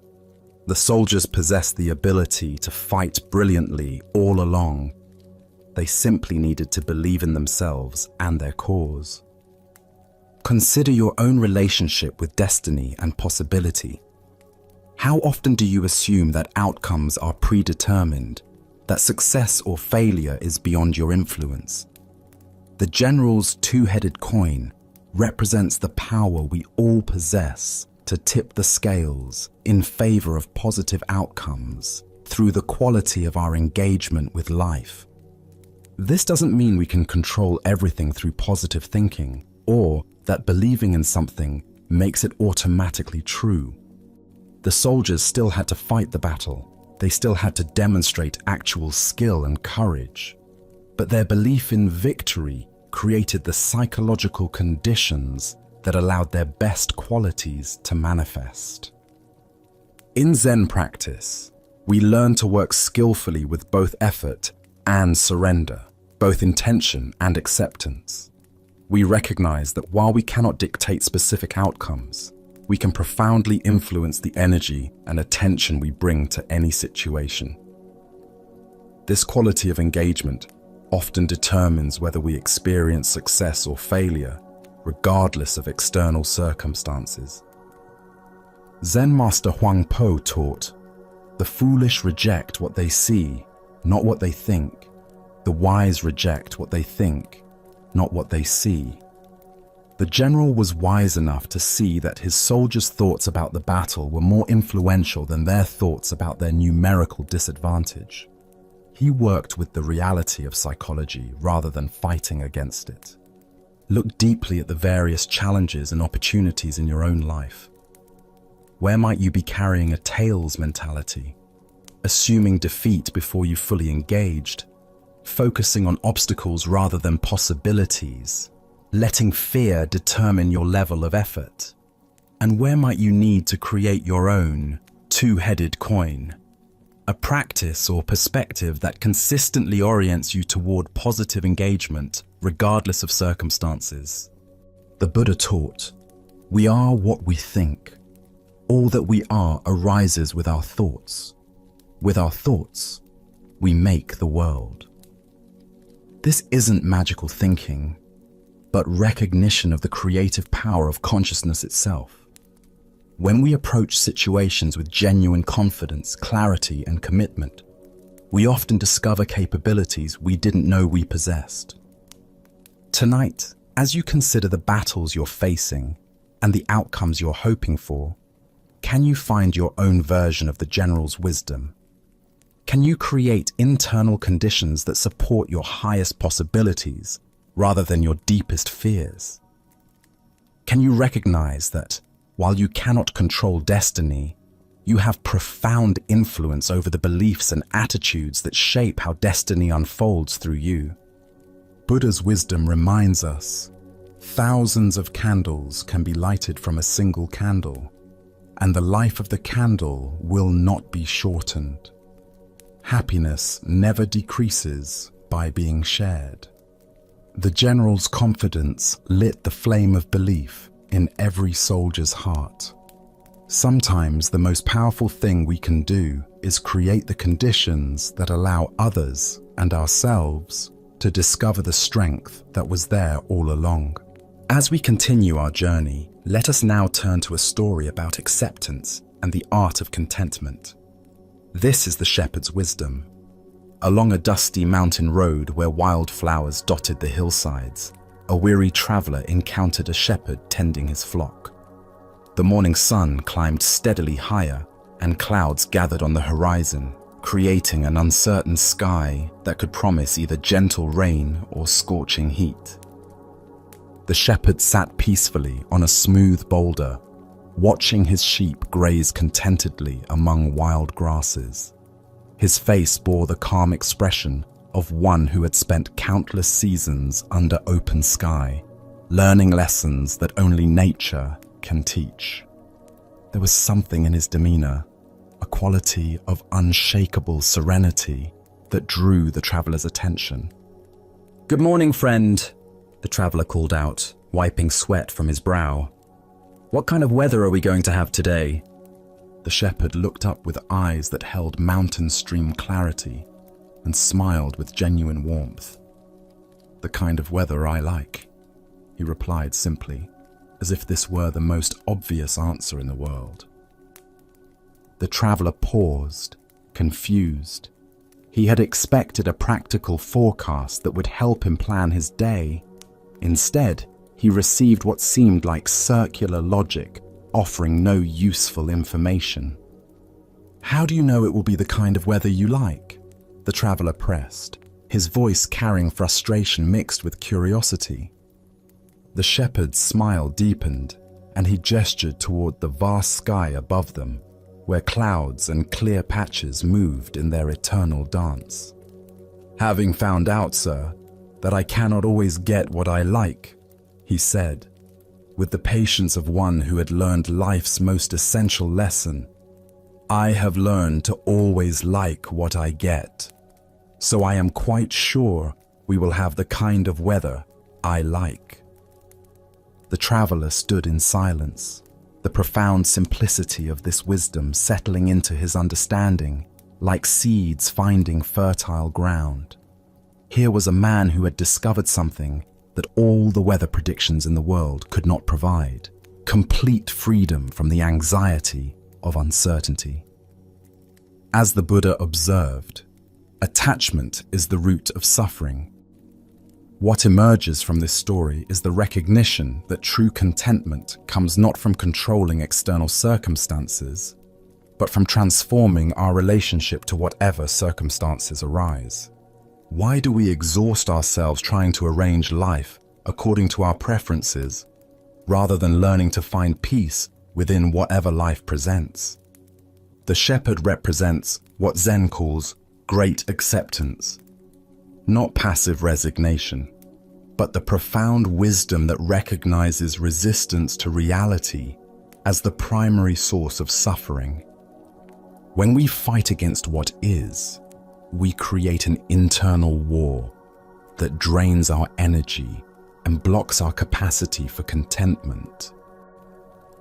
The soldiers possessed the ability to fight brilliantly all along. They simply needed to believe in themselves and their cause. Consider your own relationship with destiny and possibility. How often do you assume that outcomes are predetermined, that success or failure is beyond your influence? The general's two-headed coin represents the power we all possess to tip the scales in favor of positive outcomes through the quality of our engagement with life. This doesn't mean we can control everything through positive thinking, or that believing in something makes it automatically true. The soldiers still had to fight the battle. They still had to demonstrate actual skill and courage. But their belief in victory created the psychological conditions that allowed their best qualities to manifest. In Zen practice, we learn to work skillfully with both effort and surrender, both intention and acceptance. We recognize that while we cannot dictate specific outcomes, we can profoundly influence the energy and attention we bring to any situation. This quality of engagement often determines whether we experience success or failure, regardless of external circumstances. Zen Master Huang Po taught, "The foolish reject what they see, not what they think. The wise reject what they think, not what they see." The general was wise enough to see that his soldiers' thoughts about the battle were more influential than their thoughts about their numerical disadvantage. He worked with the reality of psychology rather than fighting against it. Look deeply at the various challenges and opportunities in your own life. Where might you be carrying a tails mentality, assuming defeat before you fully engaged, focusing on obstacles rather than possibilities, letting fear determine your level of effort? And where might you need to create your own two-headed coin, a practice or perspective that consistently orients you toward positive engagement, regardless of circumstances. The Buddha taught, "We are what we think. All that we are arises with our thoughts. With our thoughts, we make the world." This isn't magical thinking, but recognition of the creative power of consciousness itself. When we approach situations with genuine confidence, clarity, and commitment, we often discover capabilities we didn't know we possessed. Tonight, as you consider the battles you're facing and the outcomes you're hoping for, can you find your own version of the general's wisdom? Can you create internal conditions that support your highest possibilities rather than your deepest fears? Can you recognize that while you cannot control destiny, you have profound influence over the beliefs and attitudes that shape how destiny unfolds through you? Buddha's wisdom reminds us, thousands of candles can be lighted from a single candle, and the life of the candle will not be shortened. Happiness never decreases by being shared. The general's confidence lit the flame of belief in every soldier's heart. Sometimes the most powerful thing we can do is create the conditions that allow others and ourselves to discover the strength that was there all along. As we continue our journey, let us now turn to a story about acceptance and the art of contentment. This is the shepherd's wisdom. Along a dusty mountain road where wildflowers dotted the hillsides, a weary traveler encountered a shepherd tending his flock. The morning sun climbed steadily higher, and clouds gathered on the horizon, creating an uncertain sky that could promise either gentle rain or scorching heat. The shepherd sat peacefully on a smooth boulder, watching his sheep graze contentedly among wild grasses. His face bore the calm expression of one who had spent countless seasons under open sky, learning lessons that only nature can teach. There was something in his demeanor, a quality of unshakable serenity that drew the traveler's attention. "Good morning, friend," the traveler called out, wiping sweat from his brow. "What kind of weather are we going to have today?" The shepherd looked up with eyes that held mountain stream clarity and smiled with genuine warmth. "The kind of weather I like," he replied simply, as if this were the most obvious answer in the world. The traveler paused, confused. He had expected a practical forecast that would help him plan his day. Instead, he received what seemed like circular logic, offering no useful information. "How do you know it will be the kind of weather you like?" the traveler pressed, his voice carrying frustration mixed with curiosity. The shepherd's smile deepened, and he gestured toward the vast sky above them, where clouds and clear patches moved in their eternal dance. "Having found out, sir, that I cannot always get what I like," he said, with the patience of one who had learned life's most essential lesson, "I have learned to always like what I get. So I am quite sure we will have the kind of weather I like." The traveler stood in silence, the profound simplicity of this wisdom settling into his understanding, like seeds finding fertile ground. Here was a man who had discovered something that all the weather predictions in the world could not provide: complete freedom from the anxiety of uncertainty. As the Buddha observed, attachment is the root of suffering. What emerges from this story is the recognition that true contentment comes not from controlling external circumstances, but from transforming our relationship to whatever circumstances arise. Why do we exhaust ourselves trying to arrange life according to our preferences, rather than learning to find peace within whatever life presents? The shepherd represents what Zen calls great acceptance, not passive resignation, but the profound wisdom that recognizes resistance to reality as the primary source of suffering. When we fight against what is, we create an internal war that drains our energy and blocks our capacity for contentment.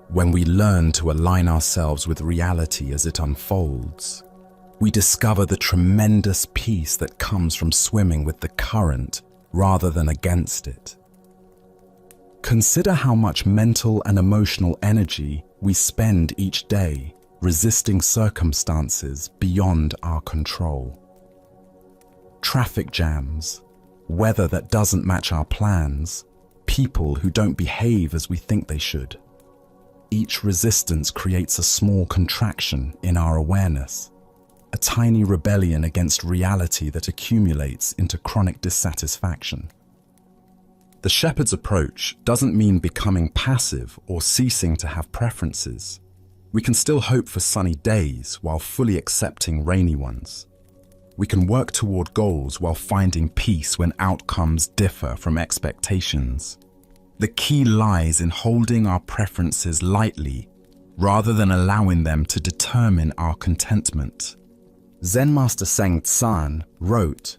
When we learn to align ourselves with reality as it unfolds, we discover the tremendous peace that comes from swimming with the current rather than against it. Consider how much mental and emotional energy we spend each day resisting circumstances beyond our control. Traffic jams, weather that doesn't match our plans, people who don't behave as we think they should. Each resistance creates a small contraction in our awareness, a tiny rebellion against reality that accumulates into chronic dissatisfaction. The shepherd's approach doesn't mean becoming passive or ceasing to have preferences. We can still hope for sunny days while fully accepting rainy ones. We can work toward goals while finding peace when outcomes differ from expectations. The key lies in holding our preferences lightly rather than allowing them to determine our contentment. Zen Master Seng Tsan wrote,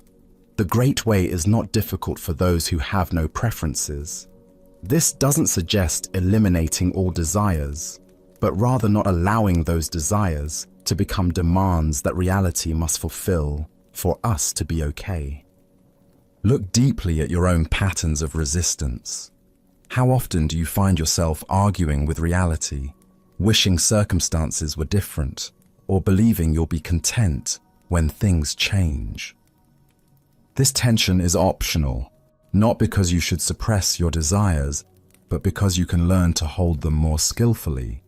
"The great way is not difficult for those who have no preferences." This doesn't suggest eliminating all desires, but rather not allowing those desires to become demands that reality must fulfill for us to be okay. Look deeply at your own patterns of resistance. How often do you find yourself arguing with reality, wishing circumstances were different, or believing you'll be content when things change? This tension is optional, not because you should suppress your desires, but because you can learn to hold them more skillfully.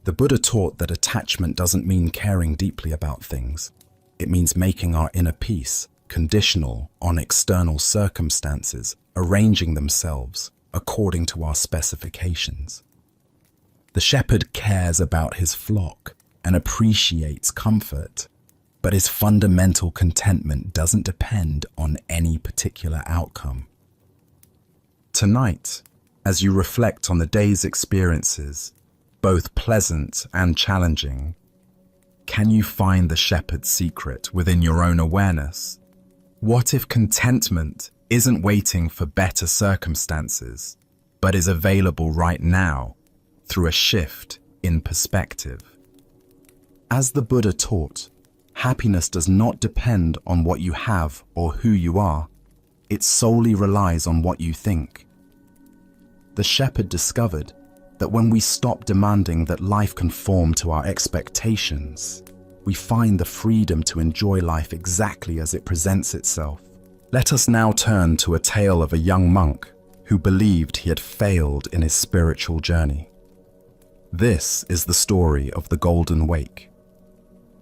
The Buddha taught that attachment doesn't mean caring deeply about things. It means making our inner peace conditional on external circumstances, arranging themselves according to our specifications. The shepherd cares about his flock and appreciates comfort, but his fundamental contentment doesn't depend on any particular outcome. Tonight, as you reflect on the day's experiences, both pleasant and challenging, can you find the shepherd's secret within your own awareness? What if contentment isn't waiting for better circumstances, but is available right now through a shift in perspective? As the Buddha taught, happiness does not depend on what you have or who you are. It solely relies on what you think. The shepherd discovered that when we stop demanding that life conform to our expectations, we find the freedom to enjoy life exactly as it presents itself. Let us now turn to a tale of a young monk who believed he had failed in his spiritual journey. This is the story of the Golden Wake.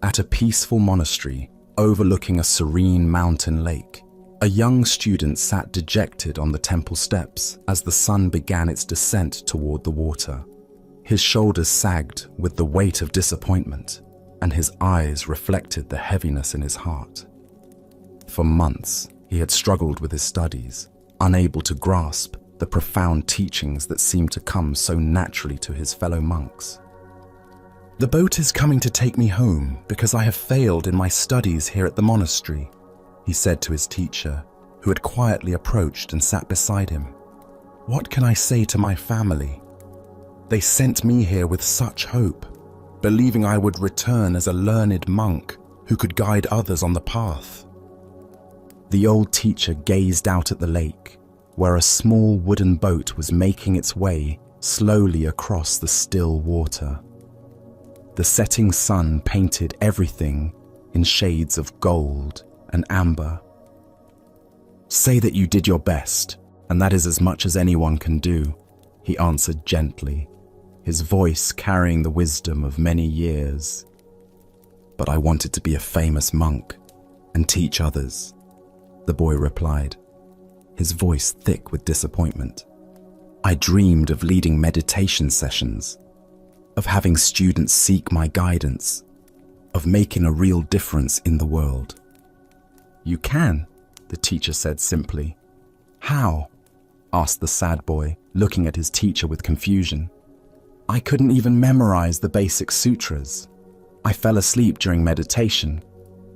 At a peaceful monastery overlooking a serene mountain lake, a young student sat dejected on the temple steps as the sun began its descent toward the water. His shoulders sagged with the weight of disappointment, and his eyes reflected the heaviness in his heart. For months, he had struggled with his studies, unable to grasp the profound teachings that seemed to come so naturally to his fellow monks. "The boat is coming to take me home because I have failed in my studies here at the monastery," he said to his teacher, who had quietly approached and sat beside him. "What can I say to my family? They sent me here with such hope, believing I would return as a learned monk who could guide others on the path." The old teacher gazed out at the lake, where a small wooden boat was making its way slowly across the still water. The setting sun painted everything in shades of gold and amber. "Say that you did your best, and that is as much as anyone can do," he answered gently, his voice carrying the wisdom of many years. "But I wanted to be a famous monk and teach others," the boy replied, his voice thick with disappointment. "I dreamed of leading meditation sessions, of having students seek my guidance, of making a real difference in the world." "You can," the teacher said simply. "How?" asked the sad boy, looking at his teacher with confusion. "I couldn't even memorize the basic sutras." I fell asleep during meditation.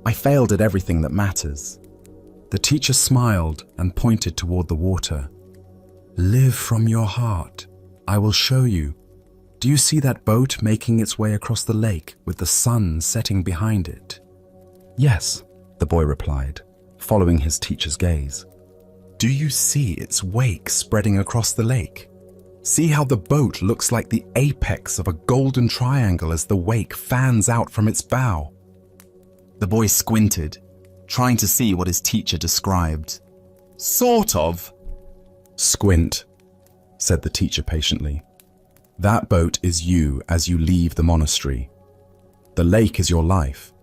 I failed at everything that matters." The teacher smiled and pointed toward the water. "Live from your heart. I will show you. Do you see that boat making its way across the lake with the sun setting behind it?" "Yes," the boy replied, following his teacher's gaze. "Do you see its wake spreading across the lake? See how the boat looks like the apex of a golden triangle as the wake fans out from its bow?" The boy squinted, trying to see what his teacher described. "Sort of." "Squint," said the teacher patiently. "That boat is you as you leave the monastery. The lake is your life.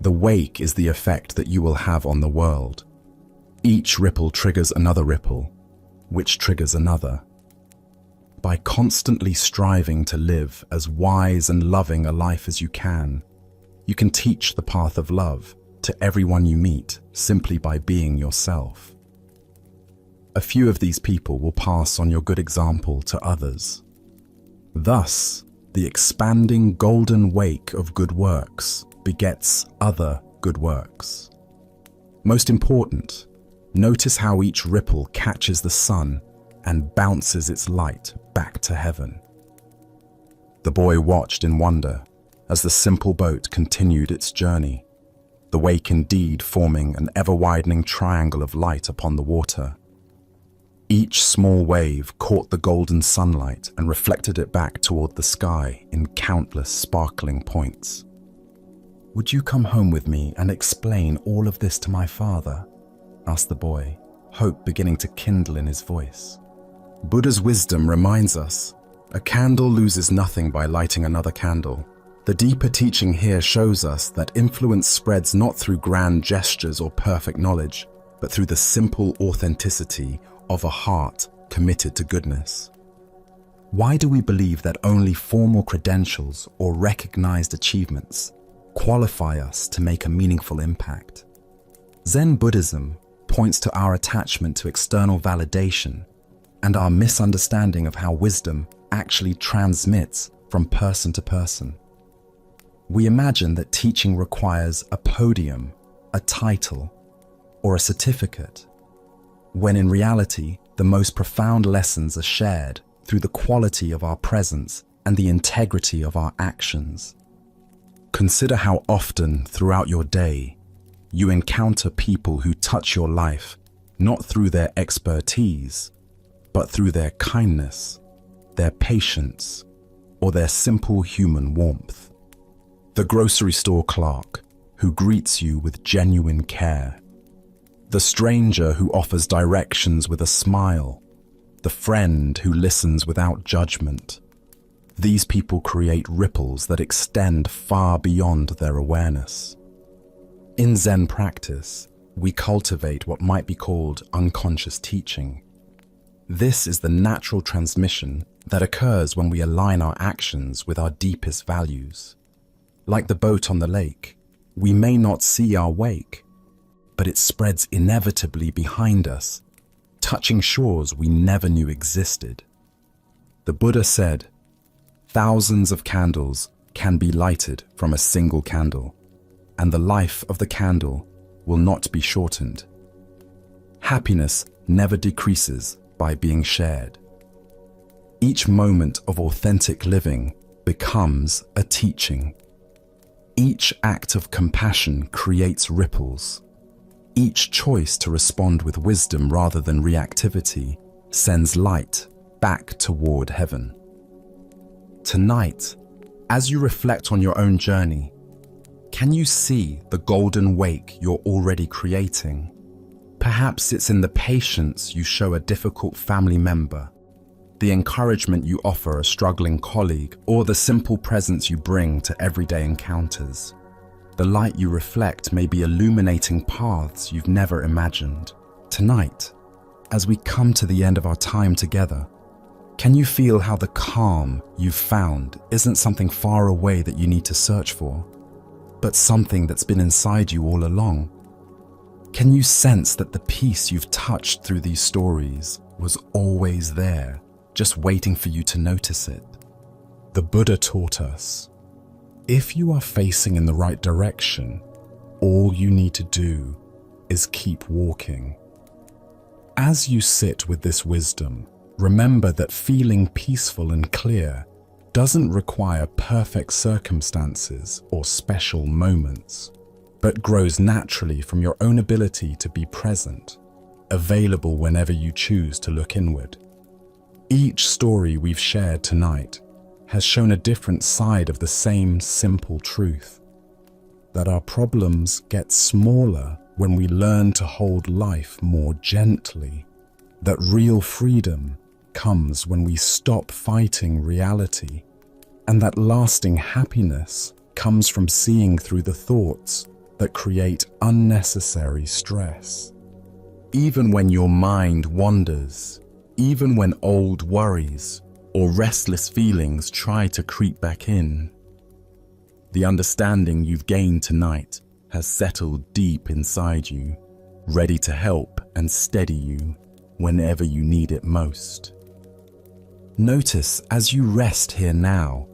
The wake is the effect that you will have on the world. Each ripple triggers another ripple, which triggers another. By constantly striving to live as wise and loving a life as you can teach the path of love to everyone you meet simply by being yourself. A few of these people will pass on your good example to others. Thus, the expanding golden wake of good works begets other good works. Most important, notice how each ripple catches the sun and bounces its light back to heaven." The boy watched in wonder as the simple boat continued its journey, the wake indeed forming an ever-widening triangle of light upon the water. Each small wave caught the golden sunlight and reflected it back toward the sky in countless sparkling points. "Would you come home with me and explain all of this to my father?" asked the boy, hope beginning to kindle in his voice. Buddha's wisdom reminds us, a candle loses nothing by lighting another candle. The deeper teaching here shows us that influence spreads not through grand gestures or perfect knowledge, but through the simple authenticity of a heart committed to goodness. Why do we believe that only formal credentials or recognized achievements qualify us to make a meaningful impact? Zen Buddhism points to our attachment to external validation and our misunderstanding of how wisdom actually transmits from person to person. We imagine that teaching requires a podium, a title, or a certificate, when in reality, the most profound lessons are shared through the quality of our presence and the integrity of our actions. Consider how often throughout your day you encounter people who touch your life not through their expertise, but through their kindness, their patience, or their simple human warmth. The grocery store clerk who greets you with genuine care, the stranger who offers directions with a smile, the friend who listens without judgment. These people create ripples that extend far beyond their awareness. In Zen practice, we cultivate what might be called unconscious teaching. This is the natural transmission that occurs when we align our actions with our deepest values. Like the boat on the lake, we may not see our wake, but it spreads inevitably behind us, touching shores we never knew existed. The Buddha said, "Thousands of candles can be lighted from a single candle, and the life of the candle will not be shortened." Happiness never decreases by being shared. Each moment of authentic living becomes a teaching. Each act of compassion creates ripples. Each choice to respond with wisdom rather than reactivity sends light back toward heaven. Tonight, as you reflect on your own journey, can you see the golden wake you're already creating? Perhaps it's in the patience you show a difficult family member, the encouragement you offer a struggling colleague, or the simple presence you bring to everyday encounters. The light you reflect may be illuminating paths you've never imagined. Tonight, as we come to the end of our time together, can you feel how the calm you've found isn't something far away that you need to search for, but something that's been inside you all along? Can you sense that the peace you've touched through these stories was always there, just waiting for you to notice it? The Buddha taught us, If you are facing in the right direction, all you need to do is keep walking. As you sit with this wisdom, remember that feeling peaceful and clear doesn't require perfect circumstances or special moments, but grows naturally from your own ability to be present, available whenever you choose to look inward. Each story we've shared tonight has shown a different side of the same simple truth, that our problems get smaller when we learn to hold life more gently, that real freedom comes when we stop fighting reality, and that lasting happiness comes from seeing through the thoughts that create unnecessary stress. Even when your mind wanders, even when old worries or restless feelings try to creep back in, the understanding you've gained tonight has settled deep inside you, ready to help and steady you whenever you need it most. Notice as you rest here now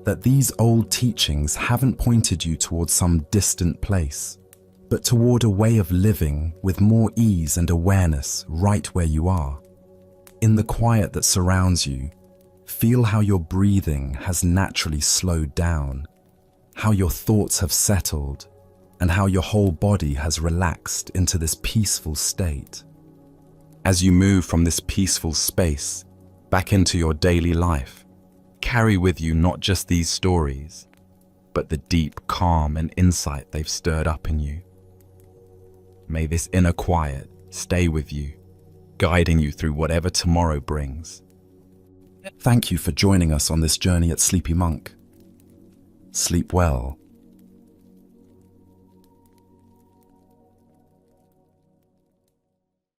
that these old teachings haven't pointed you towards some distant place, but toward a way of living with more ease and awareness right where you are. In the quiet that surrounds you, feel how your breathing has naturally slowed down, how your thoughts have settled, and how your whole body has relaxed into this peaceful state. As you move from this peaceful space back into your daily life, carry with you not just these stories, but the deep calm and insight they've stirred up in you. May this inner quiet stay with you, guiding you through whatever tomorrow brings. Thank you for joining us on this journey at Sleepy Monk. Sleep well